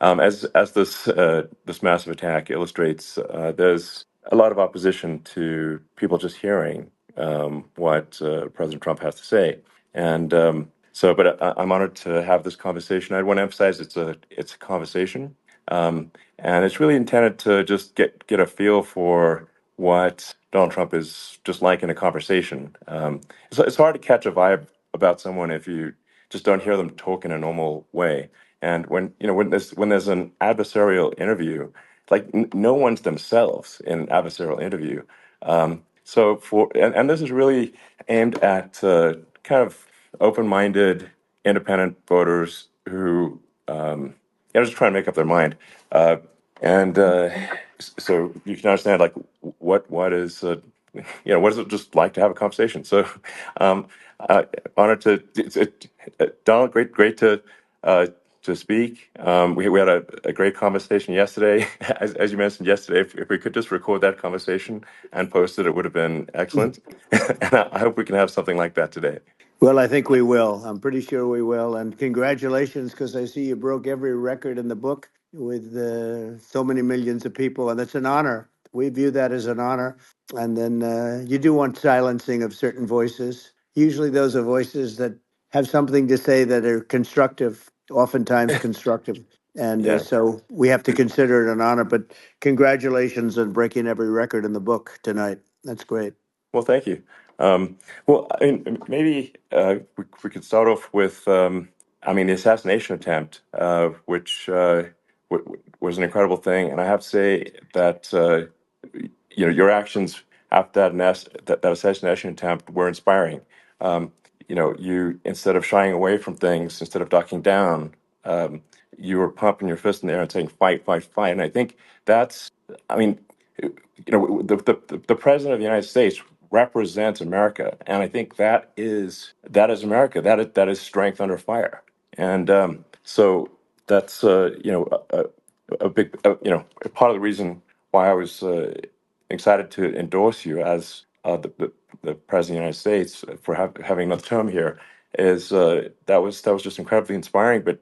As this massive attack illustrates, there's a lot of opposition to people just hearing what President Trump has to say, and I'm honored to have this conversation. I want to emphasize it's a conversation, and it's really intended to just get a feel for what Donald Trump is just like in a conversation. It's hard to catch a vibe about someone if you just don't hear them talk in a normal way. And when there's an adversarial interview, like no one's themselves in an adversarial interview. And this is really aimed at kind of open-minded, independent voters who are just trying to make up their mind. And so you can understand like what is what is it just like to have a conversation. So um, honored to Donald, great to speak. We had a great conversation yesterday. As you mentioned yesterday, if we could just record that conversation and post it, it would have been excellent. And I hope we can have something like that today. Well, I think we will. I'm pretty sure we will. And congratulations, because I see you broke every record in the book with so many millions of people. And it's an honor. We view that as an honor. And then you do want silencing of certain voices. Usually those are voices that have something to say that are constructive, oftentimes constructive. And Yeah. so we have to consider it an honor. But congratulations on breaking every record in the book tonight. That's great. Well, thank you. Um, well, I mean, maybe we could start off with, the assassination attempt, which was an incredible thing. And I have to say that, your actions after that assassination attempt were inspiring. You, instead of shying away from things, instead of ducking down, you were pumping your fist in the air and saying, fight, fight, fight. And I think that's, I mean, the president of the United States represents America, and I think that is America. That is strength under fire, and so that's a big part of the reason why I was excited to endorse you as the president of the United States for having another term here. Is that was just incredibly inspiring. But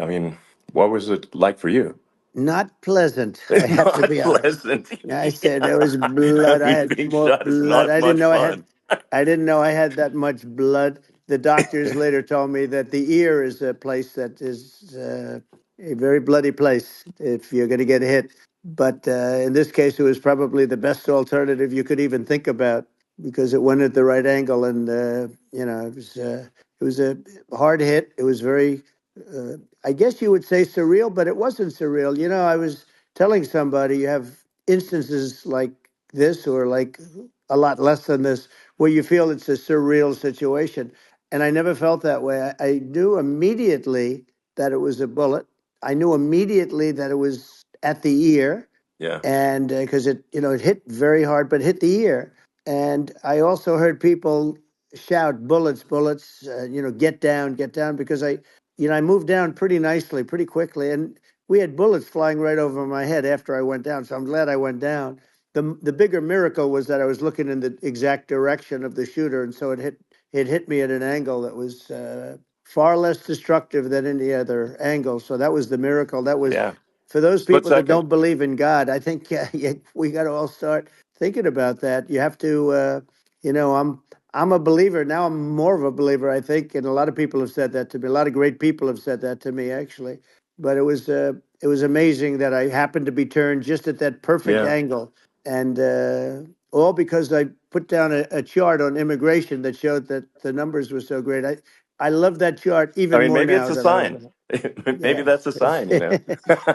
I mean, what was it like for you? Not pleasant, I have to Not be honest. pleasant. I said there was blood. I had Being more shot is blood. not much fun. I didn't know I had that much blood. The doctors later told me that the ear is a place that is a very bloody place if you're going to get hit. But in this case, it was probably the best alternative you could even think about because it went at the right angle, and it was a hard hit. It was very, I guess you would say surreal, but it wasn't surreal. I was telling somebody you have instances like this or like a lot less than this where you feel it's a surreal situation. And I never felt that way. I knew immediately that it was a bullet. I knew immediately that it was at the ear, Yeah. and because it hit very hard, but hit the ear. And I also heard people shout, "Bullets, bullets!" Get down, because I moved down pretty nicely, pretty quickly, and we had bullets flying right over my head after I went down. So I'm glad I went down. The bigger miracle was that I was looking in the exact direction of the shooter, and so it hit me at an angle that was far less destructive than any other angle. So that was the miracle. That was Yeah. for those Split people that second. don't believe in God. I think we got to all start thinking about that. You have to, I'm a believer now. I'm more of a believer, I think, and a lot of people have said that to me. A lot of great people have said that to me, actually. But it was amazing that I happened to be turned just at that perfect Yeah. angle, and all because I put down a chart on immigration that showed that the numbers were so great. I love that chart I even mean, more maybe it's now a than I sign. ever. Maybe Yeah, that's a it's, sign.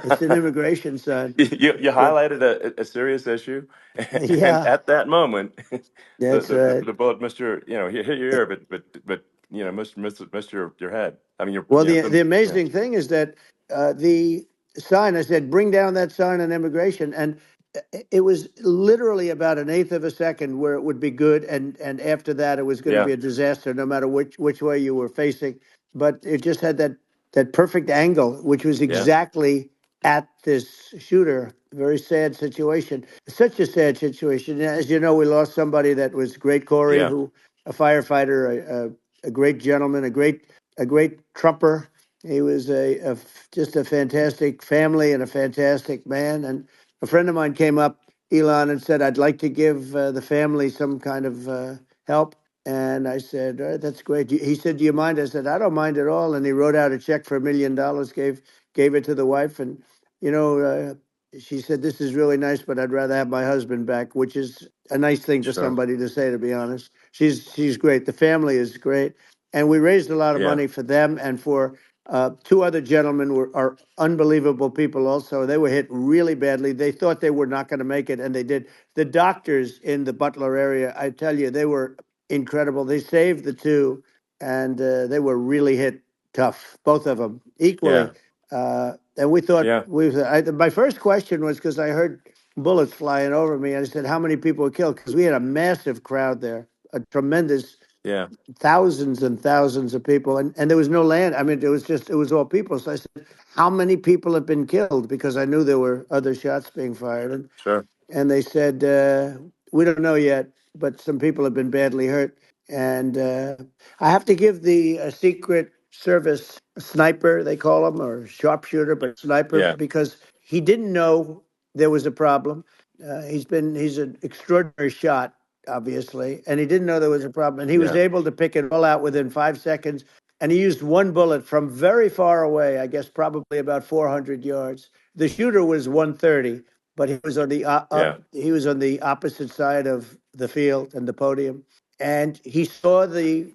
it's an immigration sign. You Yeah, highlighted a serious issue, and yeah, at that moment, the that's the, the, right. the bullet missed hit your ear, but missed your head. I mean, Well, the yeah, amazing thing is that the sign, I said, bring down that sign on immigration. And it was literally about an eighth of a second where it would be good. And after that, it was going to yeah, be a disaster, no matter which way you were facing. But it just had that perfect angle, which was yeah, exactly at this shooter. Very sad situation. Such a sad situation. As you know, we lost somebody that was great, Corey, yeah, who a firefighter, a great gentleman, a great Trumper, He was just a fantastic family and a fantastic man. And a friend of mine came up, Elon, and said, "I'd like to give the family some kind of help." And I said, "All right, that's great." He said, "Do you mind?" I said, "I don't mind at all." And he wrote out a check for $1 million, gave it to the wife, and you know, she said, "This is really nice, but I'd rather have my husband back," which is a nice thing for Sure. somebody to say, to be honest. She's great. The family is great, and we raised a lot of Yeah. money for them and for two other gentlemen are unbelievable people also. They were hit really badly. They thought they were not going to make it, and they did. The doctors in the Butler area, I tell you, they were incredible. They saved the two, and they were really hit tough, both of them equally. Yeah. And we thought Yeah. my first question was because I heard bullets flying over me. I said, "How many people were killed?" Because we had a massive crowd there, a tremendous Yeah. thousands and thousands of people, and there was no land. I mean, it was all people. So I said, "How many people have been killed?" Because I knew there were other shots being fired, Sure. and they said, "We don't know yet, but some people have been badly hurt." And I have to give the Secret Service sniper, they call him, or sharpshooter, but sniper, Yeah. because he didn't know there was a problem. He's an extraordinary shot, obviously, and he didn't know there was a problem, and he was Yeah. able to pick it all out within 5 seconds. And he used one bullet from very far away, I guess probably about 400 yards. The shooter was 130, but he was on Yeah. he was on the opposite side of the field and the podium, and he saw the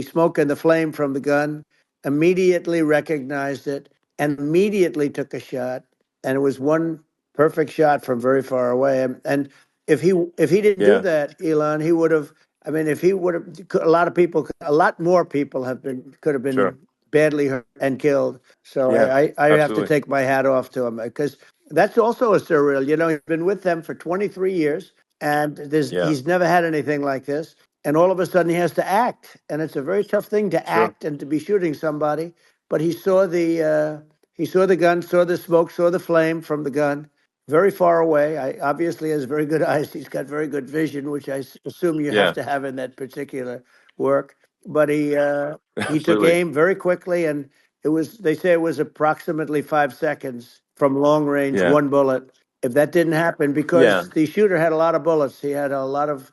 smoke and the flame from the gun, immediately recognized it, and immediately took a shot. And it was one perfect shot from very far away. And if he didn't do Yeah. that, Elon, he would have. I mean, if he would have, a lot of people, a lot more people could have been Sure. badly hurt and killed. So Yeah. I have to Absolutely. take my hat off to him because that's also a surreal. You know, he's been with them for 23 years, and Yeah. he's never had anything like this. And all of a sudden, he has to act, and it's a very tough thing to Sure. act and to be shooting somebody. But he saw the gun, saw the smoke, saw the flame from the gun, very far away. I obviously has very good eyes. He's got very good vision, which assume you have Yeah. to have in that particular work. But he took Absolutely. aim very quickly, and it was, they say it was approximately 5 seconds from long range, Yeah. one bullet. If that didn't happen, Yeah. because the shooter had a lot of bullets, he had a lot of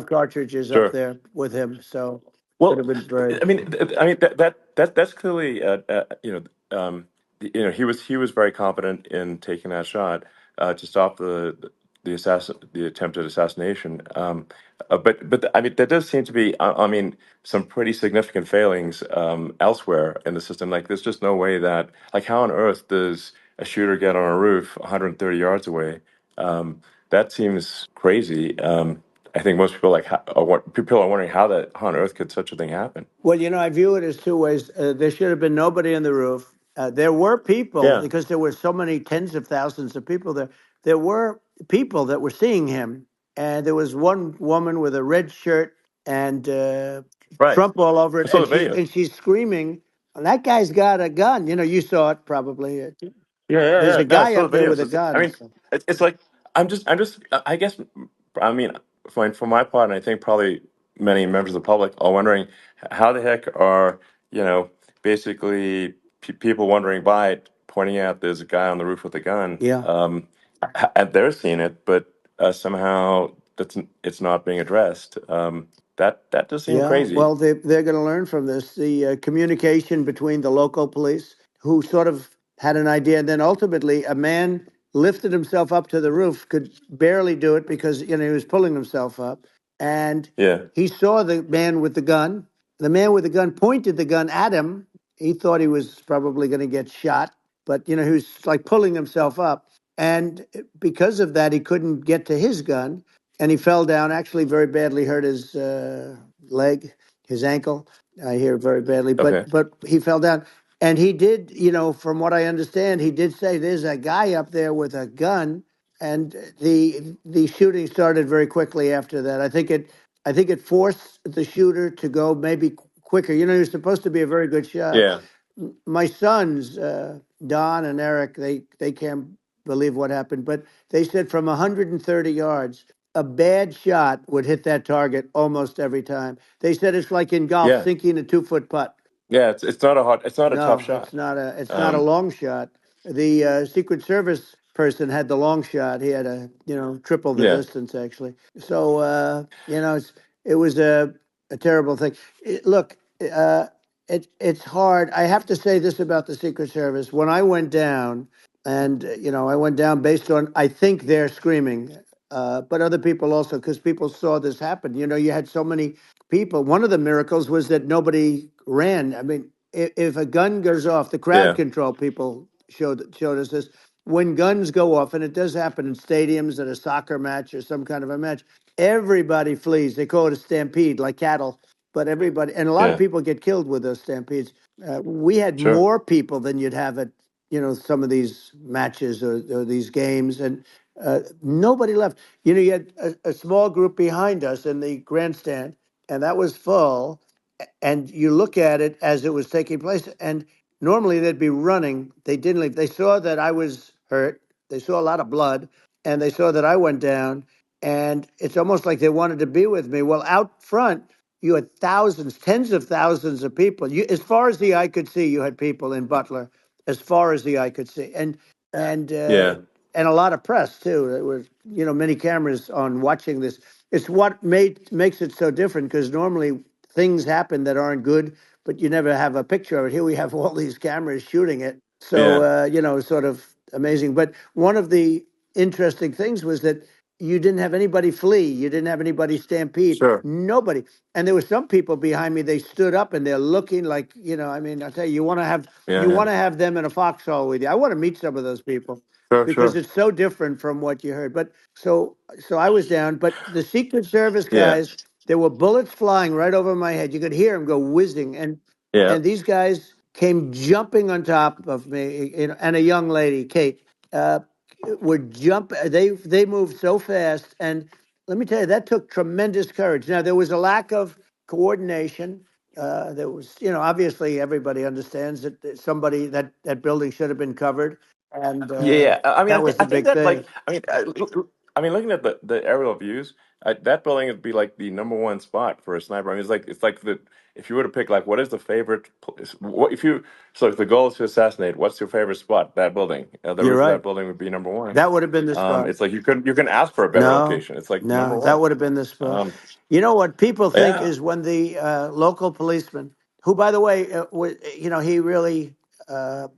cartridges up Sure. there with him, so could Well, have been very. I mean that's clearly he was very confident in taking that shot to stop the attempted assassination. But I mean there does seem to be I mean some pretty significant failings elsewhere in the system. Like there's just no way that like how on earth does a shooter get on a roof 130 yards away? That seems crazy. I think most people people are wondering how on earth could such a thing happen? Well, I view it as two ways. There should have been nobody on the roof. There were people, Yeah. because there were so many tens of thousands of people there. There were people that were seeing him, and there was one woman with a red shirt and Right. Trump all over I it, saw and the she's video. and she's screaming, "That guy's got a gun!" You saw it probably. Yeah, yeah, There's yeah. a No, I guy saw up the there videos. with a I gun. mean, So. it's like I guess, I mean, for my part, and I think probably many members of the public are wondering how the heck are basically people wondering by it, pointing out there's a guy on the roof with a gun, Yeah. and they're seeing it, but somehow it's not being addressed. That does seem Yeah, crazy. well, they're going to learn from this. The communication between the local police, who sort of had an idea, and then ultimately a man lifted himself up to the roof, could barely do it because he was pulling himself up, and Yeah, he saw the man with the gun. The man with the gun pointed the gun at him. He thought he was probably going to get shot, but he was like pulling himself up, and because of that, he couldn't get to his gun, and he fell down. Actually, very badly hurt his leg, his ankle. I hear very badly, okay, but he fell down, and he did. From what I understand, he did say there's a guy up there with a gun, and the shooting started very quickly after that. I think it forced the shooter to go maybe quicker. He was supposed to be a very good shot. yeah, My sons, Don and Eric, they can't believe what happened, but they said from 130 yards, a bad shot would hit that target almost every time. They said it's like in golf, yeah. sinking a 2-foot putt. Yeah, it's not a tough No, shot. it's not a Um, long shot. The Secret Service person had the long shot. He had a triple the yeah, distance actually. So it was a terrible thing. Look, uh, it's hard. I have to say this about the Secret Service. When I went down, and I went down based on I think they're screaming, but other people also because people saw this happen. You had so many people. One of the miracles was that nobody ran. I mean, if a gun goes off, the crowd yeah, control people showed us this. When guns go off, and it does happen in stadiums at a soccer match or some kind of a match, everybody flees. They call it a stampede, like cattle. But everybody, and a lot of yeah, people get killed with those stampedes. We had sure, more people than you'd have at some of these matches or these games, and nobody left. You had a small group behind us in the grandstand, and that was full, and you look at it as it was taking place, and normally they'd be running. They didn't leave. They saw that I was hurt. They saw a lot of blood, and they saw that I went down. And it's almost like they wanted to be with me. Well, out front, you had thousands, tens of thousands of people. As far as the eye could see, you had people in Butler, as far as the eye could see, and uh, yeah, and a lot of press too. There was many cameras on watching this. It's what makes it so different because normally things happen that aren't good, but you never have a picture of it. Here we have all these cameras shooting it. So, yeah, sort of amazing. But one of the interesting things was that you didn't have anybody flee. You didn't have anybody stampede. sure, Nobody. And there were some people behind me. They stood up and they're looking like, I mean, I tell you, yeah, you yeah, want to have them in a foxhole with you. I want to meet some of those people sure, because sure, it's so different from what you heard. But so I was down. But the Secret Service yeah, guys, there were bullets flying right over my head. You could hear them go whizzing, yeah, and these guys came jumping on top of me, and a young lady, Kate, would jump. They moved so fast, and let me tell you, that took tremendous courage. Now there was a lack of coordination. There was, obviously everybody understands that somebody that building should have been covered, and yeah, yeah. that was I the think big that thing. like, I mean, looking at the aerial views, that building would be like the number one spot for a sniper. I mean, it's like the if you were to pick like what is the favorite, what if you so if the goal is to assassinate, what's your favorite spot? That building, the You're roof of right. that building would be number one. That would have been the spot. It's like you can ask for a better No, location. It's like number no, that one. would have been the spot. Um, You know what people think yeah, is when the local policeman, who, by the way, he really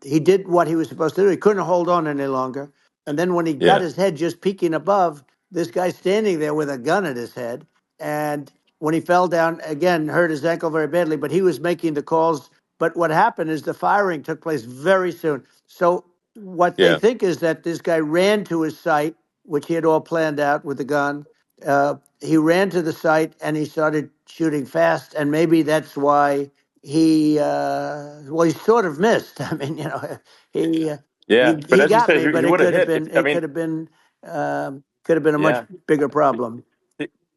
he did what he was supposed to do. He couldn't hold on any longer, and then when he got yeah, his head just peeking above, this guy standing there with a gun at his head, and when he fell down again, hurt his ankle very badly. But he was making the calls. But what happened is the firing took place very soon. So what they yeah, think is that this guy ran to his site, which he had all planned out with the gun. He ran to the site and he started shooting fast, and maybe that's why he sort of missed. I mean, he uh, yeah. But he as you got said, me, but he it would have could have hit. If been I mean, could have been a much yeah. bigger problem.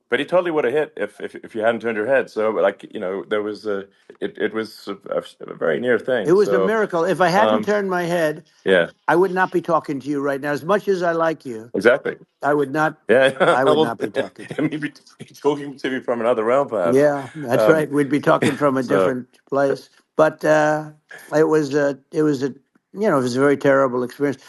But he totally would have hit if you hadn't turned your head. So like there was it was a very near It thing. was a So miracle. If I hadn't um, turned my head, yeah, I would not be talking to you right now. As much as I like you, exactly. I would not. Yeah, I would well, not be talking to you. maybe talking to me from another realm, perhaps. Yeah, that's Um, right. We'd be talking from a so different place. But it was a very terrible experience.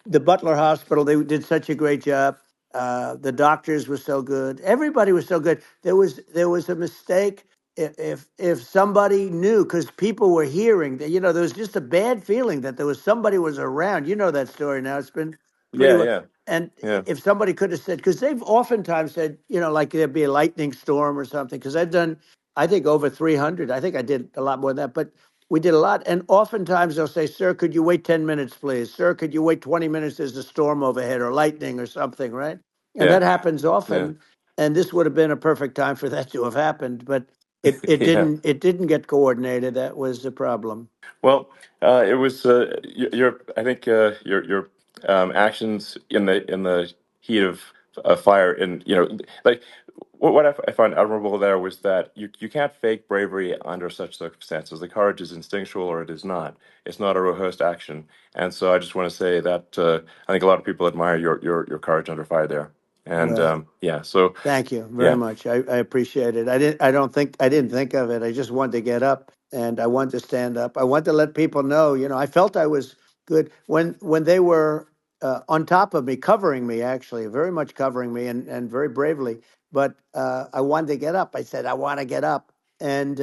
The Butler Hospital, they did such a great job. The doctors were so good. Everybody was so good. There was a mistake. If somebody knew, because people were hearing that, there was just a bad feeling that there was somebody was around. You know that story now. It's been pretty yeah, well. yeah, And yeah, if somebody could have said, because they've oftentimes said, like there'd be a lightning storm or something, because I've done, I think, over 300. I think I did a lot more than that, but we did a lot. And oftentimes they'll say, sir, could you wait 10 minutes, please? Sir, could you wait 20 minutes? There's a storm overhead or lightning or something, right? And yeah, that happens yeah, often. And this would have been a perfect time for that to have happened, but it yeah. didn't. It didn't get coordinated. That was the problem. Well, it was your. I think your actions in the heat of fire, and like what I found admirable there was that you can't fake bravery under such circumstances. The courage is instinctual, or it is not. It's not a rehearsed action, and so I just want to say that I think a lot of people admire your courage under fire there, and Well, yeah. So thank you very yeah, much. I appreciate it. I didn't think of it. I just wanted to get up. and I wanted to stand up. I wanted to let people know, I felt I was good when they were on top of me, covering me, actually, very much covering me, and very bravely. But I wanted to get up. I said, I want to get up, and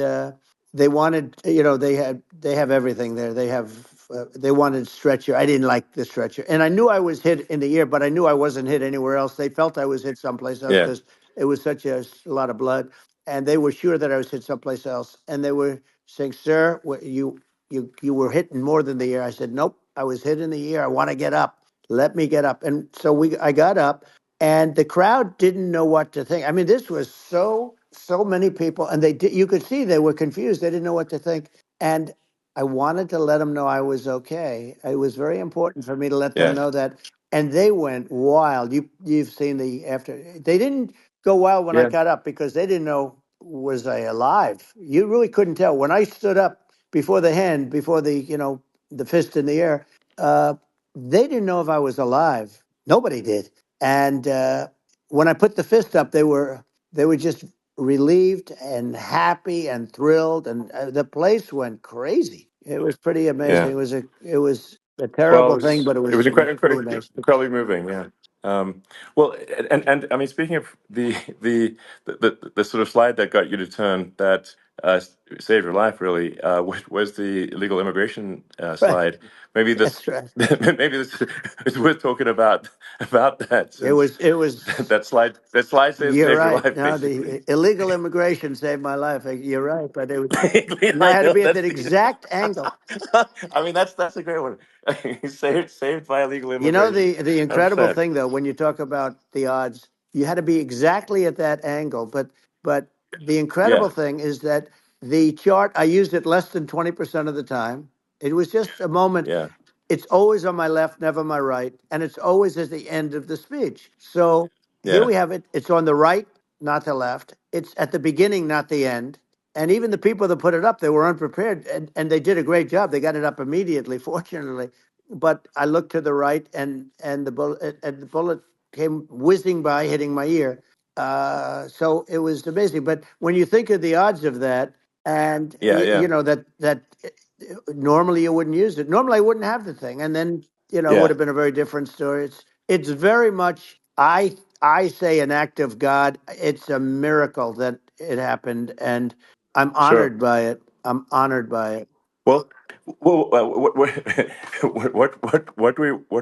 they wanted, they have everything there. They wanted stretcher. I didn't like the stretcher, and I knew I was hit in the ear, but I knew I wasn't hit anywhere else. They felt I was hit someplace else Yeah. because it was such a lot of blood, and they were sure that I was hit someplace else, and they were saying, "Sir, you were hitting more than the ear." I said, "Nope, I was hit in the ear. I want to get up. Let me get up." And so I got up, and the crowd didn't know what to think. I mean, this was so many people, and you could see they were confused. They didn't know what to think, and I wanted to let them know I was okay. It was very important for me to let them Yeah. know that, and they went wild. You've seen the after. They didn't go wild when I Yeah. got up because they didn't know, was I alive. You really couldn't tell when I stood up before the hand, before the fist in the air. Uh, they didn't know if I was alive. Nobody did. And when I put the fist up, they were just relieved and happy and thrilled, and the place went crazy. It was pretty amazing. Yeah. It was a Well, terrible thing, but it it was was pretty amazing. incredibly moving. Yeah. Well, and I mean, speaking of the sort of slide that got you to turn that saved your life, really, was the illegal immigration Right. slide. Maybe this, That's right. maybe this is worth talking about that, It since was. It was. that slide You're saved your right. life, No, basically. the illegal immigration saved my life. You're right, but it was, and I I had to know be at that's that the. exact angle. I mean, that's a great one. Saved by illegal You know, immigration. the That's incredible sad. thing though, when you talk about the odds, you had to be exactly at that angle. But the incredible Yeah. thing is that the chart, I used it less than 20% of the time. It was just a moment. Yeah. It's always on my left, never my right, and it's always at the end of the speech. So here Yeah. we have it. It's on the right, not the left. It's at the beginning, not the end. And even the people that put it up, they were unprepared, and they did a great job. They got it up immediately, fortunately. But I looked to the right, and the bullet came whizzing by, hitting my ear. So it was amazing. But when you think of the odds of that, and Yeah. Yeah. that normally you wouldn't use it. Normally I wouldn't have the thing, and then it would Yeah. have been a very different story. It's very much, I say, an act of God. It's a miracle that it happened, and I'm Sure. honored by it. I'm honored by it. Well, what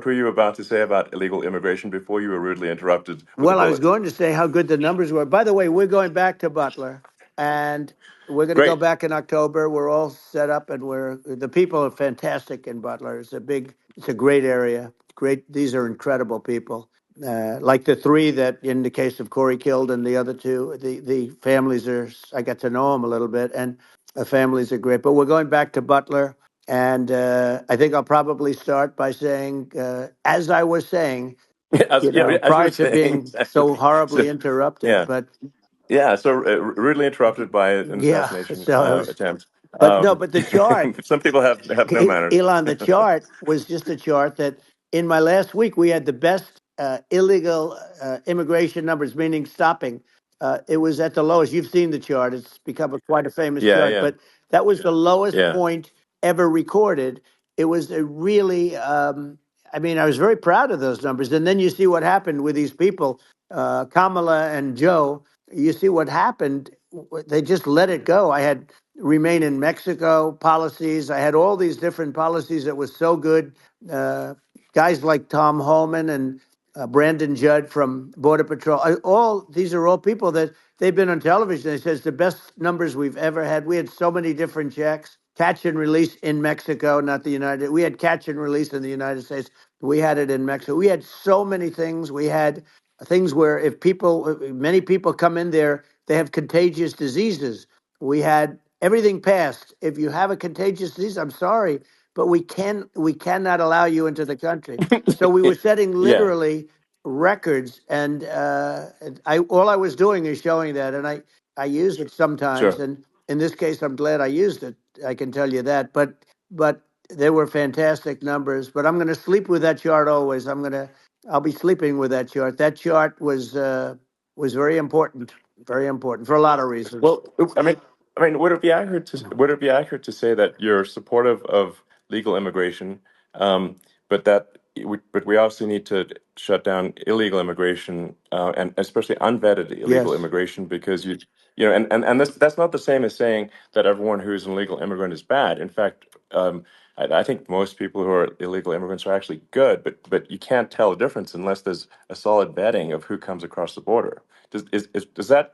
were you about to say about illegal immigration before you were rudely interrupted with a Well, I was bullet? going to say how good the numbers were. By the way, we're going back to Butler, and we're going to go Great. back in October. We're all set up, and the people are fantastic in Butler. It's a great area. Great, these are incredible people. Like the three that, in the case of Corey, killed, and the other two, the families are. I got to know them a little bit, and the families are great. But we're going back to Butler, and I think I'll probably start by saying, as I was saying, As you were prior to saying, being exactly. so So, horribly interrupted. yeah. But Yeah. So rudely interrupted by an yeah, assassination so it was, attempt. but no, but the chart, Some people have no manners. Elon, the chart was just a chart that in my last week we had the best illegal immigration numbers, meaning stopping. It was at the lowest. You've seen the chart; it's become quite a famous Yeah. chart. Yeah. But that was the lowest Yeah. point ever recorded. It was a really, I mean, I was very proud of those numbers. And then you see what happened with these people, Kamala and Joe. You see what happened. They just let it go. I had remain in Mexico policies. I had all these different policies that was so good. Uh, Guys like Tom Holman and Brandon Judd from Border Patrol. All these are all people that they've been on television. They says the best numbers we've ever had. We had so many different checks, catch and release in Mexico, not the United. We had catch and release in the United States. We had it in Mexico. We had so many things. We had things where if many people come in there, they have contagious diseases. We had everything passed. If you have a contagious disease, I'm sorry, but we cannot allow you into the country. So we were setting Yeah. literally records, and I all I was doing is showing that, and I use it sometimes, Sure. and in this case, I'm glad I used it. I can tell you that, but they were fantastic numbers. But I'm going to sleep with that chart always. I'll be sleeping with that chart. That chart was very important for a lot of reasons. Well, I mean. I mean, would it be accurate to say that you're supportive of legal immigration, um, but but we also need to shut down illegal immigration, and especially unvetted illegal Yes, immigration, because and that's not the same as saying that everyone who's an illegal immigrant is bad. In fact, I think most people who are illegal immigrants are actually good, but you can't tell the difference unless there's a solid vetting of who comes across the border. Does that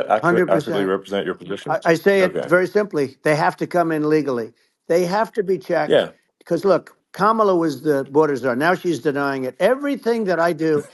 accurately 100%. represent your position? I say it Okay. very simply. They have to come in legally. They have to be checked. Yeah. Because look, Kamala was the border czar. Now she's denying it. Everything that I do,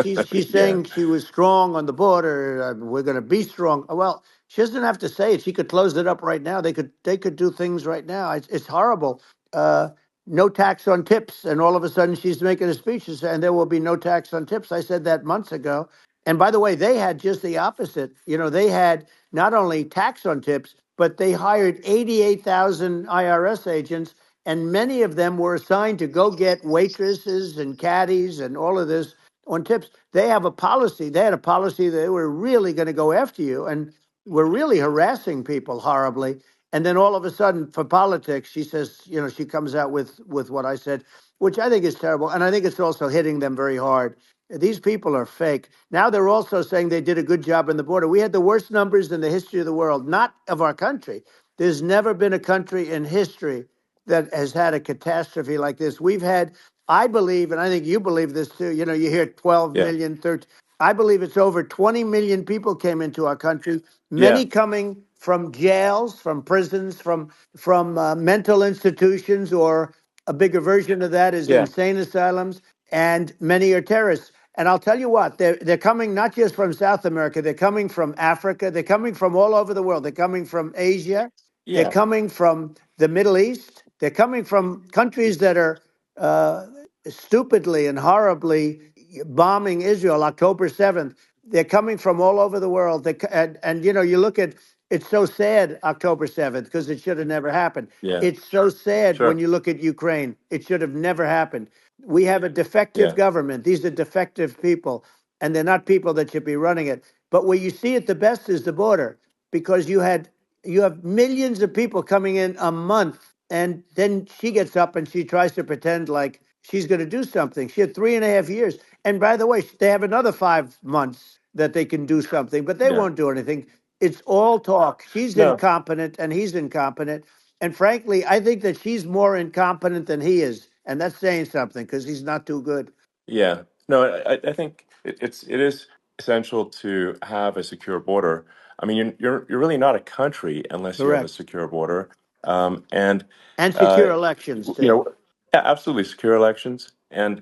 she's Yeah. saying she was strong on the border. We're going to be strong. Well, she doesn't have to say it. She could close it up right now. They could do things right now. It's horrible. Uh, no tax on tips, and all of a sudden she's making a speech and there will be no tax on tips. I said that months ago. And by the way, they had just the opposite. They had not only tax on tips, but they hired 88,000 IRS agents, and many of them were assigned to go get waitresses and caddies and all of this on tips. They have a policy. They had a policy that they were really going to go after you and were really harassing people horribly. And then all of a sudden, for politics, she says, she comes out with what I said, which I think is terrible, and I think it's also hitting them very hard. These people are fake. Now they're also saying they did a good job on the border. We had the worst numbers in the history of the world, not of our country. There's never been a country in history that has had a catastrophe like this. We've had, I believe, and I think you believe this too. You hear 12 Yeah. million, 13. I believe it's over 20 million people came into our country, Yeah. many coming from jails, from prisons, from mental institutions, or a bigger version of that is Yeah. insane asylums, and many are terrorists. And I'll tell you what, they're coming not just from South America, they're coming from Africa, they're coming from all over the world. They're coming from Asia, they're Yeah. coming from the Middle East, they're coming from countries that are uh, stupidly and horribly bombing Israel October 7th. They're coming from all over the world. And you look at it's so sad October 7th because it should have never happened. Yeah. It's so sad when Sure. you look at Ukraine. It should have never happened. We have a defective Yeah. government. These are defective people, and they're not people that should be running it. But where you see it the best is the border, because you have millions of people coming in a month, and then she gets up and she tries to pretend like she's going to do something. She had 3.5 years, and by the way, they have another 5 months that they can do something, but they Yeah. won't do anything. It's all talk. She's No. incompetent, and he's incompetent. And frankly, I think that she's more incompetent than he is. And that's saying something because he's not too good. Yeah. No, I think it is essential to have a secure border. I mean, you're really not a country unless you have a Correct. secure border. And And uh, secure elections, you too. know, yeah, absolutely secure elections, and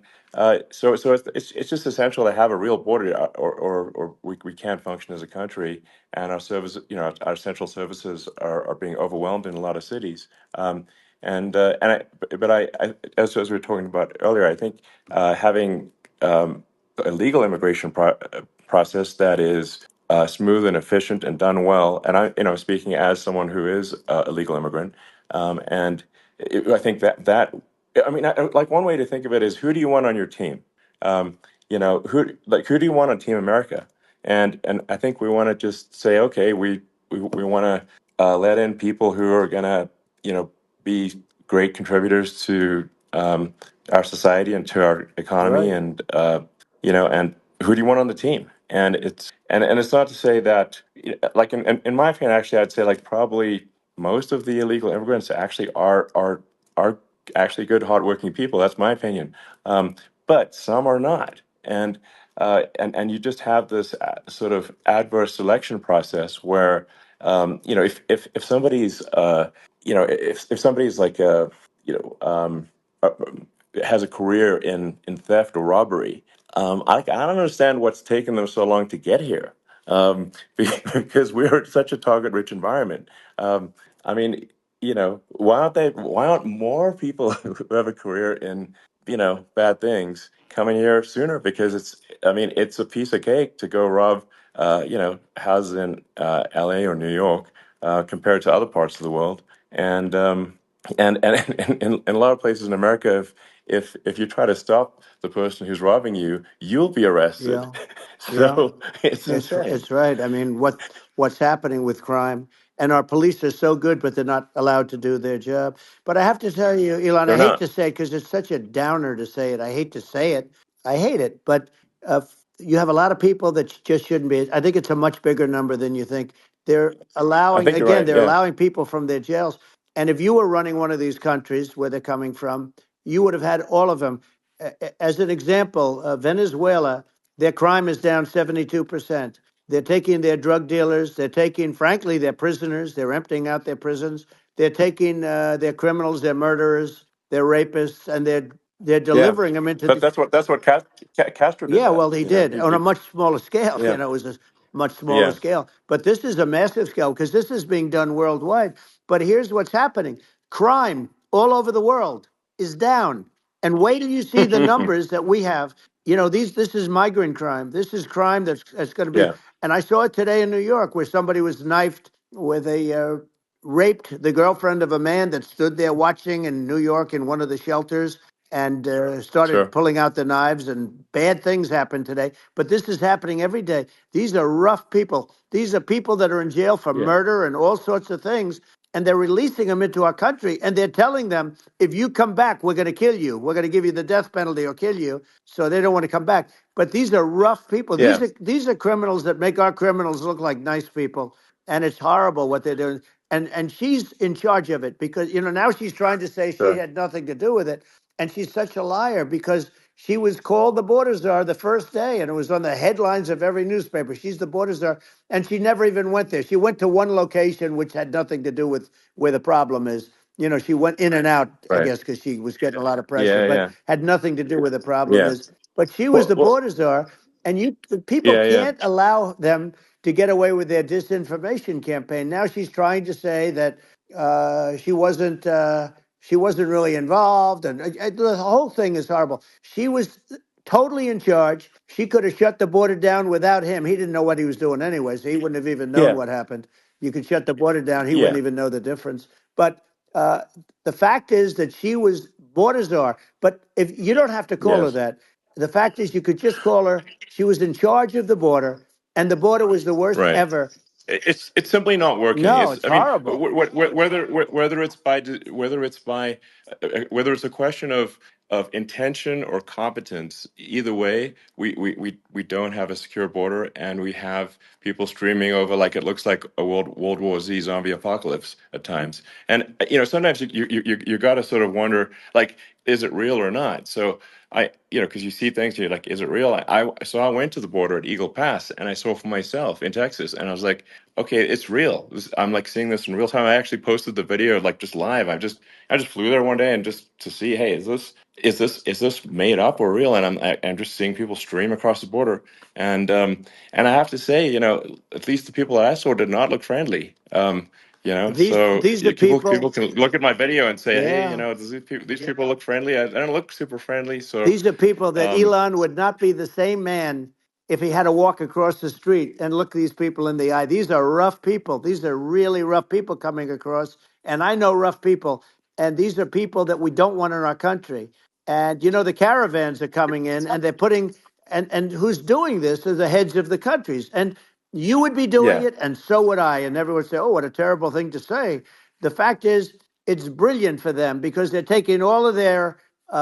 so it's just essential to have a real border, or we can't function as a country, and our service, our central services are being overwhelmed in a lot of cities. And as we were talking about earlier, I think having a legal immigration process that is smooth and efficient and done well, and speaking as someone who is a legal immigrant, and I think that I mean, like one way to think of it is, who do you want on your team? Who do you want on Team America? And I think we want to just say, okay, we want to let in people who are gonna be great contributors to our society and to our economy, Right. and who do you want on the team? And it's not to say that, like in my opinion, actually, I'd say like probably most of the illegal immigrants actually are actually good, hardworking people. That's my opinion. But some are not, and you just have this sort of adverse selection process where, if somebody's if somebody's like uh, has a career in theft or robbery, I don't understand what's taken them so long to get here, because we're such a target-rich environment. I mean, why aren't more people who have a career in, bad things coming here sooner? Because I mean, it's a piece of cake to go rob, houses in LA or New York, compared to other parts of the world. And in a lot of places in America, if you try to stop the person who's robbing you, you'll be arrested. Yeah. Yeah. So it's It's insane. it's right. I mean, what's happening with crime? and our police are so good, but they're not allowed to do their job. But I have to tell you, Elon, I They're hate not. to say it because it's such a downer to say it. I hate to say it. I hate it. But you have a lot of people that just shouldn't be. I think it's a much bigger number than you think. They're I allowing, think you're again, right. they're Yeah. allowing people from their jails. And if you were running one of these countries where they're coming from, you would have had all of them. As an example, Venezuela, their crime is down 72%. They're taking their drug dealers. They're taking, frankly, their prisoners. They're emptying out their prisons. They're taking their criminals, their murderers, their rapists, and they're Yeah. delivering them into But the. that's what Castro did Yeah, that. well, he You know. did on a much smaller scale. Yeah. It was a much smaller Yeah. scale. But this is a massive scale because this is being done worldwide. But here's what's happening: crime all over the world is down. And wait till you see the numbers that we have. This is migrant crime. This is crime that's going to be. Yeah. And I saw it today in New York, where somebody was knifed with raped the girlfriend of a man that stood there watching in New York in one of the shelters and started Sure. pulling out the knives, and bad things happen today. But this is happening every day. These are rough people. These are people that are in jail for Yeah. murder and all sorts of things. And they're releasing them into our country, and they're telling them, if you come back, we're going to kill you. We're going to give you the death penalty or kill you. So they don't want to come back. But these are rough people. Yeah. These are criminals that make our criminals look like nice people. And it's horrible what they're doing. And she's in charge of it because now she's trying to say she Sure. had nothing to do with it. And she's such a liar because she was called the border czar the first day, and it was on the headlines of every newspaper. She's the border czar, and she never even went there. She went to one location which had nothing to do with where the problem is. She went in and out, I Right. guess, because she was getting a lot of pressure, Yeah. but Yeah. had nothing to do where the problem Yeah. is. But she was Well. the Well. border czar, and the people Yeah. Yeah. can't allow them to get away with their disinformation campaign. Now she's trying to say that she wasn't. She wasn't really involved, and the whole thing is horrible. She was totally in charge. She could have shut the border down without him. He didn't know what he was doing anyway, so he wouldn't have even known Yeah. what happened. You could shut the border down; he wouldn't Yeah. even know the difference. But uh, the fact is that she was border czar. But if you don't have to call her Yes. that, the fact is you could just call her. She was in charge of the border, and the border was the worst Right. ever. It's simply not working. No, It's it's I mean horrible. whether it's by whether it's a question of intention or competence, either way, we don't have a secure border, and we have people streaming over like it looks like a World War Z zombie apocalypse at times. And sometimes you got to sort of wonder, like, is it real or not? So because you see things, you're like, is it real? I went to the border at Eagle Pass, and I saw for myself in Texas, and I was like, okay, it's real. I'm like seeing this in real time. I actually posted the video like just live. I just flew there one day and just to see, hey, is this made up or real? And I'm just seeing people stream across the border, and I have to say, at least the people that I saw did not look friendly. So These are people people. can look at my video and say, hey, Yeah. does these people look friendly? I don't look super friendly. So, These are people that um, Elon would not be the same man if he had to walk across the street and look these people in the eye. These are rough people. These are really rough people coming across. And I know rough people. And these are people that we don't want in our country. And the caravans are coming in and they're putting and who's doing this are the heads of the countries. And you would be doing yeah, it, and so would I. And everyone would say, oh, what a terrible thing to say. The fact is, it's brilliant for them because they're taking all of their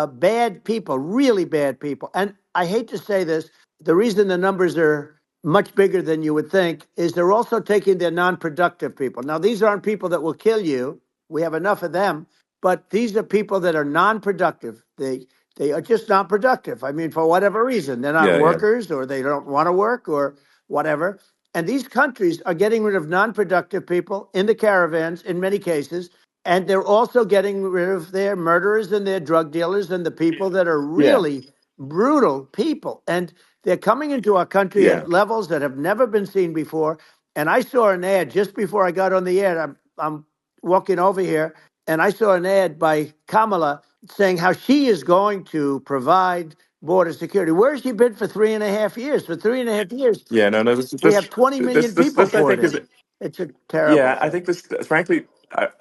bad people, really bad people. And I hate to say this, the reason the numbers are much bigger than you would think is they're also taking their non-productive people. Now, these aren't people that will kill you. We have enough of them, but these are people that are non-productive. They are just not productive. I mean, for whatever reason, they're not yeah, yeah, workers or they don't want to work or whatever. And these countries are getting rid of non-productive people in the caravans in many cases, and they're also getting rid of their murderers and their drug dealers and the people that are yeah, really brutal people. And they're coming into our country yeah, at levels that have never been seen before. And I saw an ad just before I got on the air. I'm walking over here, and I saw an ad by Kamala saying how she is going to provide border security. Where has she been for 3.5 years? For 3.5 years, yeah. No, no. we have 20 million people I poured think in. is It's a terrible Yeah, I thing. think this, frankly,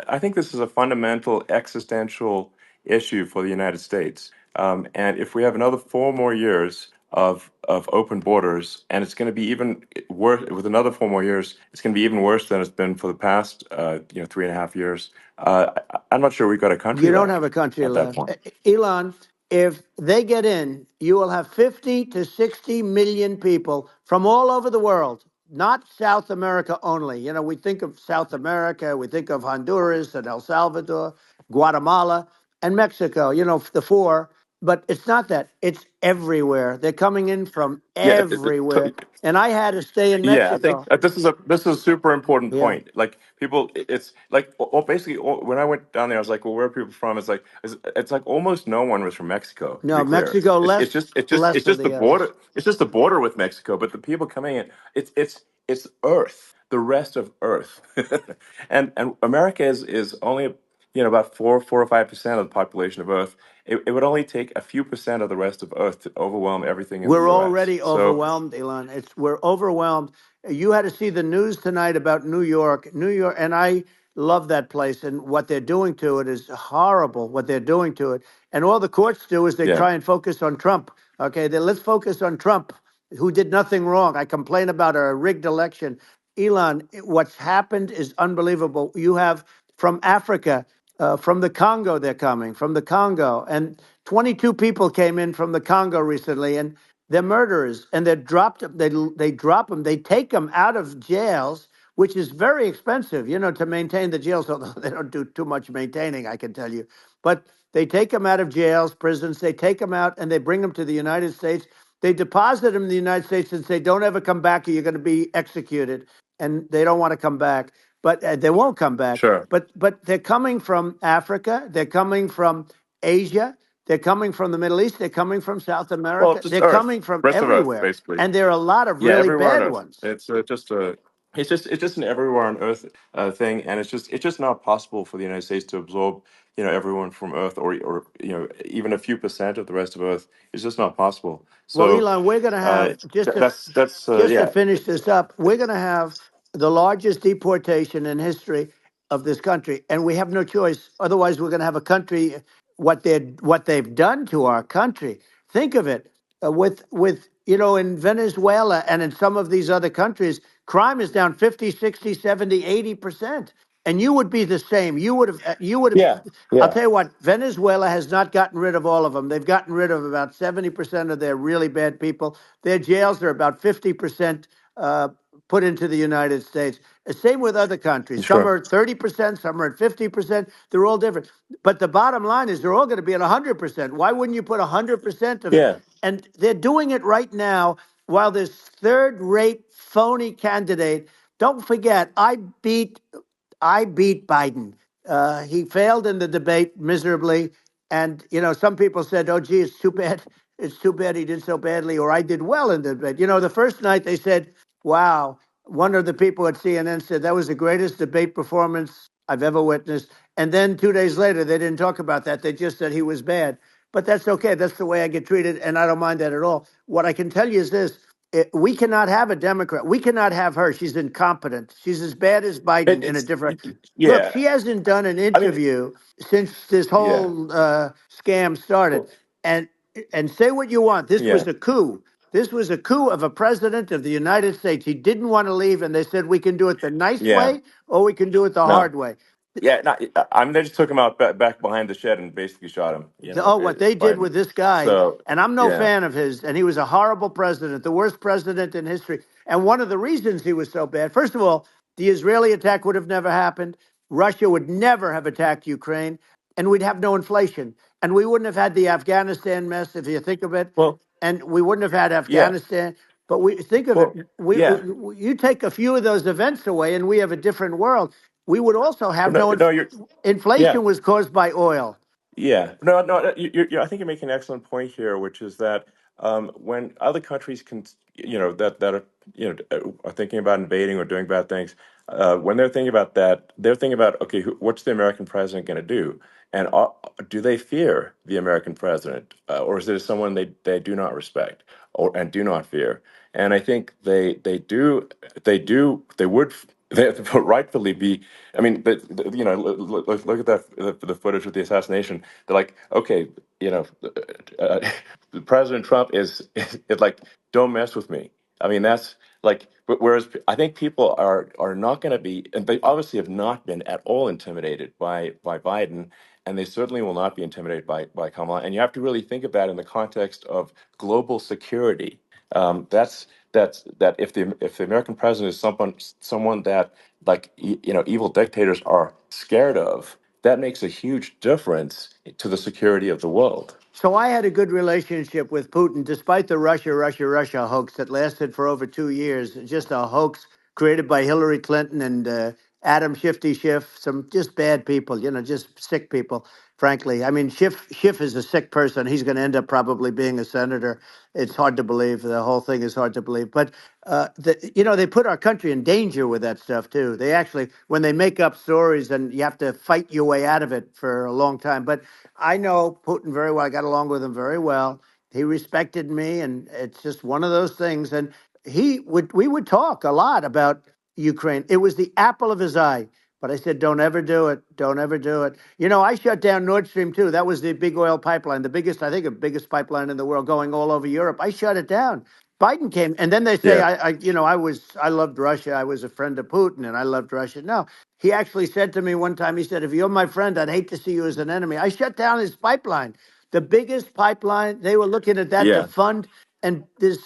I think this is a fundamental existential issue for the United States. And if we have another 4 more years of open borders, and it's going to be even worse with another 4 more years, it's going to be even worse than it's been for the past 3.5 years. I'm not sure we've got a country You don't have left a country at that left. point. Elon, if they get in, you will have 50 to 60 million people from all over the world, not South America only. You know, we think of South America, we think of Honduras and El Salvador, Guatemala, and Mexico, you know, the four. But it's not that, it's everywhere. They're coming in from Yeah, everywhere. And I had to stay in yeah, I think Mexico. this is a super important Yeah. point. Like people, it's like basically when I went down there, I was like, well, where are people from? It's like almost no one was from Mexico. To No, be clear, Mexico it's less, it's just it's just less it's of just the the others. border. It's just the border with Mexico. But the people coming in, it's Earth, the rest of Earth, and America is only about 4 or 5% of the population of Earth. It would only take a few percent of the rest of Earth to overwhelm everything in the We're U.S. already So overwhelmed, Elon. We're overwhelmed. You had to see the news tonight about New York. New York, and I love that place, and what they're doing to it is horrible, what they're doing to it. And all the courts do is they yeah, try and focus on Trump. Okay, let's focus on Trump, who did nothing wrong. I complain about a rigged election. Elon, what's happened is unbelievable. You have from Africa, from the Congo, they're coming from the Congo, and 22 people came in from the Congo recently, and they're murderers, and they're dropped. They drop them. They take them out of jails, which is very expensive, you know, to maintain the jails. Although they don't do too much maintaining, I can tell you. But they take them out of jails, prisons. They take them out and they bring them to the United States. They deposit them in the United States and say, "Don't ever come back, or you're going to be executed." And they don't want to come back, but they won't come back. sure. But they're coming from Africa. They're coming from Asia. They're coming from the Middle East. They're coming from South Well, America. just They're Earth, coming from rest of Earth, everywhere. basically. And there are a lot of Yeah, really everywhere on bad Earth. ones. It's just an everywhere on Earth thing, and it's just not possible for the United States to absorb everyone from Earth, or even a few percent of the rest of Earth. It's just not possible. Well, So Elon, we're going to have that's just to yeah. finish this up, we're going to have the largest deportation in history of this country, and we have no choice. Otherwise, we're going to have a country what they've done to our country. Think of it with in Venezuela and in some of these other countries, crime is down 50, 60, 70, 80%. And you would be the same. You would have. Yeah, I'll yeah, tell you what, Venezuela has not gotten rid of all of them. They've gotten rid of about 70% of their really bad people. Their jails are about 50% put into the United States. Same with other countries. Some sure. are at 30%, some are at 50%. They're all different. But the bottom line is they're all going to be at 100%. Why wouldn't you put 100% of, Yeah, and they're doing it right now while this third rate phony candidate, don't forget, I beat Biden. He failed in the debate miserably. And, some people said, oh, gee, it's too bad. It's too bad he did so badly, or I did well in the debate. The first night they said, wow, one of the people at CNN said that was the greatest debate performance I've ever witnessed. And then 2 days later, they didn't talk about that. They just said he was bad. But that's okay. That's the way I get treated. And I don't mind that at all. What I can tell you is this: we cannot have a Democrat. We cannot have her. She's incompetent. She's as bad as Biden in a it's different. Look, yeah. she hasn't done an I mean, interview since this yeah, whole scam started. well, And say what you want. This yeah, was a coup. This was a coup of a president of the United States. He didn't want to leave, and they said we can do it the nice yeah. way or we can do it the No, hard way. yeah. Not. I mean, they just took him out back behind the shed and basically shot him. Oh, what they did Biden. with this guy, So and I'm no yeah. fan of his, and he was a horrible president, the worst president in history. And one of the reasons he was so bad, first of all, the Israeli attack would have never happened. Russia would never have attacked Ukraine, and we'd have no inflation. And we wouldn't have had the Afghanistan mess, if you think of it, Well, and we wouldn't have had yeah. Afghanistan. But we think of it, Well, yeah. you take a few of those events away, and we have a different world. We would also have No, no no, you're. Yeah. inflation was caused by oil. Yeah, no, no. I think you're making an excellent point here, which is that when other countries can, that are, are thinking about invading or doing bad things, when they're thinking about that, they're thinking about, okay, what's the American president going to do, and do they fear the American president, or is there someone they do not respect or and do not fear? And I think they would. they rightfully be. I mean, look at that the footage of the assassination. They're like, okay, you know, uh, President Trump is like, don't mess with me. I mean, that's like, but whereas I think people are not going to be, and they obviously have not been at all intimidated by Biden, and they certainly will not be intimidated by Kamala. And you have to really think of that in the context of global security. That if the American president is someone that evil dictators are scared of, that makes a huge difference to the security of the world. So I had a good relationship with Putin, despite the Russia hoax that lasted for over 2 years. Just a hoax created by Hillary Clinton and Adam Shifty Schiff, some just bad people, just sick people. Frankly, I mean, Schiff is a sick person. He's going to end up probably being a senator. It's hard to believe. The whole thing is hard to believe. But they put our country in danger with that stuff too. They actually, when they make up stories, and you have to fight your way out of it for a long time. But I know Putin very well. I got along with him very well. He respected me, and it's just one of those things. And we would talk a lot about Ukraine. It was the apple of his eye. But I said, don't ever do it. Don't ever do it. I shut down Nord Stream 2. That was the big oil pipeline, the biggest, I think, the biggest pipeline in the world going all over Europe. I shut it down. Biden came, and then they say, Yeah, I loved Russia. I was a friend of Putin, and I loved Russia. No, he actually said to me one time, he said, if you're my friend, I'd hate to see you as an enemy. I shut down his pipeline, the biggest pipeline. They were looking at that to yeah, fund, and this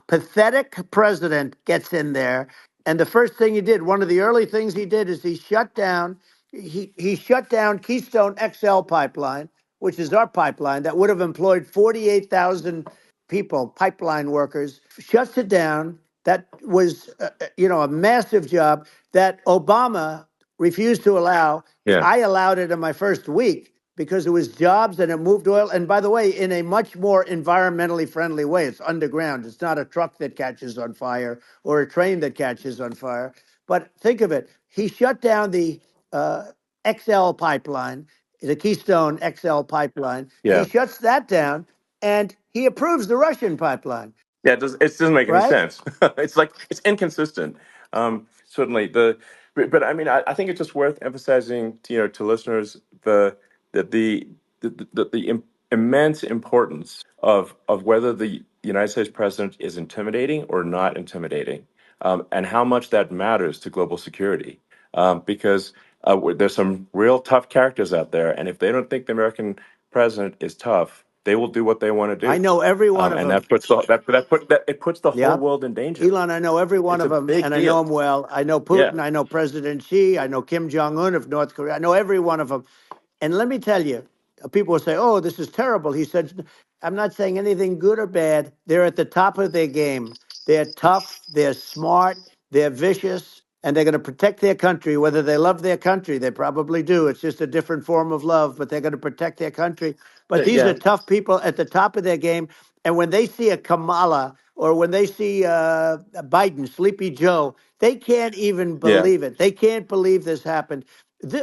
pathetic president gets in there, and the first thing he did, one of the early things he did, is he shut down Keystone XL pipeline, which is our pipeline that would have employed 48,000 people, pipeline workers, shuts it down. That was, a massive job that Obama refused to allow. yeah, I allowed it in my first week because it was jobs and it moved oil. And by the way, in a much more environmentally friendly way. It's underground. It's not a truck that catches on fire or a train that catches on fire. But think of it. He shut down the XL pipeline, the Keystone XL pipeline. He yeah. shuts that down and he approves the Russian pipeline, It doesn't make any right? sense. It's like it's inconsistent. Certainly but I mean, I think it's just worth emphasizing to listeners the the immense importance of whether the United States president is intimidating or not intimidating, and how much that matters to global security. Because there's some real tough characters out there, and if they don't think the American president is tough, they will do what they want to I do, know every one of and them. it puts the whole Yeah. world in danger. Elon, I know every one It's of a them, big and I know deal. them well. I know Yeah, Putin. I know President Xi. I know Kim Jong Un of North Korea. I know every one of them. And let me tell you, people will say, "Oh, this is terrible." He said, "I'm not saying anything good or bad. They're at the top of their game. They're tough. They're smart. They're vicious, and they're going to protect their country. Whether they love their country, they probably do. It's just a different form of love, but they're going to protect their country. But these are yeah, tough people at the top of their game. And when they see a Kamala or when they see Biden, Sleepy Joe, they can't even yeah, believe it. They can't believe this happened.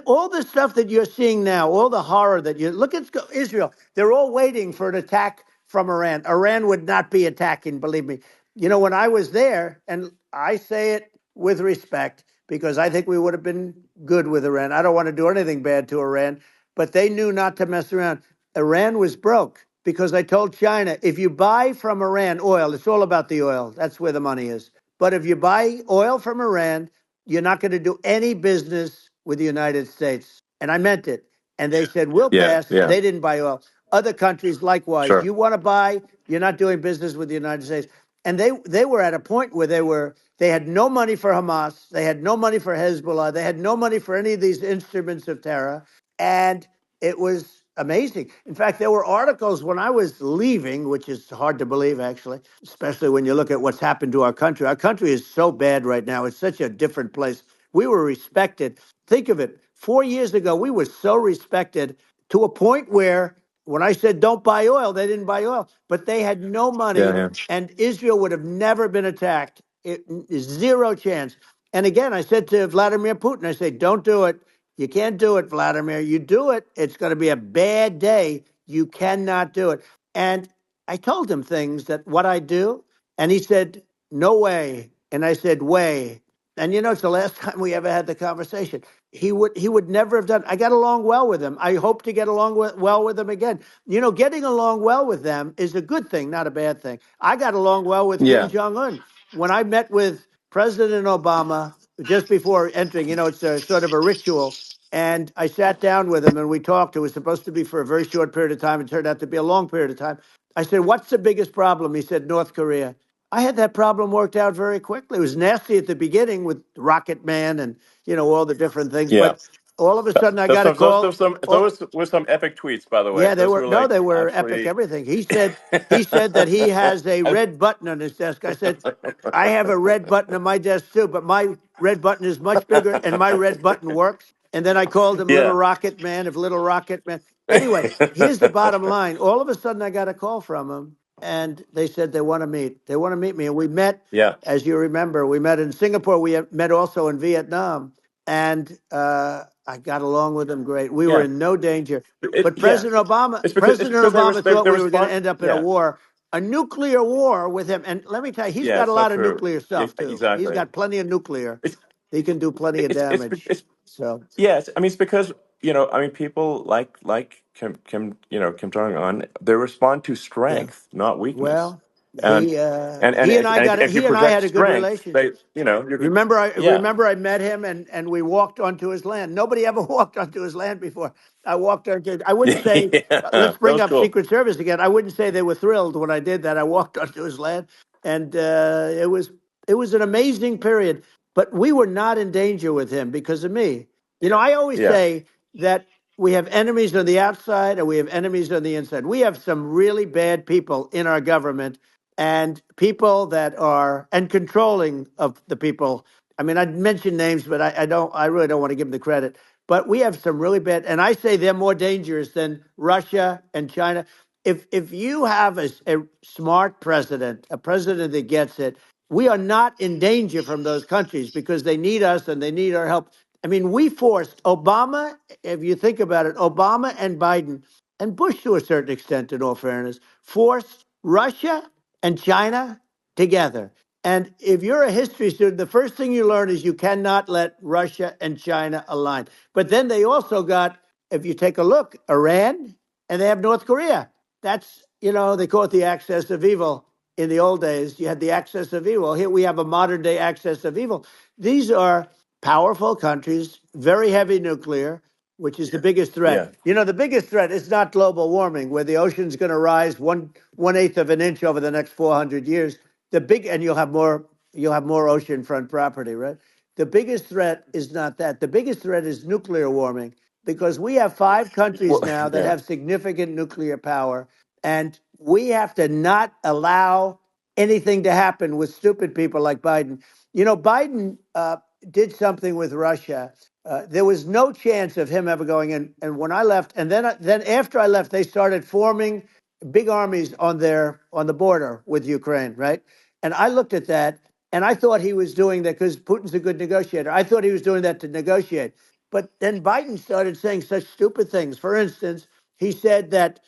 All the stuff that you're seeing now, all the horror that you look at Israel, they're all waiting for an attack from Iran. Iran would not be attacking, believe me. When I was there, and I say it with respect because I think we would have been good with Iran. I don't want to do anything bad to Iran, but they knew not to mess around. Iran was broke because I told China, if you buy from Iran oil, it's all about the oil. That's where the money is. But if you buy oil from Iran, you're not going to do any business with the United States. And I meant it. And they said, we'll yeah, pass. yeah. They didn't buy oil. Other countries, likewise. Sure. You want to buy, you're not doing business with the United States. And they were at a point where they had no money for Hamas. They had no money for Hezbollah. They had no money for any of these instruments of terror. And it was amazing. In fact, there were articles when I was leaving, which is hard to believe, actually, especially when you look at what's happened to our country. Our country is so bad right now. It's such a different place. We were respected. Think of it. 4 years ago, we were so respected to a point where when I said don't buy oil, they didn't buy oil, but they had no Yeah, money, yeah, and Israel would have never been attacked. Zero chance. And again, I said to Vladimir Putin, I say, don't do it. You can't do it, Vladimir. You do it, it's going to be a bad day. You cannot do it. And I told him things that what I do, and he said, no way. And I said, way. And it's the last time we ever had the conversation. He would never have done. I got along well with him. I hope to get along well with him again. Getting along well with them is a good thing, not a bad thing. I got along well with Kim Yeah, Jong Un when I met with President Obama just before entering. It's a sort of a ritual. And I sat down with him and we talked. It was supposed to be for a very short period of time. It turned out to be a long period of time. I said, "What's the biggest problem?" He said, "North Korea." I had that problem worked out very quickly. It was nasty at the beginning with Rocket Man and all the different things, yeah. but all of a sudden I Those got a some call. Oh, those were some epic tweets, by the way. yeah, they Those were were no, like they were epic. absolutely. Everything he said that he has a red button on his desk. I said, I have a red button on my desk too, but my red button is much bigger, and my red button works. And then I called him Little Yeah. Rocket Man of Little Rocket Man. Anyway, here's the bottom line. All of a sudden, I got a call from him, and they said they want to meet. They want to meet me, and we met. Yeah, As you remember, we met in Singapore. We met also in Vietnam, and I got along with him great. We were yeah. in no danger. But Yeah. President Obama, It's President because Obama thought they we were going respond. to end up in Yeah, a nuclear war with him. And let me tell you, he's yeah. got a It's not lot of true. nuclear Yeah, stuff too. He's exactly. got plenty of nuclear. It's He can do plenty of damage. it's So yes. I mean, it's because I mean, people like Kim Jong Un. They respond to yeah, strength, not weakness. well, And he and I got it. if you He and I project had a good strength, they relationship. you're good. Yeah, Remember I met him and we walked onto his land. Nobody ever walked onto his land before. I walked onto. I wouldn't yeah, say. yeah. Let's That bring was up cool. Secret Service again. I wouldn't say they were thrilled when I did that. I walked onto his land, and it was an amazing period. But we were not in danger with him because of me. I always Yeah, say that we have enemies on the outside and we have enemies on the inside. We have some really bad people in our government and people that are and controlling of the people. I mean, I'd mention names, but I really don't want to give them the credit. But we have some really bad, and I say they're more dangerous than Russia and China. If you have a smart president, a president that gets it, we are not in danger from those countries because they need us and they need our help. I mean, we forced Obama, if you think about it, Obama and Biden and Bush to a certain extent, in all fairness, forced Russia and China together. And if you're a history student, the first thing you learn is you cannot let Russia and China align. But then they also got, if you take a look, Iran and they have North Korea. That's, they call it the axis of evil. In the old days, you had the axis of evil. Here we have a modern day axis of evil. These are powerful countries, very heavy nuclear, which is the biggest threat. yeah. The biggest threat is not global warming, where the ocean's going to rise one eighth of an inch over the next 400 years. And you'll have more oceanfront property, right? The biggest threat is not that. The biggest threat is nuclear warming because we have five countries Well, now that yeah. have significant nuclear power, and we have to not allow anything to happen with stupid people like Biden. Biden did something with Russia. There was no chance of him ever going in. And when I left, and then after I left, they started forming big armies on the border with Ukraine, right? And I looked at that, and I thought he was doing that because Putin's a good negotiator. I thought he was doing that to negotiate. But then Biden started saying such stupid things. For instance, he said that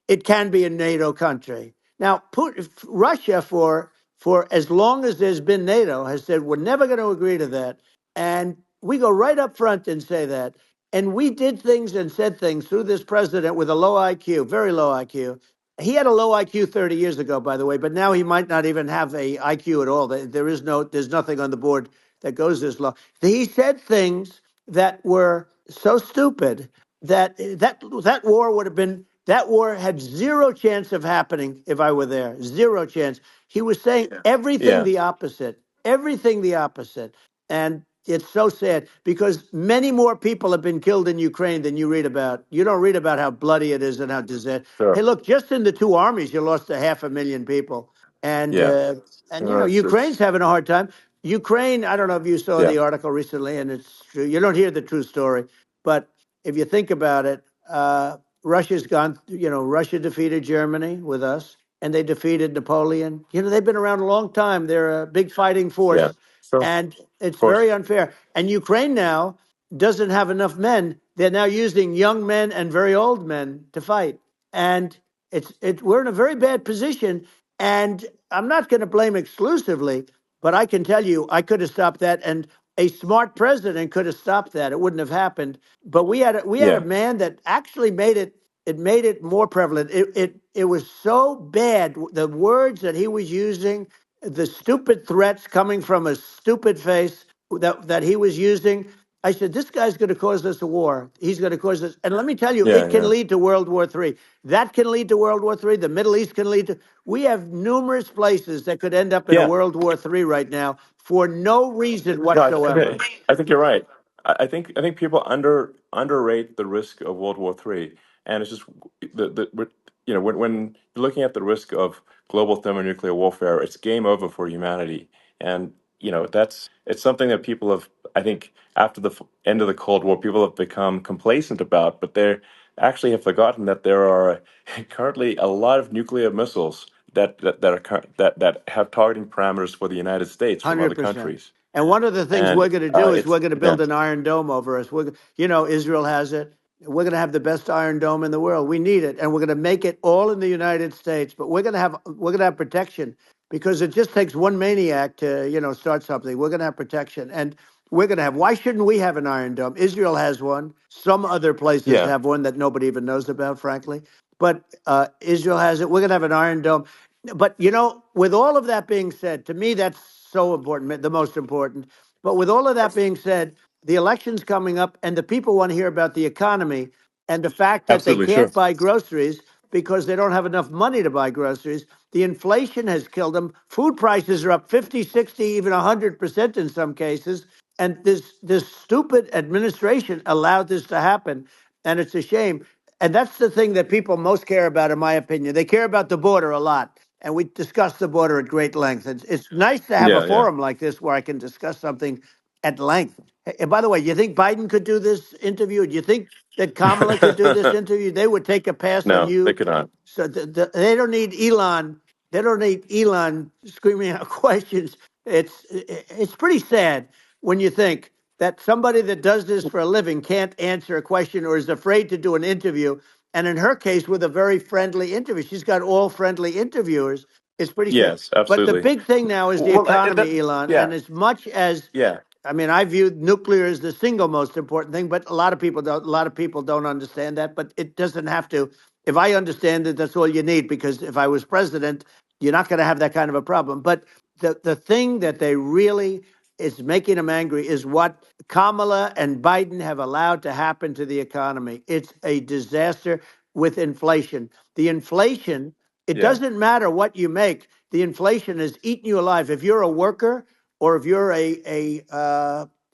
it can be a NATO country. Now, Russia, for as long as there's been NATO, has said we're never going to agree to that, and we go right up front and say that. And we did things and said things through this president with a low IQ, very low IQ. He had a low IQ 30 years ago, by the way, but now he might not even have a IQ at all. There's nothing on the board that goes this low. He said things that were so stupid that war would have been that war had zero chance of happening if I were there. Zero chance. He was saying Yeah. everything the opposite. And it's so sad because many more people have been killed in Ukraine than you read about. You don't read about how bloody it is and how disaster. Hey, Sure. look, just in the two armies, you lost 500,000 people, and Yeah. Ukraine's having a hard time. Ukraine, I don't know if you saw Yeah. the article recently, and it's true. You don't hear the true story, but if you think about it, Russia's gone. Russia defeated Germany with us, and they defeated Napoleon. They've been around a long time. They're a big fighting Yeah. force, Sure. Of and it's course. very unfair. And Ukraine now doesn't have enough men. They're now using young men and very old men to fight, and we're in a very bad position. And I'm not going to blame exclusively, But I can tell you, I could have stopped that, and a smart president could have stopped that. It wouldn't have happened. But we had a Yeah, man that actually made it. It made it more prevalent. It was so bad. The words that he was using, the stupid threats coming from a stupid face that he was using. I said, this guy's going to cause us a war. He's going to cause us. And let me tell you, yeah, it can yeah, lead to World War III. That can lead to World War III. The Middle East can lead to. We have numerous places that could end up in a yeah. World War III right now for no reason No, whatsoever. I think you're right. I think people underrate the risk of World War III, and it's just when you're looking at the risk of global thermonuclear warfare, it's game over for humanity, and it's something that people have, I think, after the end of the Cold War, people have become complacent about, but they actually have forgotten that there are currently a lot of nuclear missiles that have targeting parameters for the United States from other 100%. countries. And one of the things And we're going to do is it's we're going to yeah, build an iron dome over us. Israel has it. We're going to have the best iron dome in the world. We need it, and we're going to make it all in the United States. But we're going to have protection because it just takes one maniac to start something. We're going to have protection, and we're going to have. Why shouldn't we have an iron dome? Israel has one. Some other places yeah, have one that nobody even knows about, frankly. But Israel has it. We're going to have an iron dome. But with all of that being said, to me, that's so important, the most important. But with all of that being said, the election's coming up, and the people want to hear about the economy and the fact that they absolutely, sure. can't buy groceries because they don't have enough money to buy groceries. The inflation has killed them. Food prices are up 50, 60, even 100% in some cases. And this stupid administration allowed this to happen. And it's a shame. And that's the thing that people most care about, in my opinion. They care about the border a lot. And we discuss the border at great length. It's nice to have a Yeah, yeah. forum like this where I can discuss something at length. And by the way, you think Biden could do this interview? Do you think that Kamala could do this interview? They would take a pass on No, they you. could not. So they don't need Elon. They don't need Elon screaming out questions. It's pretty sad when you think that somebody that does this for a living can't answer a question or is afraid to do an interview. And in her case, with a very friendly interview, she's got all friendly interviewers. It's pretty sad. Yes, But the absolutely. big thing now is the Well, economy, Elon. yeah, And as much as yeah, I mean, I view nuclear as the single most important thing, but a lot of people don't. A lot of people don't understand that, but it doesn't have to. If I understand it, that's all you need. Because if I was president, you're not going to have that kind of a problem. But the thing that they really is making them angry is what Kamala and Biden have allowed to happen to the economy. It's a disaster with inflation. The inflation. It yeah, doesn't matter what you make. The inflation has eaten you alive. If you're a worker or if you're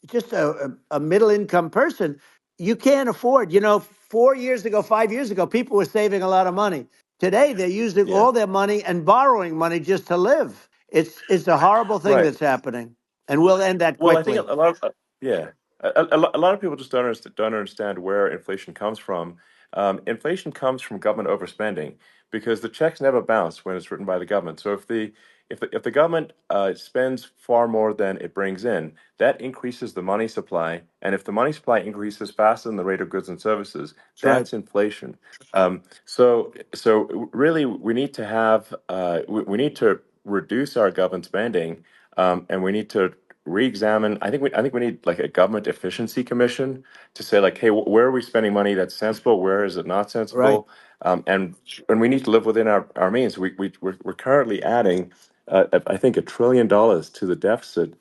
just a middle income person, you can't afford. 4 years ago, 5 years ago, people were saving a lot of money. Today, they're using yeah. all their money and borrowing money just to live. It's a horrible thing Right. that's happening, and we'll end that Well, I think quickly. a lot of yeah, a lot of people just don't understand where inflation comes from. Inflation comes from government overspending because the checks never bounce when it's written by the government. So if the government spends far more than it brings in, that increases the money supply, and if the money supply increases faster than the rate of goods and services, That's right. that's inflation. So really, we need to have we need to reduce our government spending, and we need to re-examine. I think we need like a government efficiency commission to say like, hey, where are we spending money that's sensible? Where is it not Right. sensible? And we need to live within our means. We're currently adding, I think, $1 trillion to the deficit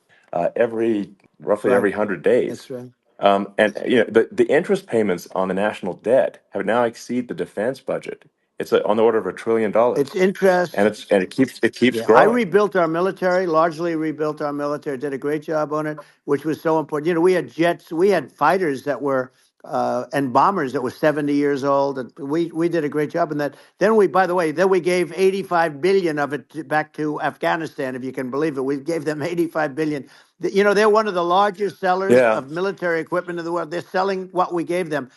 every roughly Right. every 100 days. That's right. And the interest payments on the national debt have now exceed the defense budget. It's on the order of It's $1 trillion, and interest. it keeps Yeah, I growing. rebuilt our military, largely rebuilt our military, did a great job on it, which was so important. We had jets, we had fighters that were, and bombers that were 70 years old. And we did a great job in that. Then by the way, then we gave 85 billion of it back to Afghanistan, if you can believe it. We gave them 85 billion. They're one of the largest sellers Yeah, of military equipment in the world. They're selling what we gave them.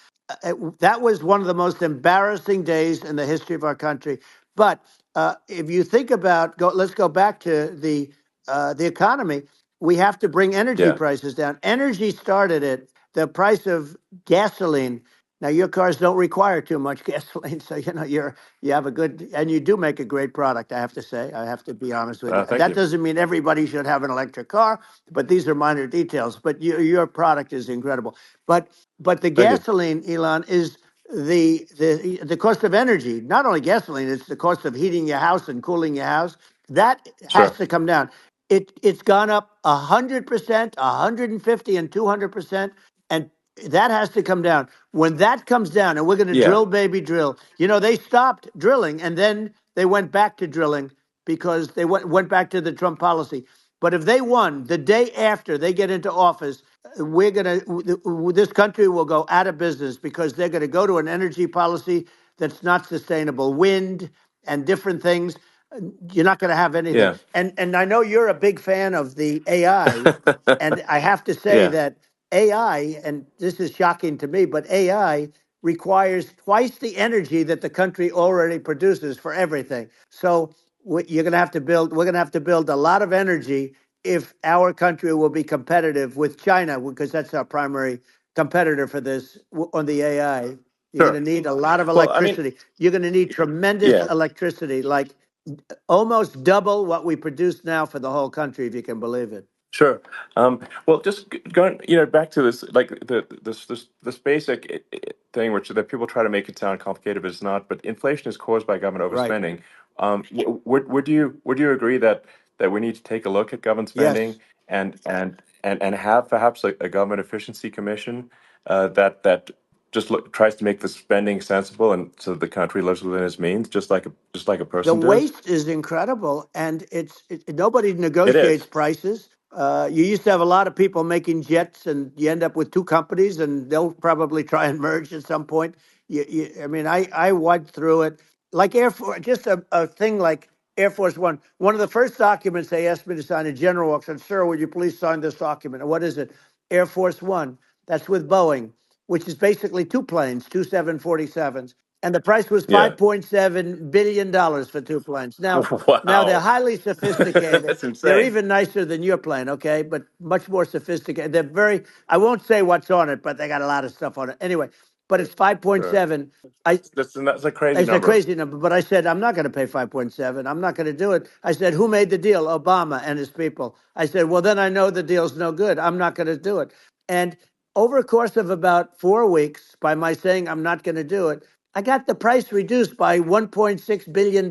That was one of the most embarrassing days in the history of our country. But if you think about let's go back to the economy. We have to bring energy yeah, prices down. Energy started it. The price of gasoline. Now your cars don't require too much gasoline, so you have a good, and you do make a great product. I have to say, I have to be honest with you. Thank That you. doesn't mean everybody should have an electric car, but these are minor details. But your product is incredible. But but the Thank you. gasoline, Elon, is the cost of energy. Not only gasoline, it's the cost of heating your house and cooling your house. That has Sure. to come down. It's gone up 100%, 150, and 200%, and that has to come down. When that comes down, and we're going to Yeah. drill, baby, drill. They stopped drilling, and then they went back to drilling because they went back to the Trump policy. But if they won the day after they get into office, we're going to this country will go out of business because they're going to go to an energy policy that's not sustainable, wind and different things. You're not going to have anything. Yeah. And I know you're a big fan of the AI, and I have to say Yeah. that AI, and this is shocking to me, but AI requires twice the energy that the country already produces for everything. So you're going to have to build. We're going to have to build a lot of energy if our country will be competitive with China, because that's our primary competitor for this on the AI. You're going to Sure. need a lot of Well, I mean, electricity. You're going to need tremendous yeah. electricity, like almost double what we produce now for the whole country, if you can believe it. Sure. Well, just going, back to this, like this basic thing, which that people try to make it sound complicated, but it's not. But inflation is caused by government Right. overspending. Would you agree that we need to take a look at government Yes. spending and have perhaps a government efficiency commission that just tries to make the spending sensible and so that the country lives within its means, just like a The person does. waste is incredible, and nobody It negotiates is. prices. You used to have a lot of people making jets, and you end up with two companies, and they'll probably try and merge at some point. I mean, I went through it like Air Force, just a thing like Air Force One. One of the first documents they asked me to sign, a general walks in, "Sir, would you please sign this document?" And what is it? Air Force One. That's with Boeing, which is basically two planes, two 747s, and the price was Yeah. $5.7 billion for two planes. Now they're Wow. highly sophisticated. That's They're insane. even nicer than your plane, okay? But much more sophisticated. They're very. I won't say what's on it, but they got a lot of stuff on it. Anyway, but it's Sure. 5.7. I That's a crazy It's a number. crazy number, but I said, I'm not going to pay 5.7. I'm not going to do it. I said, who made the deal? Obama and his people. I said, well, then I know the deal's no good. I'm not going to do it. And over a course of about 4 weeks, by my saying I'm not going to do it, I got the price reduced by $1.6 billion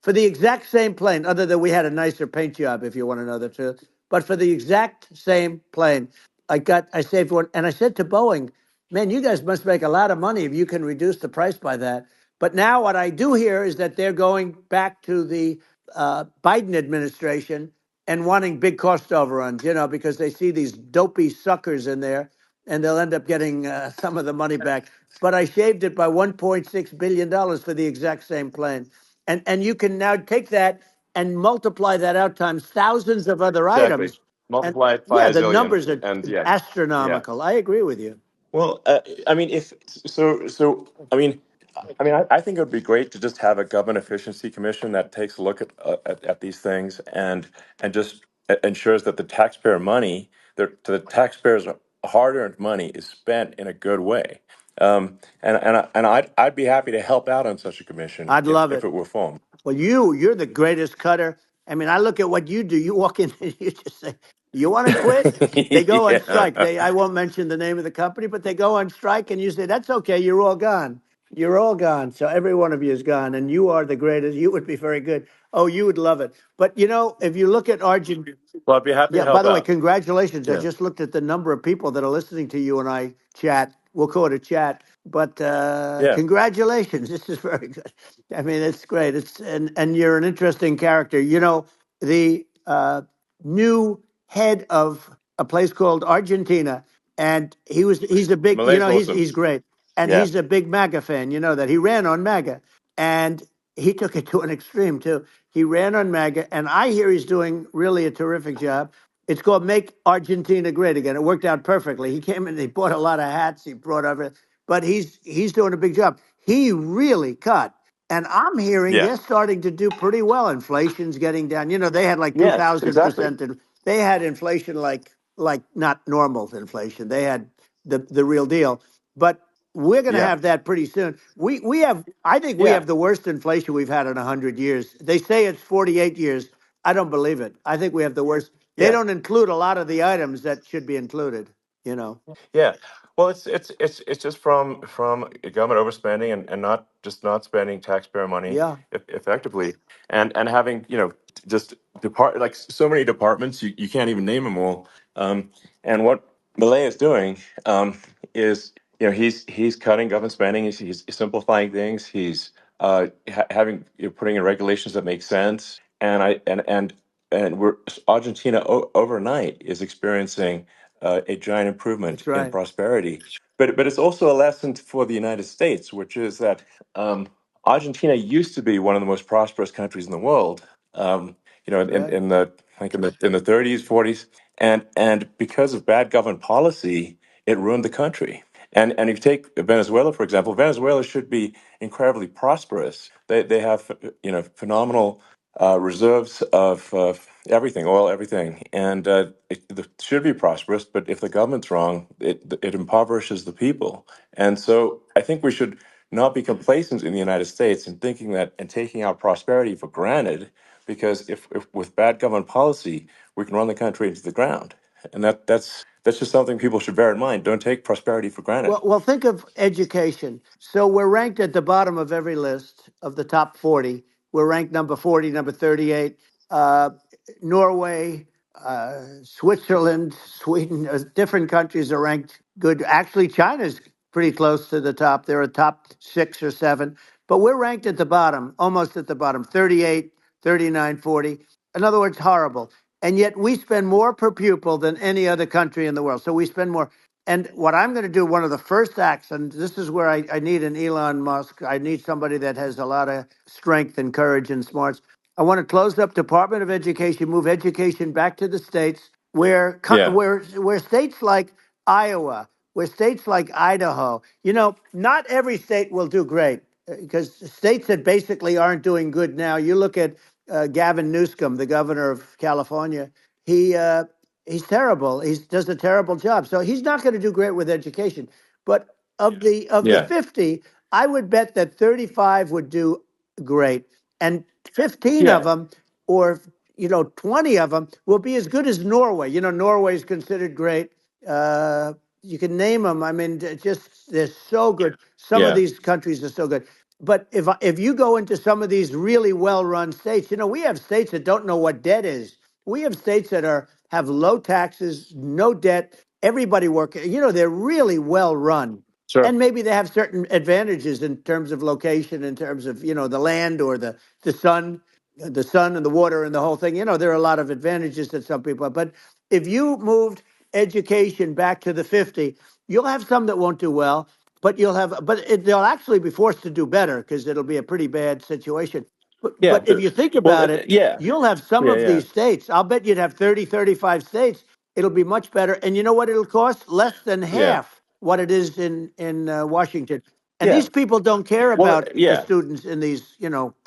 for the exact same plane, other than we had a nicer paint job, if you want to know the truth. But for the exact same plane, I saved one. And I said to Boeing, man, you guys must make a lot of money if you can reduce the price by that. But now what I do hear is that they're going back to the Biden administration and wanting big cost overruns, because they see these dopey suckers in there, and they'll end up getting some of the money back. But I shaved it by $1.6 billion for the exact same plane, and you can now take that and multiply that out times thousands of other Exactly. items, and Multiply it by yeah, a the zillion, numbers are and yeah, yeah. astronomical. I agree with you. Well, I mean, if so, I think it would be great to just have a government efficiency commission that takes a look at these things and just ensures that the taxpayer money, the taxpayers' hard-earned money, is spent in a good way. And I'd be happy to help out on such a commission I'd if love if it. it were formed. Well, you're the greatest cutter. I mean, I look at what you do. You walk in and you just say, "You want to quit?" They go on strike. Yeah. I won't mention the name of the company, but they go on strike, and you say, "That's okay. You're all gone. You're all gone." So every one of you is gone, and you are the greatest. You would be very good. Oh, you would love it. But if you look at Argentina. Well, I'd be happy to Yeah, by help the way, out. congratulations. I Yeah. just looked at the number of people that are listening to you and I chat. We'll call it a chat, but Yeah. congratulations. This is very good. I mean, it's great. And you're an interesting character. The new head of a place called Argentina, and he's a big, Malay's awesome. he's great. And Yeah. he's a big MAGA fan, that he ran on MAGA. And he took it to an extreme too. He ran on MAGA, and I hear he's doing really a terrific job. It's called Make Argentina Great Again. It worked out perfectly. He came in, he bought a lot of hats, he brought over, but he's doing a big job. He really cut. And I'm hearing Yeah. they're starting to do pretty well. Inflation's getting down. They had like Yes, exactly. 2,000%. And they had inflation like not normal inflation. They had the real deal. But We're going to Yeah, have that pretty soon. We have. I think we yeah, have the worst inflation we've had in 100 years. They say it's 48 years. I don't believe it. I think we have the worst. They yeah. don't include a lot of the items that should be included. You know. Yeah, well, it's just from government overspending and not just not spending taxpayer money Yeah, effectively, and having just like so many departments you can't even name them all. And what Millet is doing is he's cutting government spending. He's simplifying things. He's having putting in regulations that make sense. And we're Argentina overnight is experiencing a giant improvement that's in right. prosperity. But it's also a lesson for the United States, which is that Argentina used to be one of the most prosperous countries in the world. Right. In the like in the 30s, 40s, and because of bad government policy, it ruined the country. And if you take Venezuela, for example, Venezuela should be incredibly prosperous. They have phenomenal reserves of everything, oil, everything, and it should be prosperous. But if the government's wrong, it impoverishes the people. And so I think we should not be complacent in the United States and thinking that and taking our prosperity for granted, because if with bad government policy, we can run the country into the ground. And that's just something people should bear in mind. Don't take prosperity for granted. Well, think of education. So we're ranked at the bottom of every list of the top 40. We're ranked number 40, number 38. Uh, Norway, Switzerland, Sweden, different countries are ranked good. Actually, China's pretty close to the top. They're a top 6 or 7. But we're ranked at the bottom, almost at the bottom, 38, 39, 40. In other words, horrible. And yet we spend more per pupil than any other country in the world. So we spend more. And what I'm going to do, one of the first acts, and this is where I need an Elon Musk. I need somebody that has a lot of strength and courage and smarts. I want to close up Department of Education, move education back to the states, Yeah, where states like Iowa, where states like Idaho, not every state will do great because states that basically aren't doing good now. You look at Gavin Newsom, the governor of California. He he's terrible. He does a terrible job. So he's not going to do great with education. But of the yeah, 50, I would bet that 35 would do great, and 15 of yeah, them, or 20 of them, will be as good as Norway. Norway is considered great. You can name them. I mean, just they're so good. Some of yeah. these countries are so good. But if you go into some of these really well-run states, we have states that don't know what debt is. We have states that have low taxes, no debt, everybody working. They're really well run. Sure. And maybe they have certain advantages in terms of location, in terms of, the land or the sun, the sun and the water and the whole thing. There are a lot of advantages that some people have. But if you moved education back to the 50, you'll have some that won't do well, but they'll actually be forced to do better because it'll be a pretty bad situation. Yeah, But if you think well, about it, yeah, you'll have some yeah, of yeah, these states. I'll bet you'd have 30, 35 states. It'll be much better. And you know what it'll cost? Less than yeah, half what it is in Washington. And yeah. these people don't care Well, about the yeah, students in these,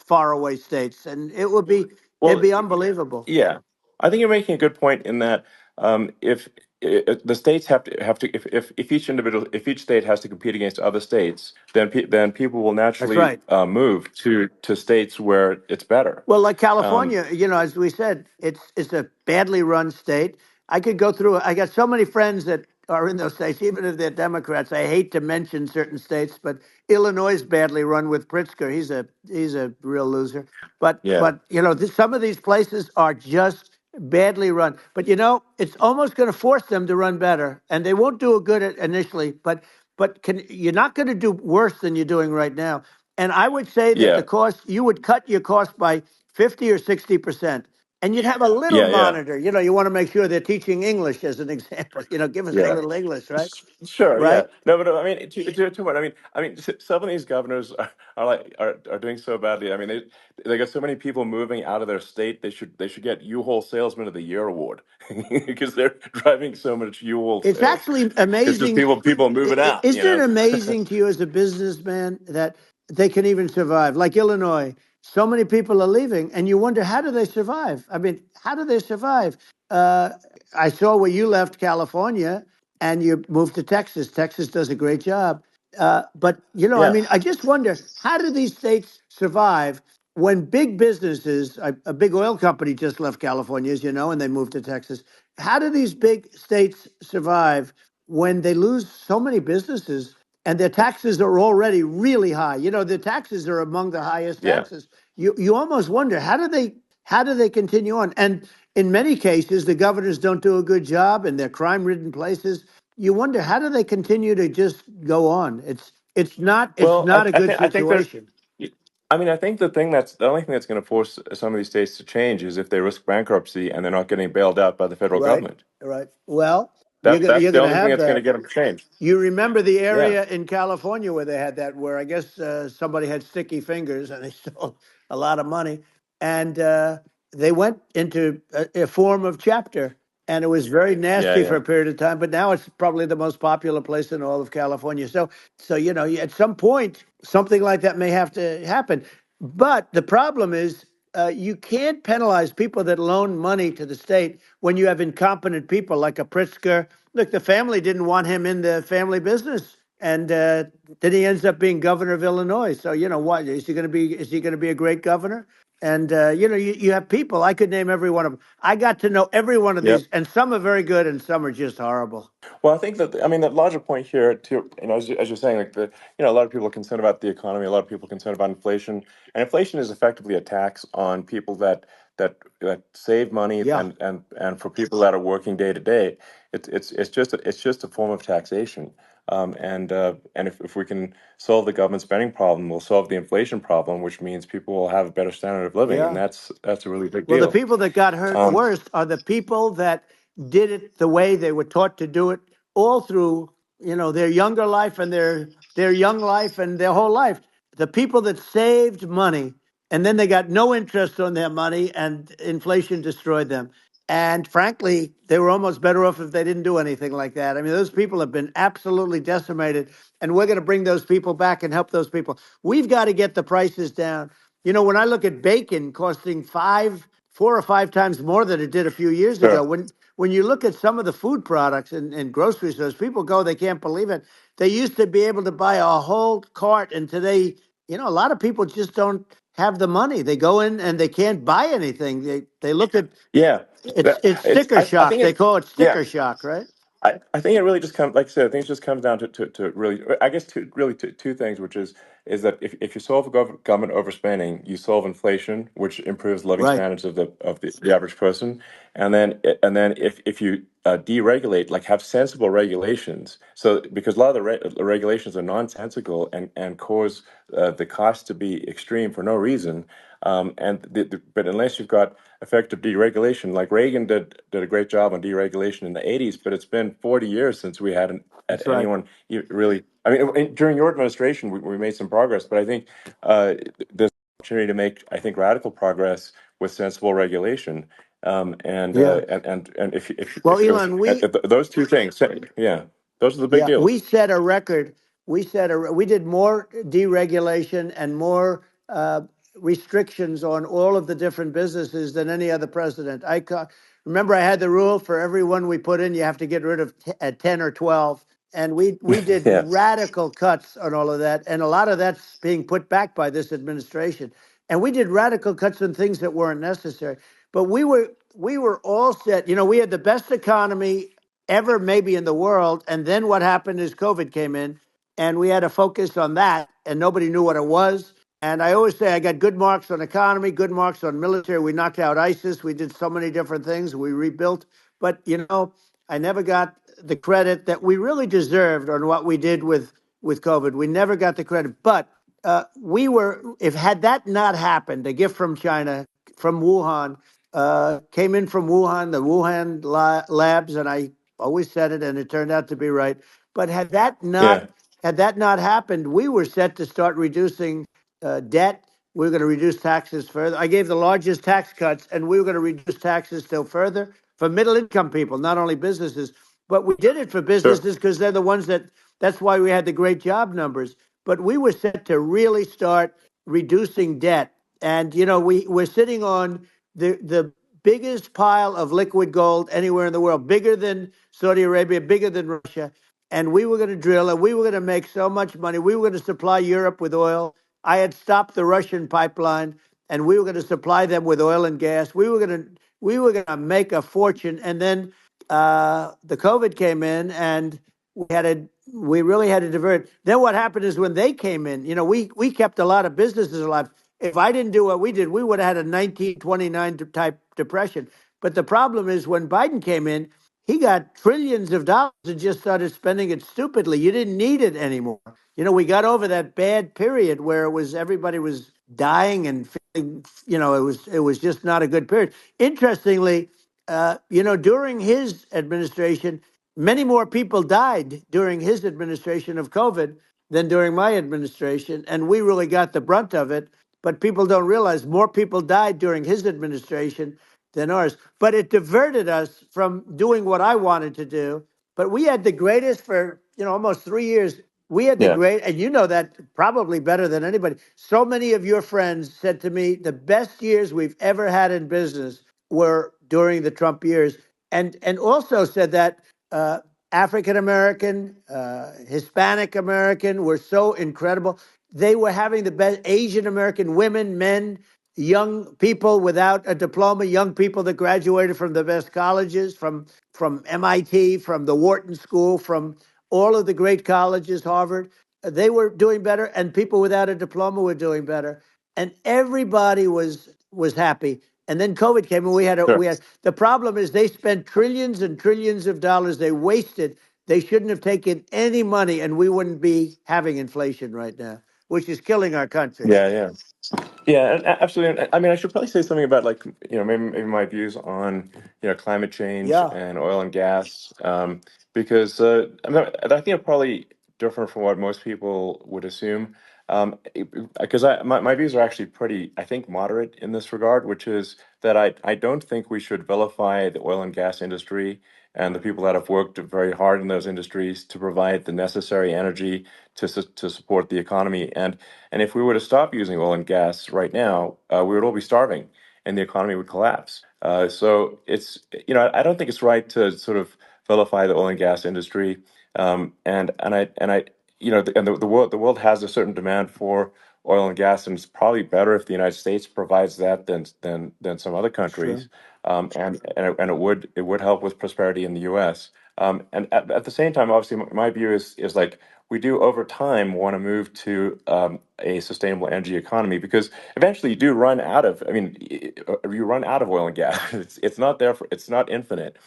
faraway states. And it'd well, be unbelievable. yeah. I think you're making a good point in that if the states have to if if each state has to compete against other states, then people will That's naturally right. move to states where it's better. Well, like Um, California, as we said, it's a badly run state. I could go through. I got so many friends that are in those states, even if they're Democrats. I hate to mention certain states, but Illinois is badly run with Pritzker. He's a real loser. yeah, But some of these places are just badly run. But it's almost going to force them to run better, and they won't do a good at initially. But you're not going to do worse than you're doing right now. And I would say that yeah, the cost, you would cut your cost by 50 or 60%. And you'd have a little yeah, yeah, monitor. You want to make sure they're teaching English as an example. Give us a yeah. little English, right? Sure, yeah. Right? No, but I mean, to what? Some of these governors are doing so badly. I mean, they got so many people moving out of their state. They should get U-Haul Salesman of the Year award because they're driving so much U-Haul It's sales. actually It's just amazing. people moving out. Isn't it amazing to you as a businessman that they can even survive? Like Illinois, so many people are leaving, and you wonder, how do they survive? I mean, how do they survive? Uh, I saw where you left California and you moved to Texas. Texas does a great job. But I Yeah. mean, I just wonder, how do these states survive when big businesses, a big oil company just left California, as you know, and they moved to Texas. How do these big states survive when they lose so many businesses and their taxes are already really high? The taxes are among the highest Yeah. taxes. You almost wonder, how do they continue on? And in many cases, the governors don't do a good job, and they're crime-ridden places. You wonder, how do they continue to just go on? It's Well, not a good I think there's. situation. I mean, I think the only thing that's going to force some of these states to change is if they risk bankruptcy and they're not getting bailed out by the federal Right, government. right. Well, you're That's gonna that's you're the gonna only thing have that's going to that. get them to change. You remember the Yeah. area in California where they had that, where I guess somebody had sticky fingers and they stole a lot of money, and they went into a form of chapter, and it was very Yeah. nasty for Yeah. a period of time. But now it's probably the most popular place in all of California. So at some point, something like that may have to happen. But the problem is, you can't penalize people that loan money to the state when you have incompetent people like a Pritzker. Look, the family didn't want him in the family business, and then he ends up being governor of Illinois. So what is he going to be? Is he going to be a great governor? And you have people. I could name every one of them. I got to know every one of Yep. these, and some are very good, and some are just horrible. Well, I think that I mean the larger point here too. As you're saying, like a lot of people are concerned about the economy. A lot of people are concerned about inflation, and inflation is effectively a tax on people that save money, Yeah, and for people that are working day to day, it's just a form of taxation. And if we can solve the government spending problem, we'll solve the inflation problem, which means people will have a better standard of living, and yeah. that's a really big Well, the deal. people that got hurt Um, worst are the people that did it the way they were taught to do it all through, their younger life and their young life and their whole life. The people that saved money and then they got no interest on their money and inflation destroyed them. And frankly, they were almost better off if they didn't do anything like that. I mean, those people have been absolutely decimated, and we're going to bring those people back and help those people. We've got to get the prices down. When I look at bacon costing 4 or 5 times more than it did a few years ago, sure. when you look at some of the food products in grocery stores, people go, they can't believe it. They used to be able to buy a whole cart, and today, a lot of people just don't have the money. They go in and they can't buy anything. They look at Yeah. it's It's. sticker I shock. think They it. call it Yeah. sticker shock, right? I think it really just comes, like I said, I think it just comes down to really, I guess, two things, which is that if you solve government overspending, you solve inflation, which improves living Right. standards of the average person, and then if you deregulate, like have sensible regulations, so because a lot of the regulations are nonsensical and cause the cost to be extreme for no reason, but unless you've got effective deregulation, like Reagan did a great job on deregulation in the '80s, but it's been 40 years since we had That's right. anyone really. I mean, during your administration, we made some progress, but I think there's an opportunity to make, I think, radical progress with sensible regulation. Yeah. And Well, Elon, if those two things, yeah, those are the big yeah, we deals. set a record. We did more deregulation and more restrictions on all of the different businesses than any other president. Remember, I had the rule for everyone we put in, you have to get rid of 10 or 12. And we did Yeah, radical cuts on all of that. And a lot of that's being put back by this administration. And we did radical cuts on things that weren't necessary. But we were all set. We had the best economy ever maybe in the world. And then what happened is COVID came in, and we had to focus on that, and nobody knew what it was. And I always say I got good marks on economy, good marks on military. We knocked out ISIS. We did so many different things. We rebuilt. But, I never got the credit that we really deserved on what we did with COVID. We never got the credit. But if had that not happened, a gift from China, from Wuhan, came in from Wuhan, the Wuhan labs, and I always said it, and it turned out to be right. But yeah, had that not happened, we were set to start reducing debt. We were going to reduce taxes further. I gave the largest tax cuts, and we were going to reduce taxes still further for middle income people, not only businesses. But we did it for sure. businesses because they're the ones that's why we had the great job numbers. But we were set to really start reducing debt. And, we're sitting on the biggest pile of liquid gold anywhere in the world, bigger than Saudi Arabia, bigger than Russia. and we were going to drill, and we were going to make so much money. We were going to supply Europe with oil. I had stopped the Russian pipeline, and we were going to supply them with oil and gas. We were going to make a fortune, and then the COVID came in, and we really had to divert. Then what happened is when they came in, we kept a lot of businesses alive. If I didn't do what we did, we would have had a 1929 type depression. But the problem is when Biden came in, he got trillions of dollars and just started spending it stupidly. You didn't need it anymore. We got over that bad period where everybody was dying and feeling, it was just not a good period. Interestingly, during his administration, many more people died during his administration of COVID than during my administration, and we really got the brunt of it. But people don't realize more people died during his administration than ours. But it diverted us from doing what I wanted to do. But we had the greatest for almost 3 years. We had the Yeah. great, and you know that probably better than anybody. So many of your friends said to me, the best years we've ever had in business were during the Trump years, and also said that African American, Hispanic American were so incredible. They were having the best Asian American women, men, young people without a diploma, young people that graduated from the best colleges, from MIT, from the Wharton School, from all of the great colleges, Harvard. They were doing better, and people without a diploma were doing better, and everybody was happy. And then COVID came, and Sure. we had the problem is they spent trillions and trillions of dollars. They wasted. They shouldn't have taken any money, and we wouldn't be having inflation right now, which is killing our country. Yeah, yeah. Yeah, absolutely. I mean, I should probably say something about like, maybe my views on, climate change Yeah, and oil and gas, because I think I'm probably different from what most people would assume. Because my views are actually pretty, I think, moderate in this regard, which is that I don't think we should vilify the oil and gas industry and the people that have worked very hard in those industries to provide the necessary energy to support the economy. And if we were to stop using oil and gas right now, we would all be starving, and the economy would collapse. So I don't think it's right to sort of vilify the oil and gas industry. And the world has a certain demand for oil and gas, and it's probably better if the United States provides that than some other sure. countries. And it would help with prosperity in the U.S. And at the same time, obviously, my view is like we do over time want to move to a sustainable energy economy, because eventually you do run out of. I mean, you run out of oil and gas. It's not there for. It's not infinite.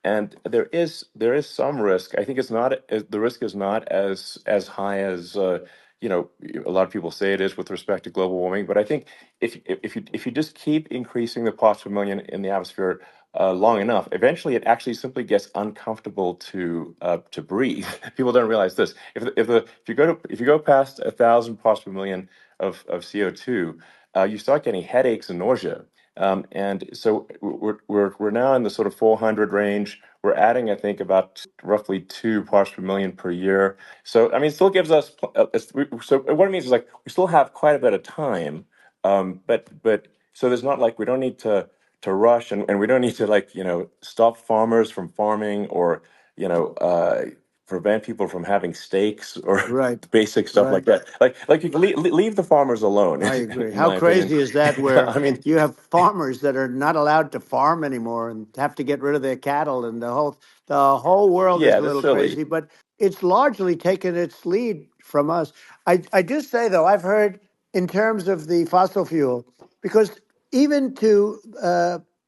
And there is some risk. I think the risk is not as high as a lot of people say it is with respect to global warming. But I think if you just keep increasing the parts per million in the atmosphere long enough, eventually it actually simply gets uncomfortable to breathe. People don't realize this. If you go past 1,000 parts per million of CO2, you start getting headaches and nausea. And so we're now in the sort of 400 range. We're adding, I think, about roughly 2 parts per million per year. So I mean, it still gives us. So what it means is like we still have quite a bit of time, but so there's not like we don't need to rush, and we don't need to like stop farmers from farming, or you know uh, prevent people from having steaks or Right, basic stuff like right. that. Like you can leave the farmers alone, I agree. in How my opinion. crazy is that where I mean, you have farmers that are not allowed to farm anymore and have to get rid of their cattle, and the whole world is yeah, a that's little silly. crazy, but it's largely taken its lead from us. I just say though, I've heard in terms of the fossil fuel, because even to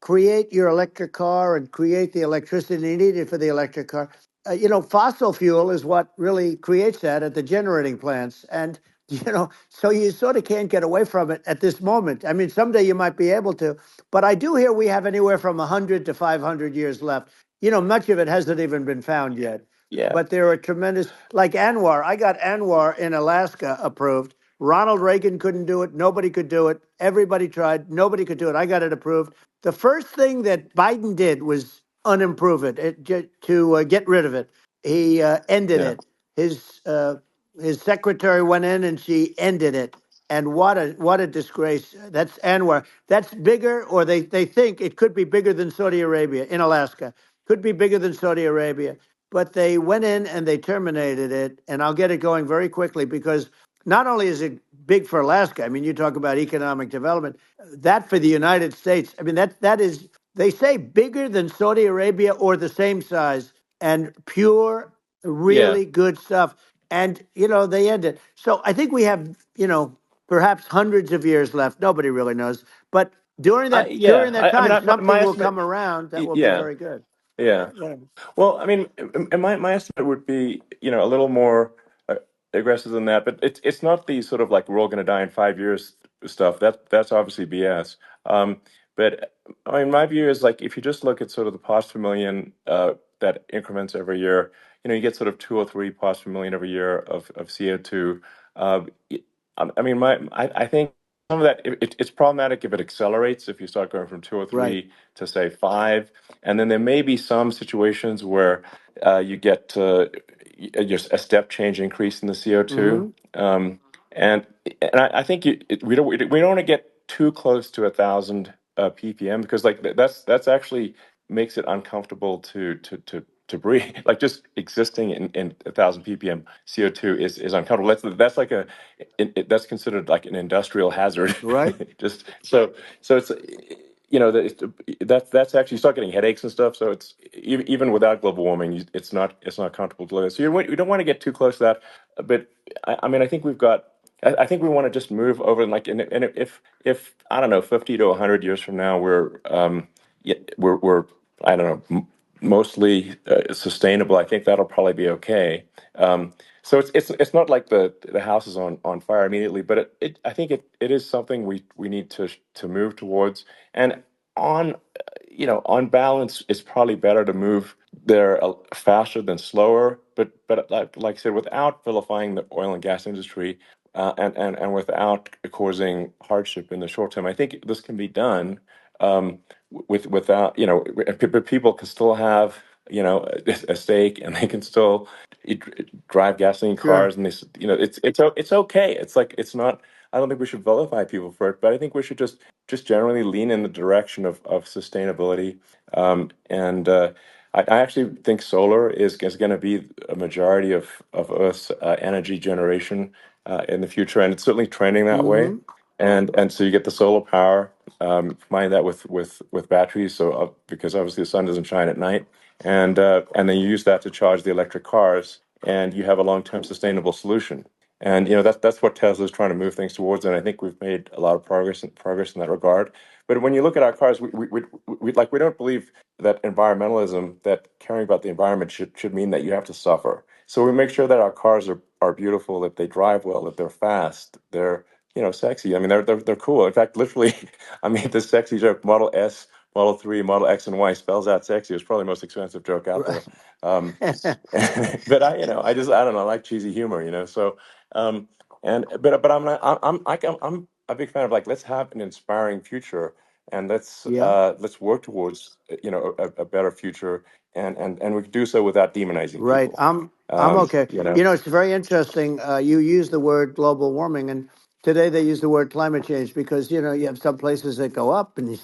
create your electric car and create the electricity needed for the electric car, fossil fuel is what really creates that at the generating plants. And so you sort of can't get away from it at this moment. I mean, someday you might be able to, but I do hear we have anywhere from 100 to 500 years left. Much of it hasn't even been found yet. Yeah, But there are tremendous, like Anwar. I got Anwar in Alaska approved. Ronald Reagan couldn't do it. Nobody could do it. Everybody tried. Nobody could do it. I got it approved. The first thing that Biden did was unimprove to get rid of it. He ended yeah, it. His secretary went in and she ended it. And what a disgrace. That's Anwar. That's bigger, or they think it could be bigger than Saudi Arabia in Alaska. Could be bigger than Saudi Arabia. but they went in and they terminated it. And I'll get it going very quickly because not only is it big for Alaska, I mean, you talk about economic development, that for the United States, I mean, that is, they say bigger than Saudi Arabia or the same size and pure, Yeah. really good stuff. And, they end it. So I think we have, perhaps hundreds of years left. Nobody really knows. But during I that yeah. during that I mean, time, my something will estimate. come around that will be Yeah. very good. Yeah. Yeah. Well, I mean, and my estimate would be, a little more uh, aggressive than that, but it's not the sort of like we're all going to die in 5 years stuff. That's obviously BS. But I mean, my view is like if you just look at sort of the parts per million that increments every year, you get sort of 2 or 3 parts per million every year of CO2. Uh, I mean, I think some of that it's problematic if it accelerates if you start going from two or Right. three to say five, and then there may be some situations where you get just a step change increase in the CO2. Mm-hmm. And I think we don't want to get too close to 1,000 ppm because like that's actually makes it uncomfortable to breathe. Like just existing in 1,000 ppm CO2 is uncomfortable. That's like that's considered like an industrial hazard. Right. Just so it's that's actually you start getting headaches and stuff. So it's even without global warming, it's not comfortable to live. So you don't want to get too close to that. But I mean, I think we've got. I think we want to just move over and like, and if I don't know, 50 to 100 years from now, we're I don't know, mostly sustainable. I think that'll probably be okay. So it's not like the house is on fire immediately, but I think it is something we need to move towards. And on on balance, it's probably better to move there faster than slower. But like I said, without vilifying the oil and gas industry, and without causing hardship in the short term, I think this can be done without people can still have a stake and they can still drive gasoline Sure. cars and it's okay. It's like it's not. I don't think we should vilify people for it, but I think we should just generally lean in the direction of sustainability. And I actually think solar is going to be a majority of Earth's energy generation in the future, and it's certainly trending that way. Mm-hmm. And so you get the solar power, combine that with batteries, so because obviously the sun doesn't shine at night, and then you use that to charge the electric cars, and you have a long-term sustainable solution. And that's what Tesla's trying to move things towards, and I think we've made a lot of progress in that regard. But when you look at our cars, we don't believe that environmentalism, that caring about the environment should mean that you have to suffer. So we make sure that our cars are beautiful, that they drive well, that they're fast, they're sexy. I mean, they're cool. In fact, literally, I made this sexy joke. Model S, Model 3, Model X, and Y spells out sexy. It's probably the most expensive joke out there. Um, but I don't know. I like cheesy humor, So, but I'm a big fan of like let's have an inspiring future and Yeah. let's work towards a better future and we can do so without demonizing Right. people. I'm okay. You know. It's very interesting. You use the word global warming, and today they use the word climate change because you have some places that go up, and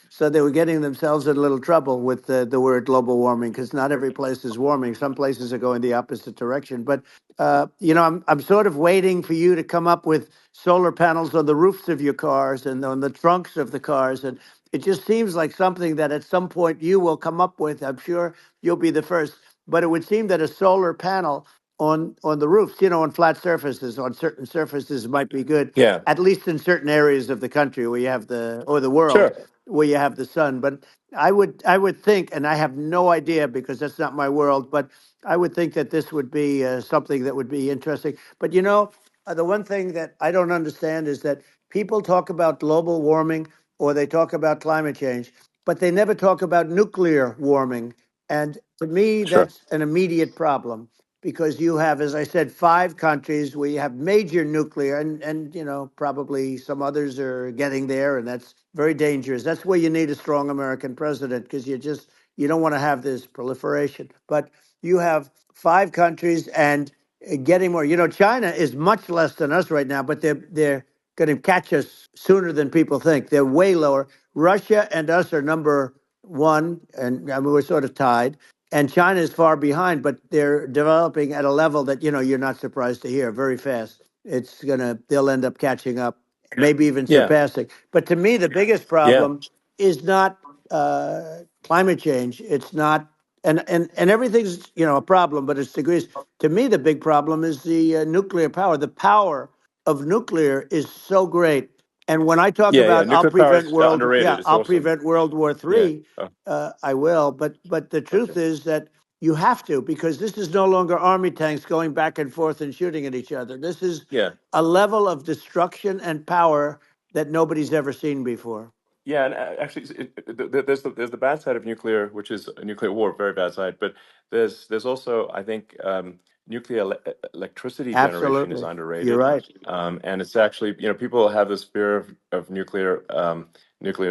so they were getting themselves in a little trouble with the word global warming because not every place is warming. Some places are going the opposite direction. But I'm sort of waiting for you to come up with solar panels on the roofs of your cars and on the trunks of the cars, and it just seems like something that at some point you will come up with. I'm sure you'll be the first. But it would seem that a solar panel on the roofs, on flat surfaces, on certain surfaces might be good, Yeah. at least in certain areas of the country where you have the world Sure. where you have the sun. But I would think, and I have no idea because that's not my world, but I would think that this would be something that would be interesting. But the one thing that I don't understand is that people talk about global warming or they talk about climate change, but they never talk about nuclear warming. And to me, Sure. that's an immediate problem because you have, as I said, 5 countries where you have major nuclear, and probably some others are getting there, and that's very dangerous. That's where you need a strong American president because you don't want to have this proliferation. But you have 5 countries and getting more. China is much less than us right now, but they're going to catch us sooner than people think. They're way lower. Russia and us are number one, and I mean, we're sort of tied. and China is far behind, but they're developing at a level that you're not surprised to hear very fast. They'll end up catching up, maybe even Yeah, surpassing. But to me, the biggest yeah, problem is not climate change. It's not, and everything's a problem, but it's degrees. To me, the big problem is the nuclear power. The power of nuclear is so great. And when I talk yeah, yeah. about Nuclear power is underrated. It's I'll awesome. prevent World War Yeah. III, Oh, I will. But the okay. truth is that you have to, because this is no longer army tanks going back and forth and shooting at each other. This is Yeah. a level of destruction and power that nobody's ever seen before. Yeah, and actually, there's the bad side of nuclear, which is a nuclear war, very bad side. But there's also, I think, nuclear electricity generation is Absolutely. You're underrated, right. and it's actually, people have this fear of nuclear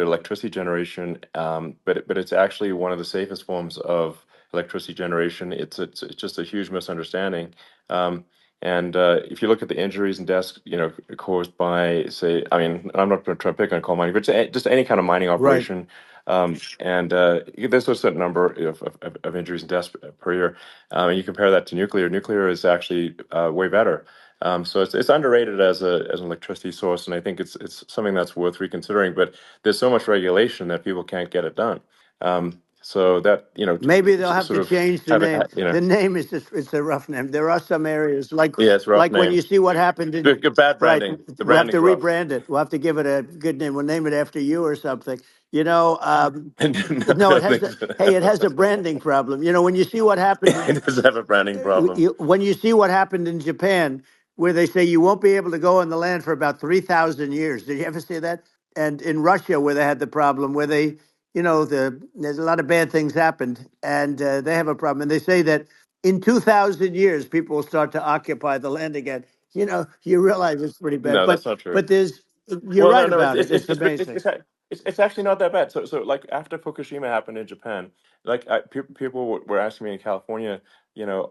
electricity generation, but it's actually one of the safest forms of electricity generation. It's just a huge misunderstanding. Um, and if you look at the injuries and deaths, caused by, say, I mean, I'm not going to try to pick on coal mining, but just any kind of mining Right. operation, and there's a certain number of injuries and deaths per year. And you compare that to nuclear. Nuclear is actually way better. So it's underrated as an electricity source, and I think it's something that's worth reconsidering. But there's so much regulation that people can't get it done. So that Maybe they'll have sort to of change the have it, name. The name is just, it's a rough name. There are some areas yeah, it's a rough like when name. you see what happened in, Good bad right, branding. The we'll have to branding's rough. rebrand it. We'll have to give it a good name. We'll name it after you or something. No, No, I it don't has think a, so. hey, it has a branding problem. When you see what happened It does have a branding problem. when you see what happened in Japan, where they say you won't be able to go on the land for about 3,000 years. Did you ever see that? And in Russia, where they had the problem, where there's a lot of bad things happened, and they have a problem. And they say that in 2,000 years, people will start to occupy the land again. You realize it's pretty bad, No, but that's not true. but you're Well, right no, no, about it. It's amazing. it's actually not that bad. So like after Fukushima happened in Japan, like people were asking me in California,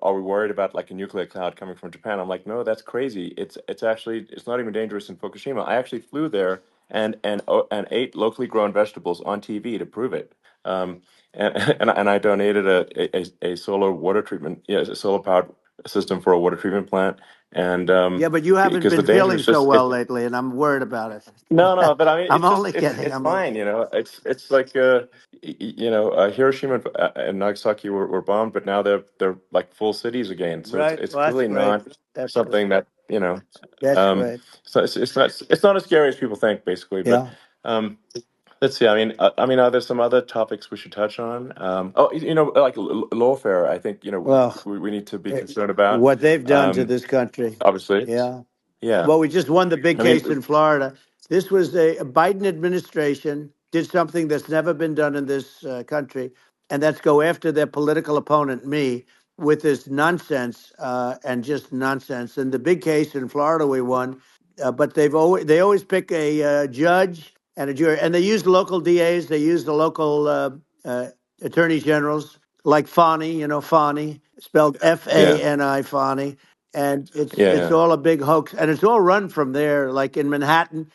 are we worried about like a nuclear cloud coming from Japan? I'm like, no, that's crazy. It's not even dangerous in Fukushima. I actually flew there and ate locally grown vegetables on TV to prove it. And and I donated a solar water treatment, yeah, a solar powered system for a water treatment plant, and Yeah, but you haven't because the been danger feeling is so just well lately, and I'm worried about no, it. no, but I mean, I'm it's just only kidding. it's fine, It's like Hiroshima and Nagasaki were bombed, but now they're like full cities again. So Right. it's Well, that's clearly great. not That's good. something that That's um, great. so it's not as scary as people think, basically. But Yeah. um, let's see. I mean, are there some other topics we should touch on? Oh, like lawfare. I think Well, we need to be concerned about. what they've done to Um, this country. obviously, Yeah. yeah. Well, we just won the big I mean, case in Florida. This was a Biden administration did something that's never been done in this country, and that's go after their political opponent, me, with this nonsense and just nonsense. And the big case in Florida we won, but they always pick a judge and a jury, and they use local DAs, they use the local uh, attorney generals like Fani, Fani, spelled yeah, Fani, Fani, and it's yeah, all a big hoax, and it's all run from there. Like in Manhattan,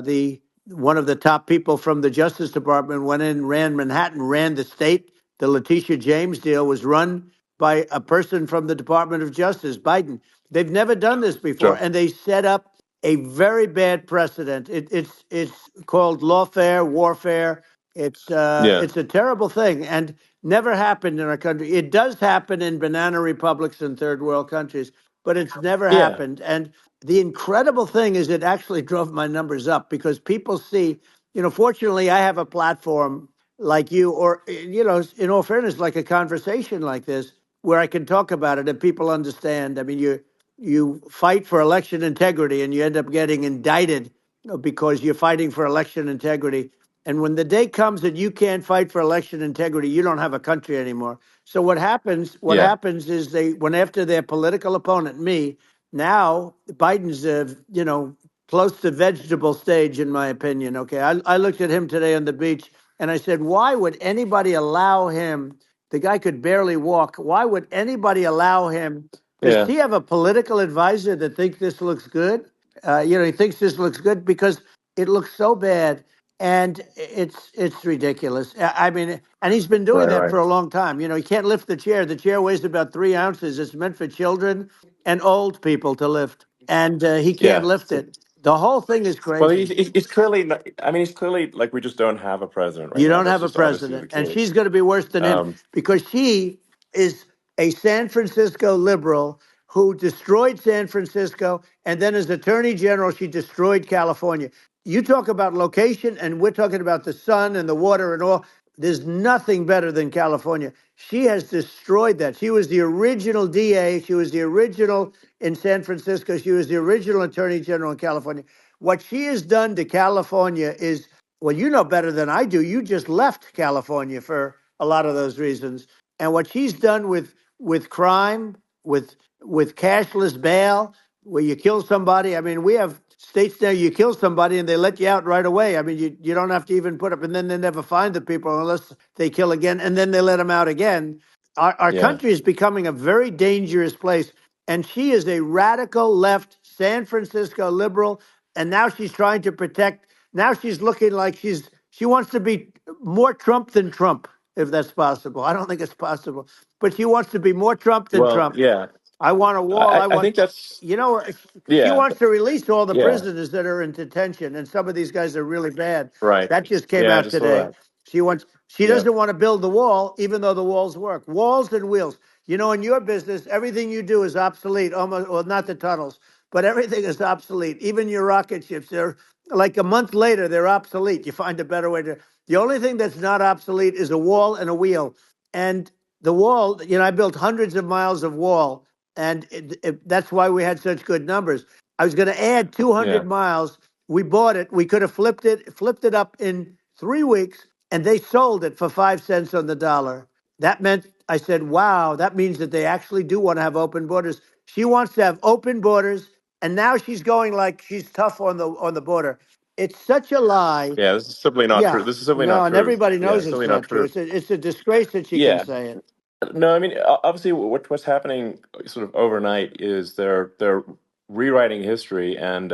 the one of the top people from the Justice Department went in, ran Manhattan, ran the state. The Letitia James deal was run by a person from the Department of Justice, Biden. They've never done this before, sure, and they set up a very bad precedent. It's called lawfare, warfare. yeah, It's a terrible thing, and never happened in our country. It does happen in banana republics and third world countries, but it's never yeah, happened. And the incredible thing is, it actually drove my numbers up because people see, fortunately, I have a platform like you, or, in all fairness, like a conversation like this, where I can talk about it and people understand. I mean, you fight for election integrity and you end up getting indicted because you're fighting for election integrity. And when the day comes that you can't fight for election integrity, you don't have a country anymore. So what happens? What yeah, happens is they went after their political opponent, me. Now Biden's, close to vegetable stage, in my opinion. Okay, I looked at him today on the beach and I said, why would anybody allow him? The guy could barely walk. Why would anybody allow him? Does yeah, he have a political advisor that thinks this looks good? He thinks this looks good because it looks so bad. and it's ridiculous. I mean, and he's been doing Right, that right. for a long time. You know, he can't lift the chair. The chair weighs about 3 ounces. It's meant for children and old people to lift, and he can't Yeah. lift it. The whole thing is Well, crazy. he's clearly not, I mean, he's clearly like we just don't have a president right You now. don't That's have a just obviously the president, and case. she's going to be worse than him Um, because she is a San Francisco liberal who destroyed San Francisco, and then as Attorney General, she destroyed California. You talk about location, and we're talking about the sun and the water and all. There's nothing better than California. She has destroyed that. She was the original DA. She was the original in San Francisco. She was the original Attorney General in California. What she has done to California is, well, you know better than I do. You just left California for a lot of those reasons. And what she's done with crime, with cashless bail, where you kill somebody. I mean, we have states now you kill somebody and they let you out right away. I mean, you don't have to even put up, and then they never find the people unless they kill again, and then they let them out again. Our yeah, country is becoming a very dangerous place. And she is a radical left San Francisco liberal. And now she's trying to protect. Now she's looking like she wants to be more Trump than Trump, if that's possible. I don't think it's possible, but she wants to be more Trump than well, Trump. yeah, I want a wall. I I want, think that's you know, she yeah, wants to release all the yeah, prisoners that are in detention, and some of these guys are really bad. right. That just came Yeah, I out just saw today. that. She wants. She Yeah, doesn't want to build the wall, even though the walls work. Walls and wheels. You know, in your business, everything you do is obsolete. Almost, well, not the tunnels, but everything is obsolete. Even your rocket ships. They're like a month later, they're obsolete. You find a better way to. The only thing that's not obsolete is a wall and a wheel. And the wall, you know, I built hundreds of miles of wall, and that's why we had such good numbers. I was going to add yeah, 200 miles. We bought it. We could have flipped it up in 3 weeks, and they sold it for 5 cents on the dollar. That meant I said, "Wow, that means that they actually do want to have open borders." She wants to have open borders, and now she's going like she's tough on the border. It's such a lie. yeah. This is simply not true. Yeah, This is simply no, not and true. everybody Yeah, knows it's it's simply not not true. true. It's a disgrace that she can Yeah. say it. No, I mean, obviously, what's happening sort of overnight is they're rewriting history and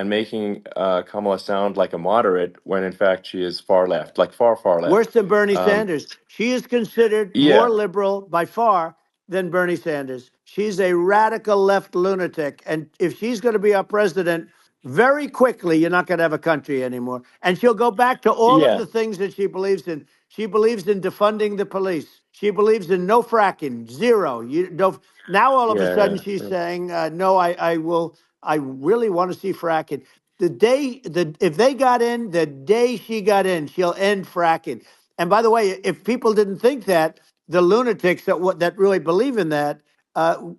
making Kamala sound like a moderate when in fact she is far left, like far, far Worse left. than Bernie Um, Sanders. She is considered more yeah, liberal by far than Bernie Sanders. She's a radical left lunatic. And if she's going to be our president, very quickly, you're not going to have a country anymore. And she'll go back to all of yeah, the things that she believes in. She believes in defunding the police. She believes in no fracking, zero. You don't. Now all of a sudden yeah, she's yeah, saying, "No, I will. I really want to see fracking." If they got in, the day she got in, she'll end fracking. And by the way, if people didn't think that, the lunatics that really believe in that,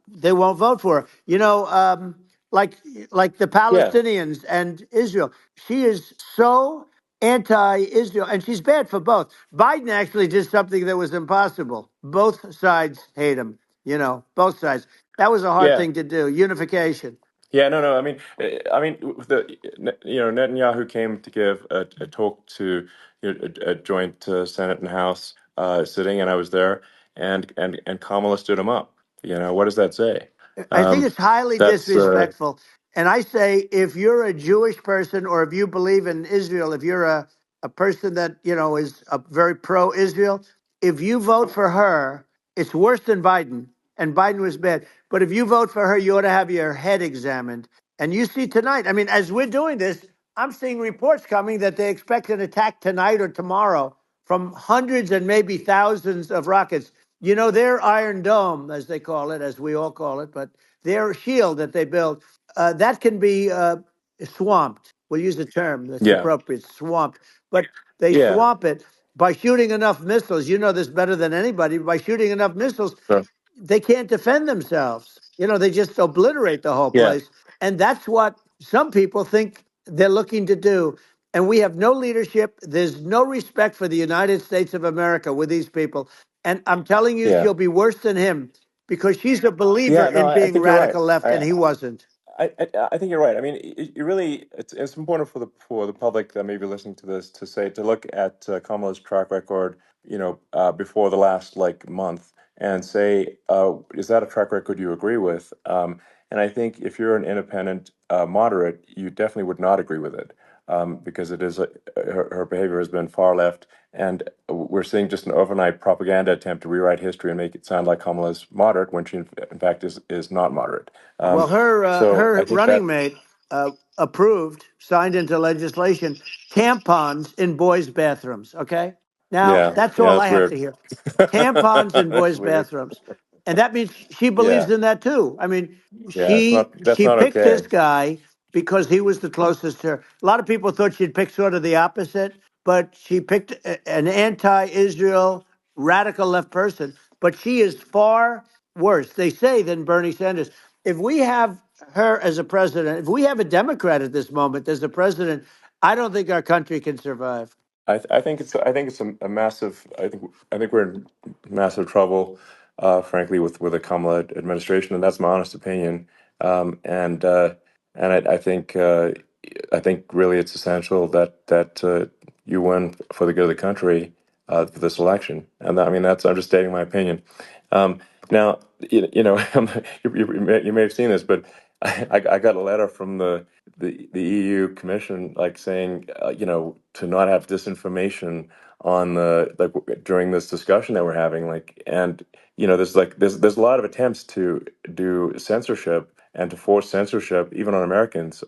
they won't vote for her. You know, like like the yeah, Palestinians and Israel. She is so anti-Israel, and she's bad for both. Biden actually did something that was impossible. Both sides hate him. You know, both sides. That was a hard yeah. thing to do. Unification. Yeah, no, no. I mean, Netanyahu came to give a talk to a joint Senate and House sitting, and I was there, and Kamala stood him up. What does that say? I think Um, it's highly that's disrespectful. And I say, if you're a Jewish person or if you believe in Israel, if you're a person that, you know, is very pro Israel, if you vote for her, it's worse than Biden. And Biden was bad. But if you vote for her, you ought to have your head examined. And you see tonight, I mean, as we're doing this, I'm seeing reports coming that they expect an attack tonight or tomorrow from hundreds and maybe thousands of rockets. You know, their Iron Dome, as they call it, as we all call it, but their shield that they build, that can be swamped. We'll use the term that's yeah, appropriate, swamped. But they yeah, swamp it by shooting enough missiles. You know this better than anybody. By shooting enough missiles, so, they can't defend themselves. You know, they just obliterate the whole yeah, place. And that's what some people think they're looking to do. And we have no leadership. There's no respect for the United States of America with these people. And I'm telling you, yeah, she'll be worse than him because she's a believer yeah. No, in I being think you're right. radical left, and he wasn't. I think you're right. I mean, you really, it's important for the public that may be listening to this to look at Kamala's track record, before the last like month, and say, is that a track record you agree with? And I think if you're an independent moderate, you definitely would not agree with it. because it is her behavior has been far left, and we're seeing just an overnight propaganda attempt to rewrite history and make it sound like Kamala is moderate when she in fact is not moderate. Well, So I her think running that mate approved, signed into legislation, tampons in boys' bathrooms. Okay, now yeah, that's yeah, all I that's have to weird. hear. Tampons in That's boys' weird. bathrooms, and that means she believes Yeah, in that too. I mean, yeah, that's she not picked this okay. guy because he was the closest to her. A lot of people thought she'd pick sort of the opposite, but she picked an anti-Israel radical left person. But she is far worse, they say, than Bernie Sanders. If we have her as a president, if we have a Democrat at this moment as the president, I don't think our country can survive. I think it's a massive. I think we're in massive trouble, frankly, with the Kamala administration, and that's my honest opinion. And I think really it's essential that you win for the good of the country for this election. And I mean that's I'm just stating my opinion. Now you know you may have seen this, but I got a letter from the EU Commission, like saying, to not have disinformation on the during this discussion that we're having, and there's a lot of attempts to do censorship and to force censorship even on Americans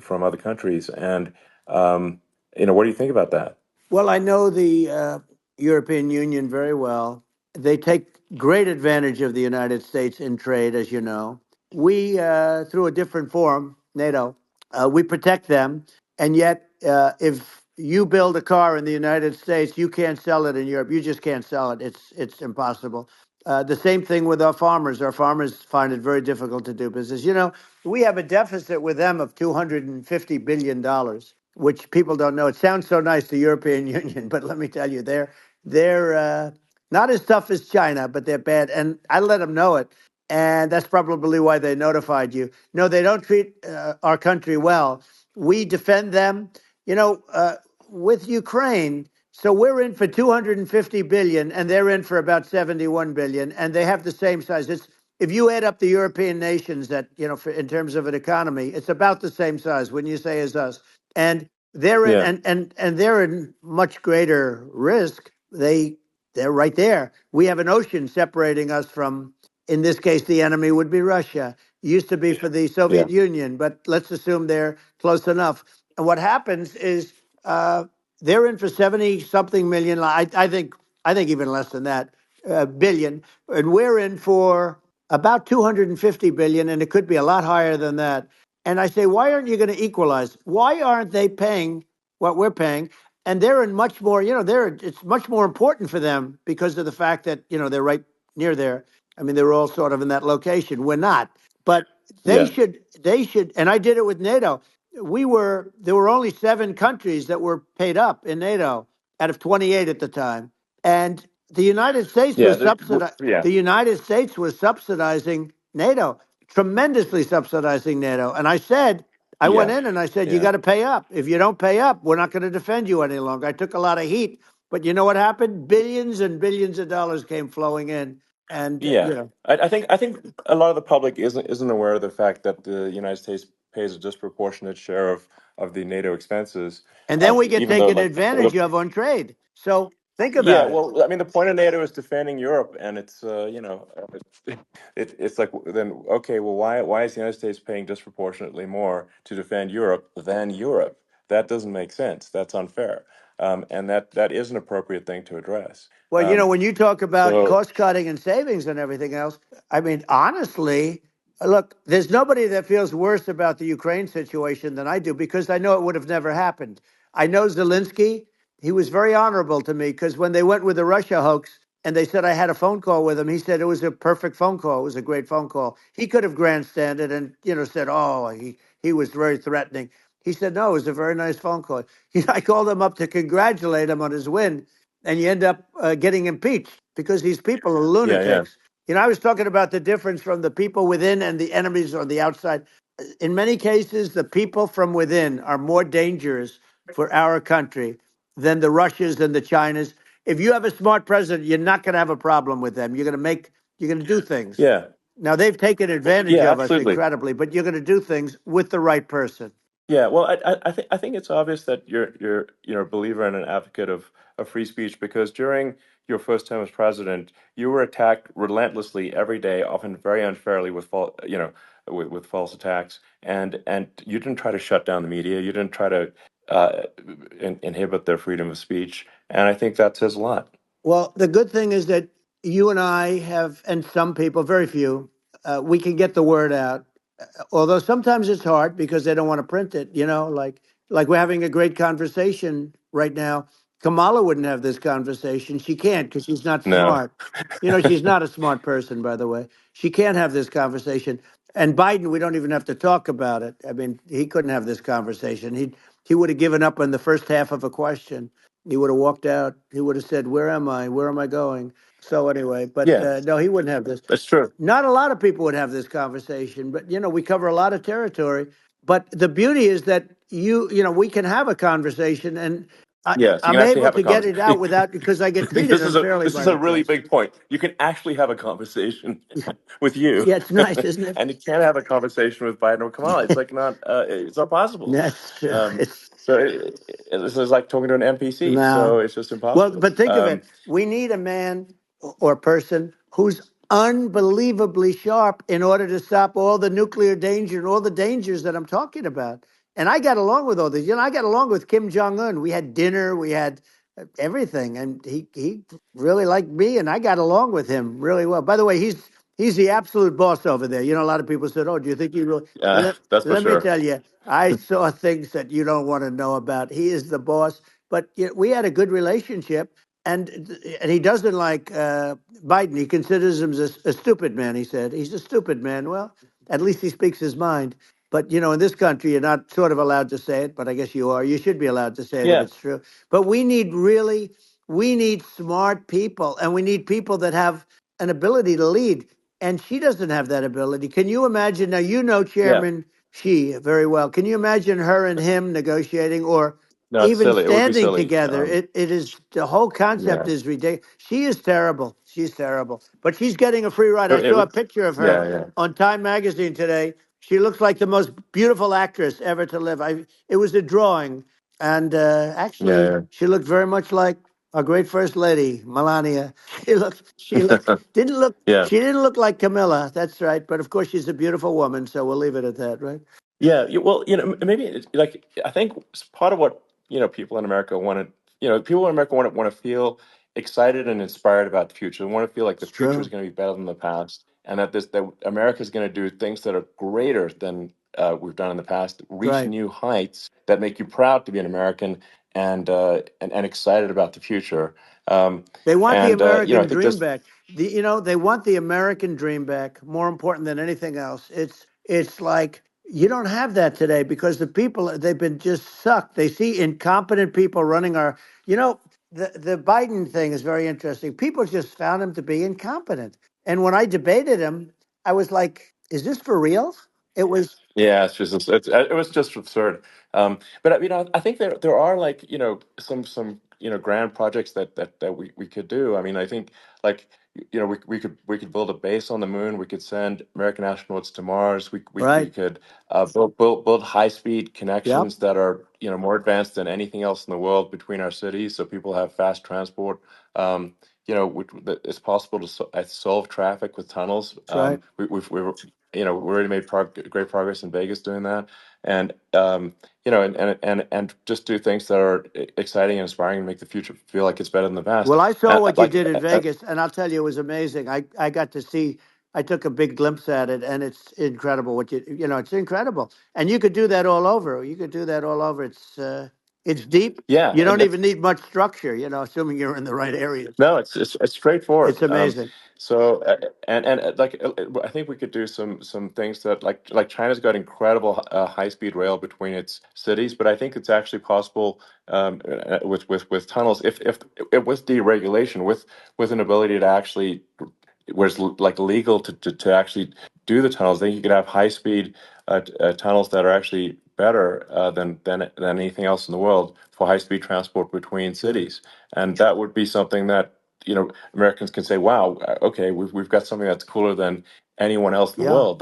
from other countries, and what do you think about that? Well, I know the European Union very well. They take great advantage of the United States in trade, as you know. We, through a different forum, NATO, we protect them. And yet, if you build a car in the United States, you can't sell it in Europe. You just can't sell it. It's impossible. The same thing with our farmers. Our farmers find it very difficult to do business. You know, we have a deficit with them of $250 billion, which people don't know. It sounds so nice, the European Union, but let me tell you, they're not as tough as China, but they're bad. And I let them know it, and that's probably why they notified you. No, they don't treat our country well. We defend them, you know, with Ukraine. So we're in for 250 billion, and they're in for about 71 billion, and they have the same size. It's if you add up the European nations that in terms of an economy, it's about the same size. When you say as us, and they're in Yeah, and they're in much greater risk. They're right there. We have an ocean separating us from, in this case, the enemy would be Russia. Used to be for the yeah, Soviet Union, but let's assume they're close enough. And what happens is they're in for 70 something million. I think even less than that billion, and we're in for about 250 billion, and it could be a lot higher than that. And I say, why aren't you going to equalize? Why aren't they paying what we're paying? And they're in much more, it's much more important for them because of the fact that, they're right near there. I mean, they're all sort of in that location. We're not. But yeah, they should, and I did it with NATO. There were only 7 countries that were paid up in NATO out of 28 at the time. And yeah. Yeah, the United States was subsidizing NATO, tremendously subsidizing NATO. And I went yeah, in and I said, you yeah, got to pay up. If you don't pay up, we're not going to defend you any longer. I took a lot of heat, but you know what happened? Billions and billions of dollars came flowing in, and yeah. I think a lot of the public isn't aware of the fact that the United States pays a disproportionate share of the NATO expenses, and then we get even though taken advantage of on trade. So think yeah, about it. well, I mean, the point of NATO is defending Europe, and it's it's like then okay, well, why is the United States paying disproportionately more to defend Europe than Europe? That doesn't make sense. That's unfair, and that is an appropriate thing to address. Well, Um, when you talk about so cost cutting and savings and everything else, I mean, honestly, look, there's nobody that feels worse about the Ukraine situation than I do because I know it would have never happened. I know Zelensky. He was very honorable to me because when they went with the Russia hoax and they said I had a phone call with him, he said it was a perfect phone call. It was a great phone call. He could have grandstanded and said, "Oh, he was very threatening." He said, "No, it was a very nice phone call." I called him up to congratulate him on his win, and you end up getting impeached because these people are yeah, yeah, lunatics. I was talking about the difference from the people within and the enemies on the outside. In many cases, the people from within are more dangerous for our country than the Russias and the Chinas. If you have a smart president, you're not going to have a problem with them. You're going to do things. yeah, Now they've taken advantage yeah, of us absolutely. incredibly, but you're going to do things with the right person. Yeah, well, I think it's obvious that you're a believer and an advocate of free speech because during your first term as president, you were attacked relentlessly every day, often very unfairly with with false attacks, and you didn't try to shut down the media, you didn't try to inhibit their freedom of speech, and I think that says a lot. Well, the good thing is that you and I have, and some people, very few, we can get the word out. Although sometimes it's hard because they don't want to print it. Like we're having a great conversation right now. Kamala wouldn't have this conversation. She can't because she's not No. smart. She's not a smart person, by the way. She can't have this conversation. And Biden, we don't even have to talk about it. I mean, he couldn't have this conversation. He would have given up on the first half of a question. He would have walked out. He would have said, "Where am I? Where am I going?" So anyway, but Yeah, no, he wouldn't have this. that's true. Not a lot of people would have this conversation, but we cover a lot of territory. But the beauty is that we can have a conversation, and Yes, you I'm can actually able have a to get it out conversation. without because I get treated This is a unfairly this by is the a really press. big point. You can actually have a conversation with you, Yeah, it's nice, isn't it? and you can't have a conversation with Biden or Kamala. It's like not it's not possible. That's true. Um, It's so this is like talking to an NPC. no. So it's just Well, impossible. but think of it. We need a man or person who's unbelievably sharp in order to stop all the nuclear danger and all the dangers that I'm talking about. And I got along with all these. I got along with Kim Jong Un. We had dinner. We had everything, and he really liked me, and I got along with him really well. By the way, he's the absolute boss over there. A lot of people said, "Oh, do you think he really?" That's for Let me sure. tell you, I saw things that you don't want to know about. He is the boss, but we had a good relationship, and he doesn't like Biden. He considers him a stupid man. He said he's a stupid man. Well, at least he speaks his mind. But in this country, you're not sort of allowed to say it, but I guess you are. You should be allowed to say it if Yeah, it's true. But we need smart people, and we need people that have an ability to lead. And she doesn't have that ability. Can you imagine? Now, yeah. Chairman Xi very well. Can you imagine her and him negotiating or No, it's even silly. It would be standing silly. together? It is the whole concept Yeah, is ridiculous. She is terrible. She's terrible. But she's getting a free ride. I it saw a would. picture of her Yeah, yeah, on Time magazine today. She looks like the most beautiful actress ever to live. It was a drawing, and actually, yeah, she looked very much like our great first lady, Melania. She yeah. didn't look. Yeah. She didn't look like Camilla. That's right. But of course, she's a beautiful woman. So we'll leave it at that, right? Yeah, well, maybe like I think part of what people in America want to, people in America want to feel excited and inspired about the future. They want to feel like the It's future is true. going to be better than the past, and that America is going to do things that are greater than we've done in the past, reach Right. new heights that make you proud to be an American and excited about the future. Um, They want the and I American think dream just back. They want the American dream back. More important than anything else. It's like you don't have that today because the people they've been just sucked. They see incompetent people running our. You know, the Biden thing is very interesting. People just found him to be incompetent. And when I debated him, I was like, "Is this for real?" It was Yeah, it was just absurd. But I think there are like some grand projects that we could do. I mean, I think like we could build a base on the moon. We could send American astronauts to Mars. We right. could build high speed Yep. connections that are more advanced than anything else in the world between our cities, so people have fast transport. It's possible to solve traffic with tunnels. That's right. We already made great progress in Vegas doing that, and and just do things that are exciting and inspiring and make the future feel like it's better than the past. Well, I saw And what you did in Vegas, and I'll tell you, it was amazing. I got to see. I took a big glimpse at it, and it's incredible. It's incredible, and you could do that all over. You could do that all over. It's deep. yeah, You and don't that's even need much structure. Assuming you're in the right areas. no, it's It's straightforward. amazing. So I think we could do some things that like China's got incredible high speed rail between its cities, but I think it's actually possible with tunnels if with deregulation with an ability to actually where it's like legal to actually do the tunnels. Then you could have high speed tunnels that are actually better than anything else in the world for high speed transport between Yeah. cities, and that would be something that Americans can say, "Wow, okay, we've got something that's cooler than anyone else in the Yeah. world."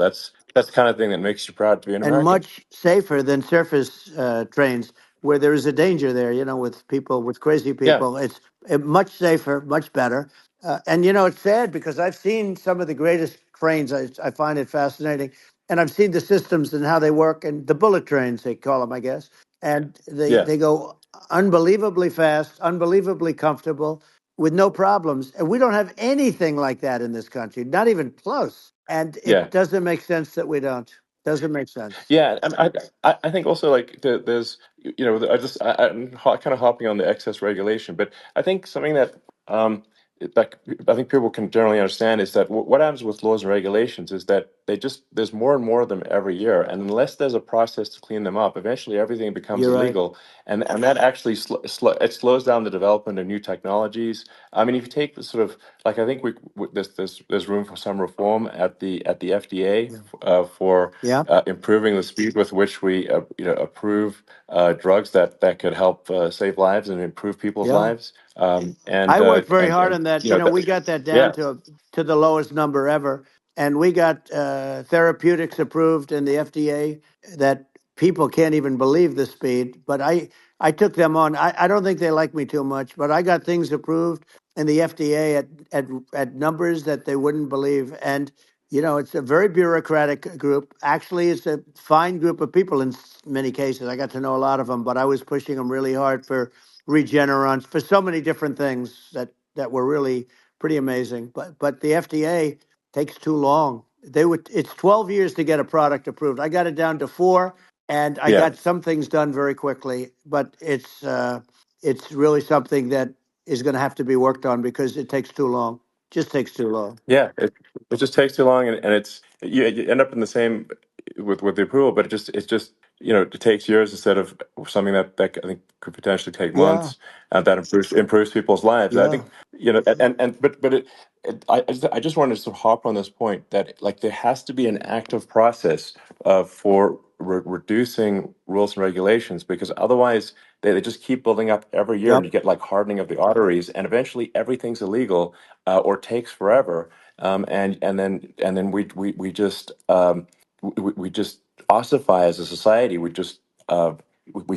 that's the kind of thing that makes you proud to be an and American. much safer than surface trains where there is a danger there, with people, with crazy Yeah, people. It's much safer, much better. And, it's sad because I've seen some of the greatest trains. I find it fascinating. And I've seen the systems and how they work, and the bullet trains, they call them, I guess. And yeah, they go unbelievably fast, unbelievably comfortable with no problems. And we don't have anything like that in this country, not even close. And yeah. it doesn't make sense that we don't. Doesn't make sense. Yeah, and I think also like there's I'm kind of hopping on the excess regulation, but I think something that um that I think people can generally understand is that what happens with laws and regulations is that there's more and more of them every year, and unless there's a process to clean them up, eventually everything becomes You're right. illegal, and that actually it slows down the development of new technologies. I mean, if you take the sort of like I think there's room for some reform at the FDA Yeah. for Yeah. improving the speed with which we approve drugs that could help save lives and improve people's Yeah. lives. I worked very hard on that. We got that down Yeah, to the lowest number ever, and we got therapeutics approved in the FDA that people can't even believe the speed. But I took them on. I don't think they like me too much, but I got things approved in the FDA at numbers that they wouldn't believe. And it's a very bureaucratic group. Actually, it's a fine group of people in many cases. I got to know a lot of them, but I was pushing them really hard for Regeneron, for so many different things that were really pretty amazing. But the FDA takes too long. It's 12 years to get a product approved. I got it down to 4, and I yeah. got some things done very quickly. But it's really something that is going to have to be worked on because it takes too long. Just takes too long. Yeah, it just takes too long, and it's you end up in the same with the approval, but it's just it takes years instead of something that I think could potentially take Yeah, months, and that improves people's lives. And I yeah, think and but I just wanted to sort of hop on this point that like there has to be an active process for reducing rules and regulations because otherwise they just keep building up every year, and yep, you get like hardening of the arteries, and eventually everything's illegal or takes forever, and then we just ossify as a society. We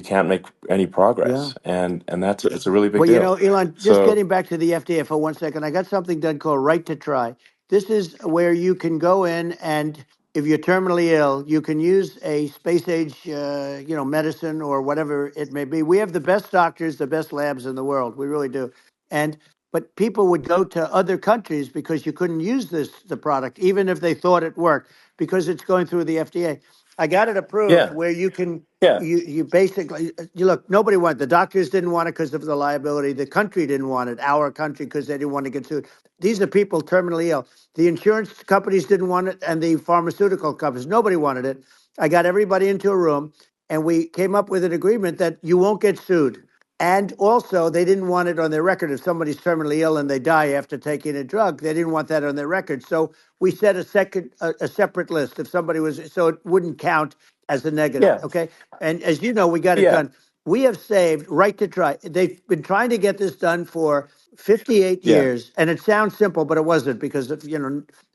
can't make any yeah. progress, and that's it's a really big Well, deal. Elon, just So getting back to the FDA for 1 second, I got something done called Right to Try. This is where you can go in and if you're terminally ill, you can use a space age, medicine or whatever it may be. We have the best doctors, the best labs in the world. We really do. And but people would go to other countries because you couldn't use the product, even if they thought it worked, because it's going through the FDA. I got it approved yeah, where you can yeah, you basically you look, nobody wanted, the doctors didn't want it because of the liability, the country didn't want it, our country, because they didn't want to get sued. These are people terminally ill. The insurance companies didn't want it, and the pharmaceutical companies, nobody wanted it. I got everybody into a room, and we came up with an agreement that you won't get sued. And also, they didn't want it on their record. If somebody's terminally ill and they die after taking a drug, they didn't want that on their record. So we set a separate list. If somebody was, so it wouldn't count as a negative. yeah, Okay. And as you know, we got it yeah, done. We have saved Right to Try. They've been trying to get this done for 58 yeah, years. And it sounds simple, but it wasn't because of,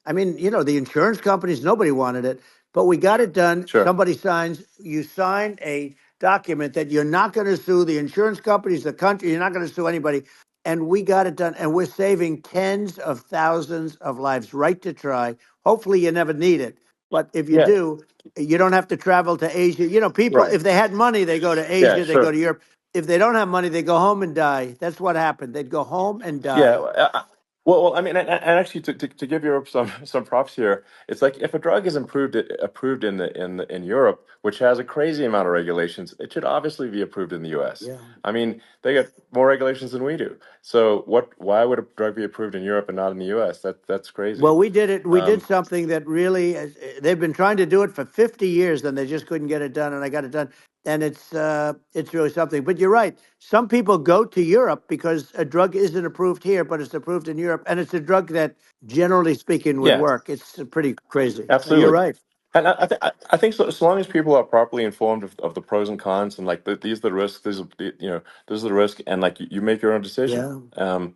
I mean, the insurance companies, nobody wanted it, but we got it done. sure, Somebody signs, you sign a document that you're not going to sue the insurance companies, the country, you're not going to sue anybody. And we got it done. And we're saving tens of thousands of lives. Right to Try. Hopefully, you never need it. But if you yeah, do, you don't have to travel to Asia. People, right, if they had money, they go to yeah, Asia, they go sure. to Europe. If they don't have money, they go home and die. That's what happened. They'd go home and Yeah. die. Well, I mean, and actually, to give Europe some props here, it's like if a drug is approved in Europe, which has a crazy amount of regulations, it should obviously be approved in the U.S. Yeah. I mean, they get more regulations than we do. So why would a drug be approved in Europe and not in the U.S.? That's crazy. Well, we did it. We did Um, something that really, they've been trying to do it for 50 years, and they just couldn't get it done. And I got it done, and it's really something. But you're right. Some people go to Europe because a drug isn't approved here, but it's approved in Europe, and it's a drug that, generally speaking, would yeah, work. It's pretty crazy. You're absolutely. right. And I think so long as people are properly informed of the pros and cons and like these are the risks, these are the risk, and like you make your own decision. Yeah.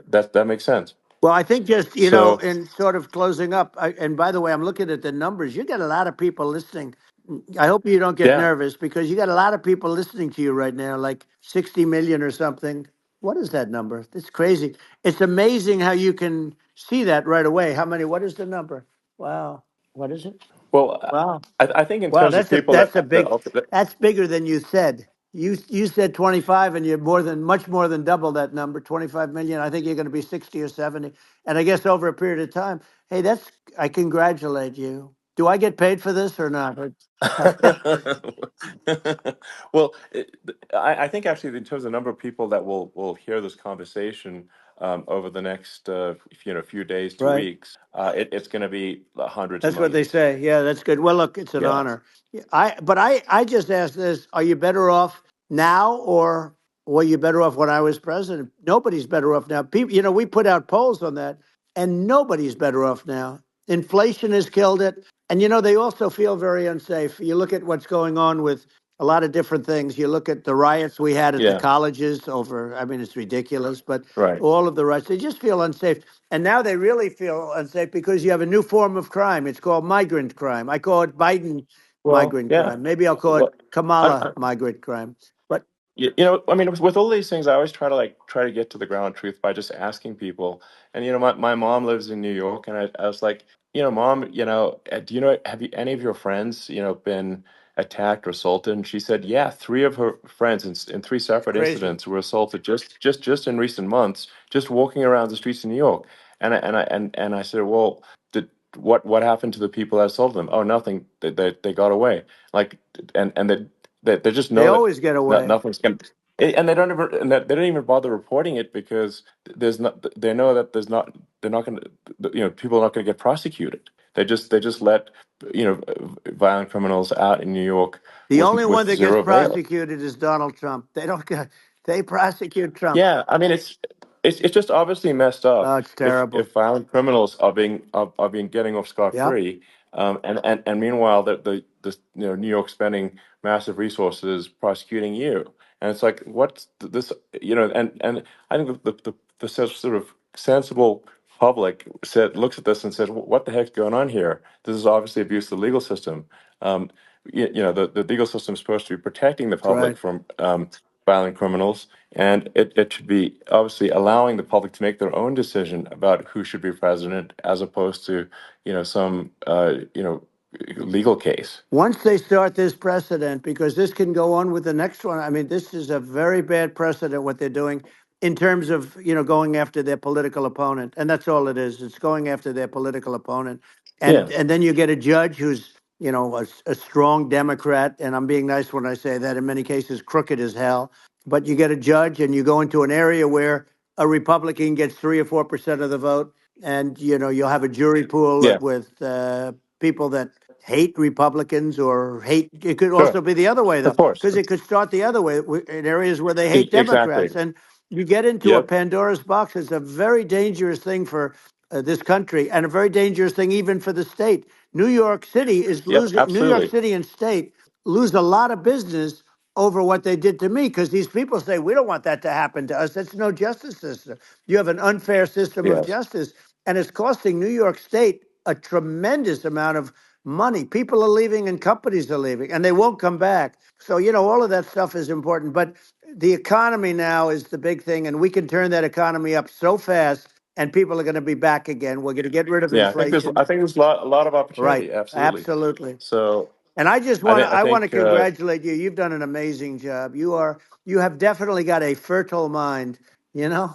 That makes sense. Well, I think just, So in sort of closing up, and by the way, I'm looking at the numbers. You got a lot of people listening. I hope you don't get yeah. nervous because you got a lot of people listening to you right now, like 60 million or something. What is that number? It's crazy. It's amazing how you can see that right away. How many? What is the number? Wow. What is it? Well, Wow. I think in Wow, terms of that's a people that's a that big that's bigger than you said. You said 25 and you're much more than double that number, 25 million. I think you're going to be 60 or 70. And I guess over a period of time. Hey, I congratulate you. Do I get paid for this or not? well, I think actually in terms of the number of people that will hear this conversation over the next few days to Right. weeks, it's going to be hundreds of That's what they millions. say. Yeah, that's good. Well, look, it's an Yeah, honor. Yeah, I just asked this: are you better off now, or were you better off when I was president? Nobody's better off now. People, we put out polls on that, and nobody's better off now. Inflation has killed it, and they also feel very unsafe. You look at what's going on with a lot of different things. You look at the riots we had at the yeah, colleges over. I mean, it's ridiculous, but right. all of the riots, they just feel unsafe. And now they really feel unsafe because you have a new form of crime. It's called migrant crime. I call it Biden Well, migrant yeah. crime. Maybe I'll call it Well, Kamala migrant crime. But I mean, with all these things, I always try to get to the ground truth by just asking people. And my mom lives in New York, and I was like, Mom, do you know have you any of your friends been attacked or assaulted? And she said, yeah, three of her friends in three it's separate crazy. incidents were assaulted just in recent months, just walking around the streets of New York. And I said, well, did what happened to the people that assaulted them? Oh, nothing. They got away. Like, and they just They know that always get away. nothing's going to, and they don't even bother reporting it because there's not they know that they're not going to, people are not going to get prosecuted. They just let violent criminals out in New York The only one with that gets zero bail. prosecuted is Donald Trump. They don't get, they prosecute Trump. Yeah, I mean it's just obviously messed Oh, up it's terrible. if violent criminals are being getting off scot Yep. free, and meanwhile the New York spending massive resources prosecuting you, and it's like this and I think the sort of sensible public looks at this and says, what the heck's going on here? This is obviously abuse of the legal system. Um, the legal system is supposed to be protecting the That's right. public from violent criminals, and it should be obviously allowing the public to make their own decision about who should be president, as opposed to some legal case. Once they start this precedent, because this can go on with the next one. I mean, this is a very bad precedent what they're doing in terms of going after their political opponent, and that's all it is. It's going after their political opponent, Yeah, and then you get a judge who's a strong Democrat, and I'm being nice when I say that. In many cases, crooked as hell. But you get a judge, and you go into an area where a Republican gets 3 or 4% of the vote, and you'll have a jury pool yeah, with people that hate Republicans or hate. It could sure, also be the other way, of though, course, because it could start the other way in areas where they hate exactly. Democrats. And you get into a Yep, Pandora's box. It's a very dangerous thing for this country, and a very dangerous thing even for the state. New York City is yep, losing. New York absolutely. City and state lose a lot of business over what they did to me, because these people say we don't want that to happen to us. That's no justice system. You have an unfair system of Yes, justice, and it's costing New York State a tremendous amount of money. People are leaving and companies are leaving, and they won't come back. So, all of that stuff is important. But the economy now is the big thing, and we can turn that economy up so fast, and people are going to be back again. We're going to get rid of yeah. inflation. I think there's a lot of Right. opportunity. Absolutely. Absolutely. So And I just I want to think I I want to think congratulate you. You've done an amazing job. You have definitely got a fertile mind.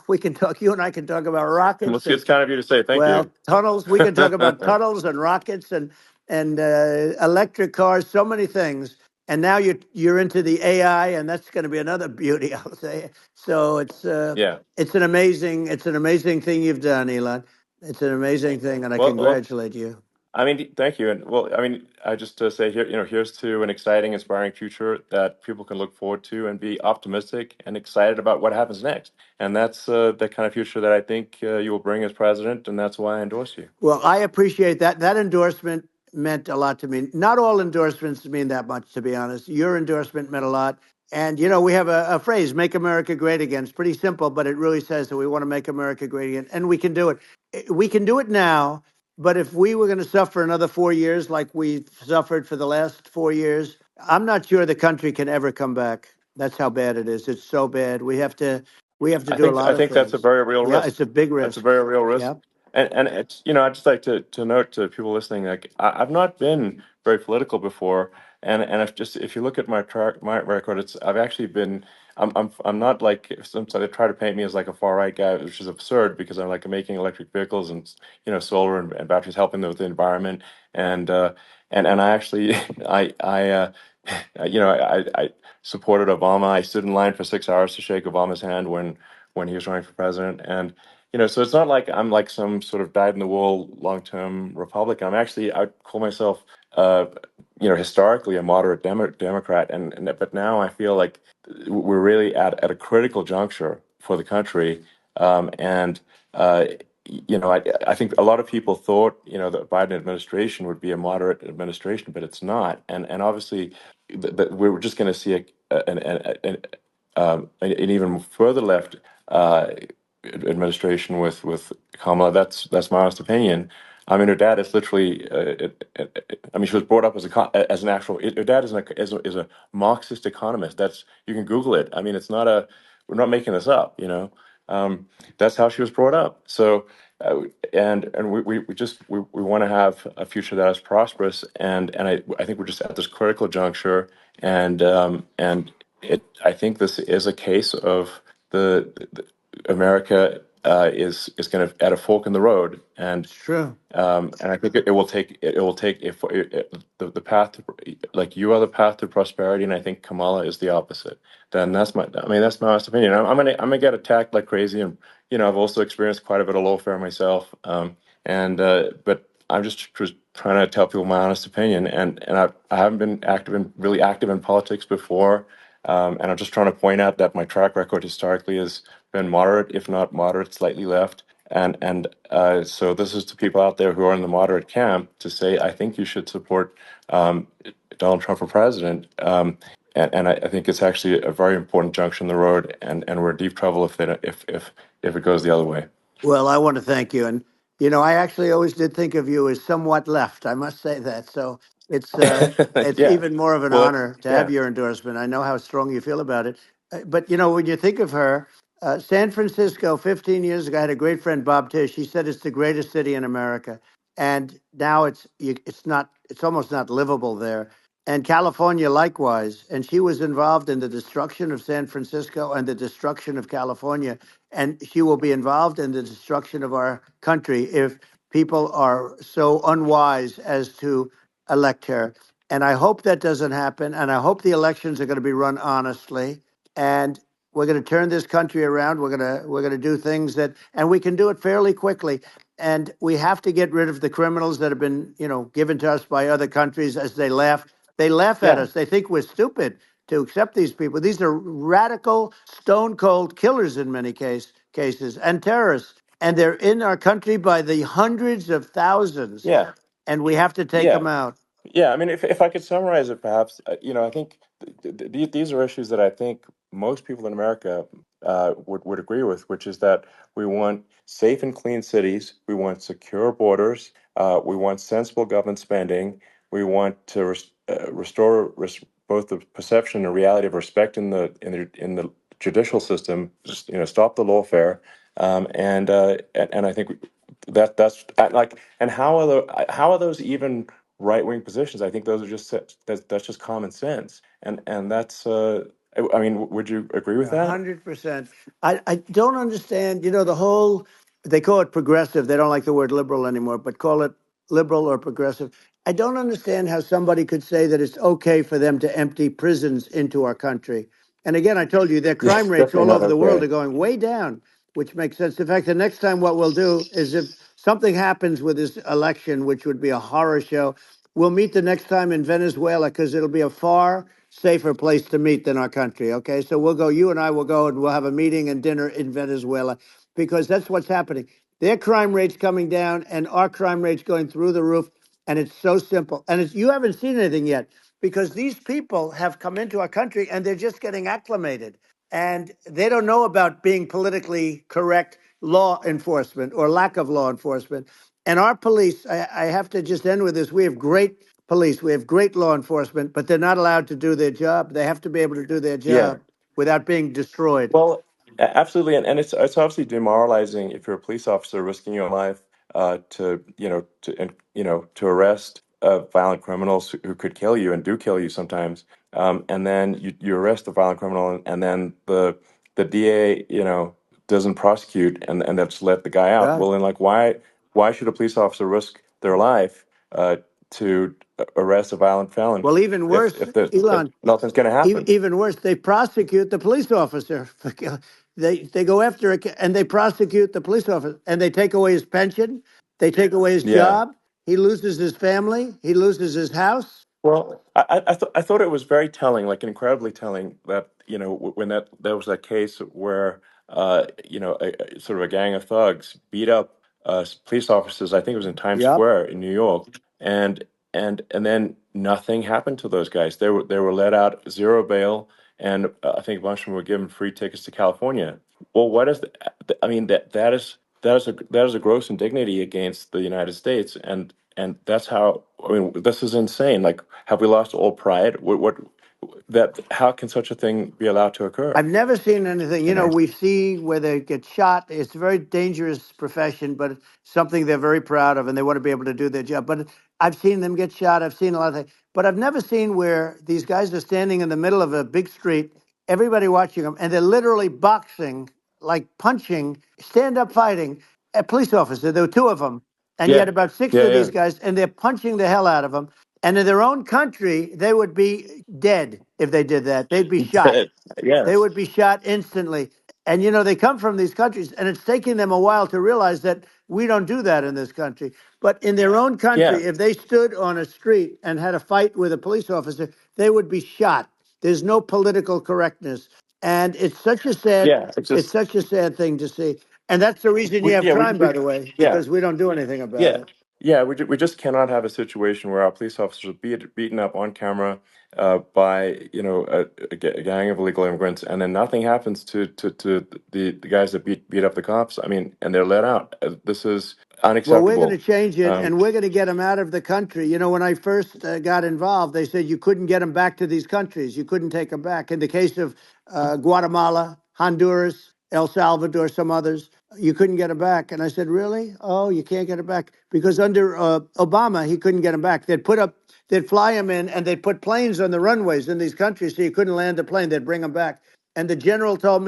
We can talk. You and I can talk about rockets and it's kind of you to say thank you. tunnels. We can talk about tunnels and rockets and electric cars. So many things. And now you're into the AI, and that's going to be another beauty, I'll say. So Yeah. it's an amazing thing you've done, Elon. It's an amazing thing, and I Well, congratulate you. I mean, thank you. And well, I mean, I just say here, here's to an exciting, inspiring future that people can look forward to and be optimistic and excited about what happens next. And that's the kind of future that I think you will bring as president, and that's why I endorse you. Well, I appreciate that. That endorsement meant a lot to me. Not all endorsements mean that much, to be honest. Your endorsement meant a lot. And you know, we have a phrase, "Make America Great Again." It's pretty simple, but it really says that we want to make America great again, and we can do it. We can do it now. But if we were going to suffer another 4 years like we've suffered for the last 4 years, I'm not sure the country can ever come back. That's how bad it is. It's so bad. We have to do a lot I of think that's a things. very real Yeah, risk. it's a big That's a risk. very real risk. Yeah, And it's, I'd just like to note to people listening, like I've not been very political before, and if you look at my record, I've actually been. I'm not like some they try to paint me as like a far right guy, which is absurd because I'm like making electric vehicles and solar and batteries, helping with the environment, and and I actually I supported Obama. I stood in line for 6 hours to shake Obama's hand when he was running for president, and so it's not like I'm like some sort of dyed in the wool long term Republican. I call myself historically a moderate Democrat, and but now I feel like we're really at a critical juncture for the country, and. I think a lot of people thought, the Biden administration would be a moderate administration, but it's not. And obviously, we're just going to see an even further left administration with Kamala. That's my honest opinion. I mean, her dad is literally. I mean, she was brought up as an actual. Her dad is a Marxist economist. You can Google it. I mean, it's not a. We're not making this up. That's how she was brought up. So, and we want to have a future that is prosperous. And I think we're just at this critical juncture. And I think this is a case of the America is kind of at a fork in the road, it's true. and I think it will take if the path to, like you are the path to prosperity, and I think Kamala is the opposite. Then that's my honest opinion. I'm gonna get attacked like crazy, and I've also experienced quite a bit of lawfare myself, and but I'm just trying to tell people my honest opinion, and I haven't been really active in politics before, and I'm just trying to point out that my track record historically has been moderate, if not moderate, slightly left. So this is to people out there who are in the moderate camp to say, I think you should support um, Donald Trump for president. I think it's actually a very important junction in the road, and we're in deep trouble if it goes the other way. Well, I want to thank you, and you know, I actually always did think of you as somewhat left. I must say that. So it's Yeah. even more of an Well, honor to have yeah. your endorsement. I know how strong you feel about it. But you know, when you think of her, San Francisco, 15 years ago, I had a great friend, Bob Tish. He said it's the greatest city in America, and now it's not. It's almost not livable there. And California, likewise. And she was involved in the destruction of San Francisco and the destruction of California, and she will be involved in the destruction of our country if people are so unwise as to elect her. And I hope that doesn't happen. And I hope the elections are going to be run honestly. And we're going to turn this country around. We're going to do things and we can do it fairly quickly. And we have to get rid of the criminals that have been, given to us by other countries as they laugh. They laugh at Yeah. us. They think we're stupid to accept these people. These are radical, stone cold killers in many cases and terrorists. And they're in our country by the hundreds of thousands. Yeah. And we have to take Yeah. them out. Yeah, I mean, if I could summarize it, perhaps, I think these are issues that I think most people in America would agree with, which is that we want safe and clean cities, we want secure borders, we want sensible government spending, we want to restore both the perception and reality of respect in the judicial system, just stop the lawfare, and I think like, and how are those even right wing positions? I think those are that's just common sense, and that's I mean, would you agree with that? 100%. I don't understand, the whole, they call it progressive. They don't like the word liberal anymore, but call it liberal or progressive. I don't understand how somebody could say that it's okay for them to empty prisons into our country. And again, I told you their Yeah, crime rates definitely all not over the world okay. are going way down, which makes sense. In fact, the next time what we'll do is if something happens with this election, which would be a horror show, we'll meet the next time in Venezuela because it'll be a far safer place to meet than our country. Okay, so you and I will go and we'll have a meeting and dinner in Venezuela because that's what's happening. Their crime rate's coming down and our crime rate's going through the roof, and it's so simple. And you haven't seen anything yet because these people have come into our country and they're just getting acclimated and they don't know about being politically correct law enforcement or lack of law enforcement. And our police, I have to just end with this. We have great police, we have great law enforcement, but they're not allowed to do their job. They have to be able to do their Yeah. job without being destroyed. Well, absolutely, and it's obviously demoralizing if you're a police officer risking your life to to arrest violent criminals who could kill you and do kill you sometimes, and then you arrest the violent criminal, and then the DA doesn't prosecute and that's let the guy out. Right. Well, then like why should a police officer risk their life to arrest a violent felon Well, even worse, if Elon, nothing's going to happen? even worse, they prosecute the police officer. They go after it and they prosecute the police officer and they take away his pension, they take away his Yeah. job, he loses his family, he loses his house. Well, I thought it was very telling, like incredibly telling, that when there was that case where sort of a gang of thugs beat up police officers. I think it was in Times Yep. Square in New York, and and then nothing happened to those guys. They were let out, zero bail, and I think a bunch of them were given free tickets to California. Well, what is I mean, that is a gross indignity against the United States, and that's how, I mean, this is insane. Like, have we lost all pride? What that how can such a thing be allowed to occur? I've never seen anything. You know? We see where they get shot. It's a very dangerous profession, but it's something they're very proud of, and they want to be able to do their job. But I've seen them get shot. I've seen a lot of things, but I've never seen where these guys are standing in the middle of a big street, everybody watching them, and they're literally boxing, like punching, stand up fighting a police officer. There were two of them, and Yeah, yet about six yeah, of yeah. these guys, and they're punching the hell out of them. And in their own country, they would be dead if they did that. They'd be shot. They Yes. would be shot instantly. And they come from these countries, and it's taking them a while to realize that we don't do that in this country. But in their own Yeah, country, if they stood on a street and had a fight with a police officer, they would be shot. There's no political correctness, and yeah. It's it's just such a sad thing to see. And that's the reason you we have yeah crime, we by the way, yeah. because we don't do anything about Yeah, it. yeah, we just cannot have a situation where our police officers are beaten up on camera by a gang of illegal immigrants, and then nothing happens to the guys that beat up the cops. I mean, and they're let out. This is Well, we're going to unacceptable. change it, Um, and we're going to get them out of the country. When I first got involved, they said you couldn't get them back to these countries. You couldn't take them back. In the case of Guatemala, Honduras, El Salvador, some others, you couldn't get them back. And I said, really? Oh, you can't get them back because under Obama, he couldn't get them back. They'd fly them in, and they'd put planes on the runways in these countries, so you couldn't land a plane. They'd bring them back. And the generals told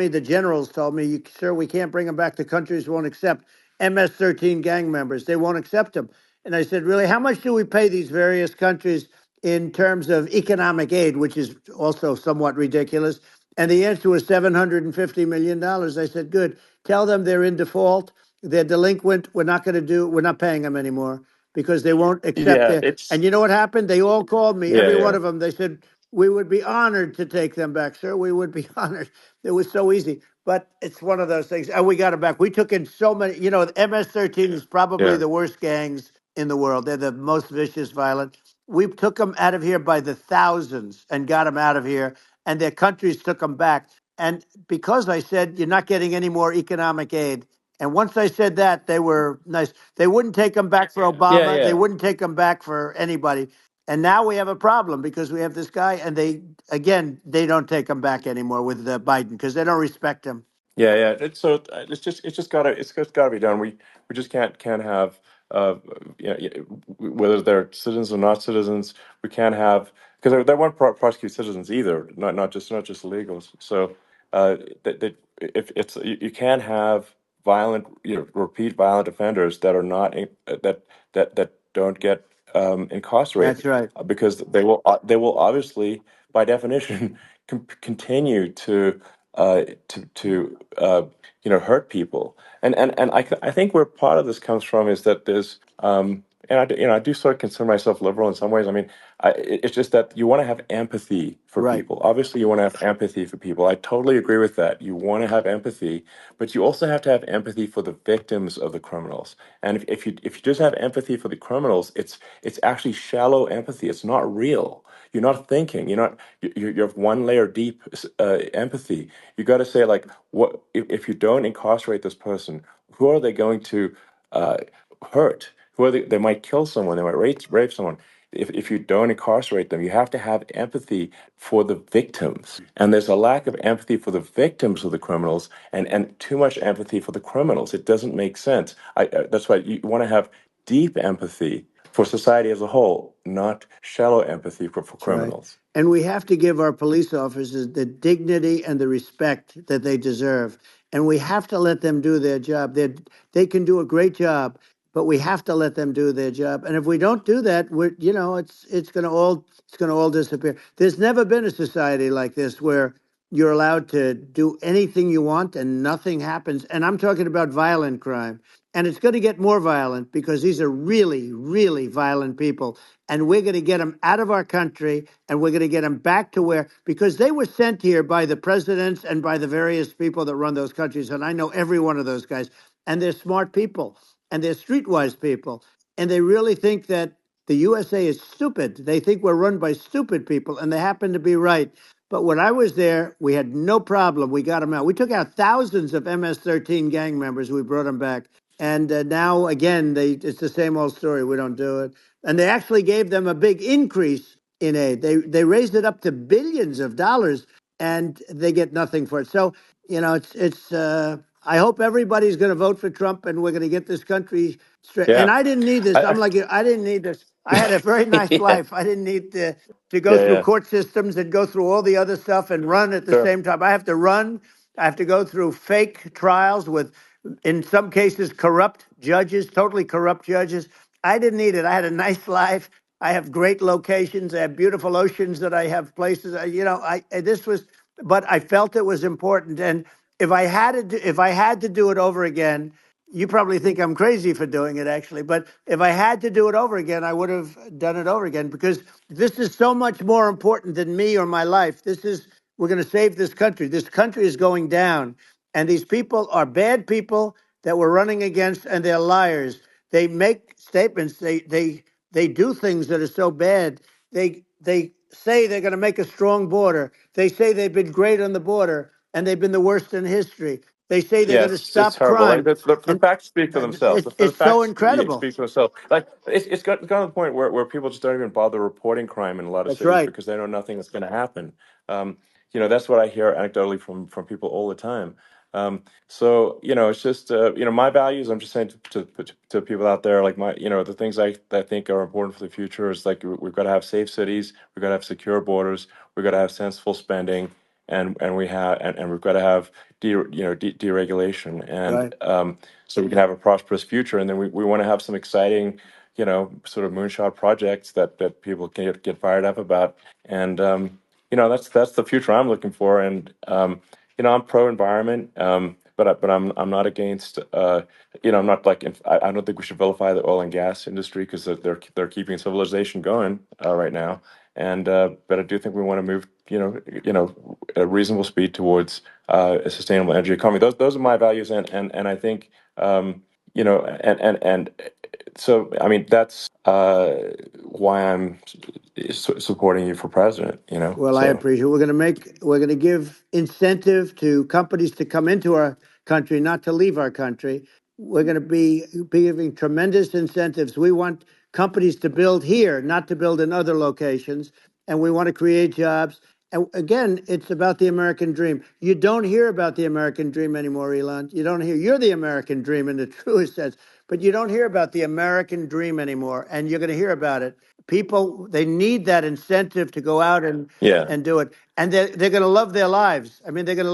me, sir, we can't bring them back. The countries won't accept MS-13 gang members. They won't accept them. And I said, really, how much do we pay these various countries in terms of economic aid, which is also somewhat ridiculous? And the answer was $750 million. I said, good. Tell them they're in default. They're delinquent. We're not paying them anymore because they won't accept yeah, it. And it's you know what happened? They all called me, yeah, every one yeah, of them. They said, we would be honored to take them back, sir. We would be honored. It was so easy. But it's one of those things. And we got it back. We took in so many, the MS-13 is probably yeah, the worst gangs in the world. They're the most vicious, violent. We took them out of here by the thousands and got them out of here. And their countries took them back. And because I said, you're not getting any more economic aid. And once I said that, they were nice. They wouldn't take them back for yeah, Obama. They yeah. wouldn't take them back for anybody. And now we have a problem because we have this guy, and they don't take him back anymore with Biden because they don't respect him. Yeah, yeah. It's just gotta be done. We just can't have whether they're citizens or not citizens. We can't have, because they won't prosecute citizens either. Not just illegals. So that if it's you can't have violent repeat violent offenders that are not that don't get That's incarcerated, right. because they will obviously, by definition, continue to hurt people. And I think where part of this comes from is that there's and I do sort of consider myself liberal in some ways. I mean, it's just that you want to have empathy for Right, people. Obviously, you want to have empathy for people. I totally agree with that. You want to have empathy, but you also have to have empathy for the victims of the criminals. And if you just have empathy for the criminals, it's actually shallow empathy. It's not real. You're not thinking. You have one layer deep empathy. You got to say like, what if you don't incarcerate this person? Who are they going to uh, hurt? Who are they might kill someone. They might rape someone. If you don't incarcerate them, you have to have empathy for the victims. And there's a lack of empathy for the victims of the criminals, and too much empathy for the criminals. It doesn't make sense. That's why you want to have deep empathy for society as a whole, not shallow empathy for that's right. criminals. And we have to give our police officers the dignity and the respect that they deserve. And we have to let them do their job. They can do a great job, but we have to let them do their job. And if we don't do that, it's going to all disappear. There's never been a society like this where you're allowed to do anything you want and nothing happens. And I'm talking about violent crime. And it's going to get more violent because these are really, really violent people. And we're going to get them out of our country, and we're going to get them back to where, because they were sent here by the presidents and by the various people that run those countries. And I know every one of those guys. And they're smart people, and they're streetwise people. And they really think that the USA is stupid. They think we're run by stupid people, and they happen to be right. But when I was there, we had no problem. We got them out. We took out thousands of MS-13 gang members. We brought them back. And now, again, it's the same old story. We don't do it. And they actually gave them a big increase in aid. They raised it up to billions of dollars, and they get nothing for it. So, it's. I hope everybody's going to vote for Trump, and we're going to get this country straight. And Yeah. I didn't need this. I, I'm I, like you. I didn't need this. I had a very nice yeah. life. I didn't need to go Yeah. through Yeah. court systems and go through all the other stuff and run at the Sure. same time. I have to run. I have to go through fake trials with, in some cases, corrupt judges, totally corrupt judges. I didn't need it. I had a nice life. I have great locations. I have beautiful oceans that I have places. This was, but I felt it was important. And if I had to do it over again, you probably think I'm crazy for doing it, actually. But if I had to do it over again, I would have done it over again, because this is so much more important than me or my life. We're going to save this country. This country is going down. And these people are bad people that we're running against, and they're liars. They make statements. They do things that are so bad. They say they're going to make a strong border. They say they've been great on the border, and they've been the worst in history. They say they're Yeah, going to it's stop horrible. Like crime, the and facts speak for themselves. The it's so facts incredible. speak for themselves. Like it's gotten to the point where people just don't even bother reporting crime in a lot of That's cities right. because they know nothing is going to happen. That's what I hear anecdotally from people all the time. So it's just my values. I'm just saying to people out there, like the things I think are important for the future is like we've got to have safe cities, we've got to have secure borders, we've got to have sensible spending, and we've got to have deregulation, and Right. so we can have a prosperous future. And then we want to have some exciting, sort of moonshot projects that people can get fired up about. And that's the future I'm looking for. And I'm pro environment, but I'm not against. I'm not like I don't think we should vilify the oil and gas industry because they're keeping civilization going right now. And but I do think we want to move, at a reasonable speed towards a sustainable energy economy. Those are my values, and I think and so I mean that's why I'm supporting you for president. Well, I So appreciate it. We're going to give incentive to companies to come into our country, not to leave our country. We're going to be giving tremendous incentives. We want companies to build here, not to build in other locations. And we want to create jobs. And again, it's about the American dream. You don't hear about the American dream anymore, Elon. You don't hear, you're the American dream in the truest sense, but you don't hear about the American dream anymore. And you're going to hear about it. People, they need that incentive to go out yeah, and do it. And they're going to love their lives. I mean, they're going to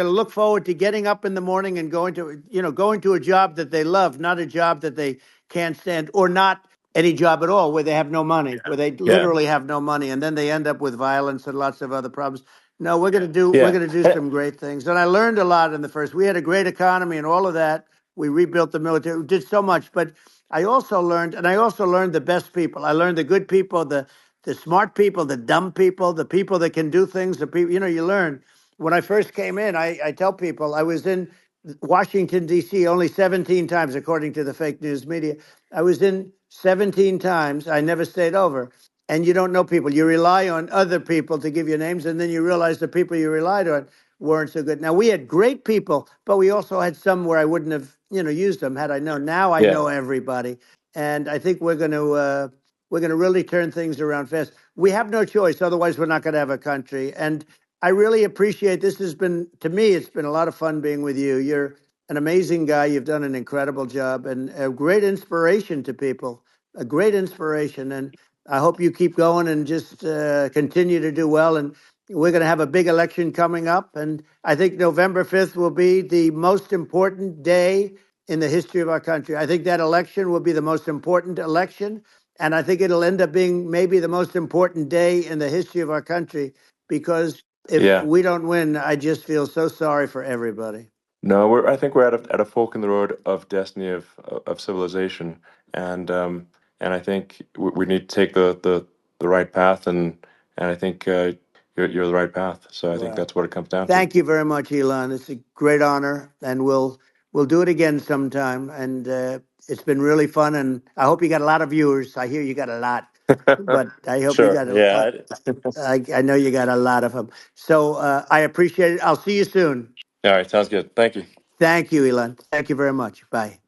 look forward to getting up in the morning and going to a job that they love, not a job that they can't stand, or not any job at all where they have no money, where they yeah, literally have no money. And then they end up with violence and lots of other problems. No, we're yeah. going to do some great things. And I learned a lot in the first. We had a great economy and all of that. We rebuilt the military. We did so much, but I also learned, and I also learned the best people. I learned the good people, the smart people, the dumb people, the people that can do things. The people, you learn. When I first came in, I tell people I was in Washington D.C. only 17 times, according to the fake news media. I was in 17 times. I never stayed over. And you don't know people. You rely on other people to give you names, and then you realize the people you relied on weren't so good. Now we had great people, but we also had some where I wouldn't have, used them had I known. Now I Yeah. know everybody, and I think we're going to really turn things around fast. We have no choice, otherwise we're not going to have a country. And I really appreciate this. Has been to me, it's been a lot of fun being with you. You're an amazing guy. You've done an incredible job and a great inspiration to people. A great inspiration, and I hope you keep going and just continue to do well. And we're going to have a big election coming up, and I think November 5th will be the most important day in the history of our country. I think that election will be the most important election, and I think it'll end up being maybe the most important day in the history of our country because if Yeah. we don't win, I just feel so sorry for everybody. No, I think we're at a fork in the road of destiny of civilization, and and I think we need to take the right path, and I think you're the right path. So I think Well, that's what it comes down to. thank you very much, Elon. It's a great honor, and we'll do it again sometime. And it's been really fun, and I hope you got a lot of viewers. I hear you got a lot, but I hope you Sure. got Yeah. I know you got a lot of them. So I appreciate it. I'll see you soon. All right. Sounds good. Thank you. Thank you, Elon. Thank you very much. Bye.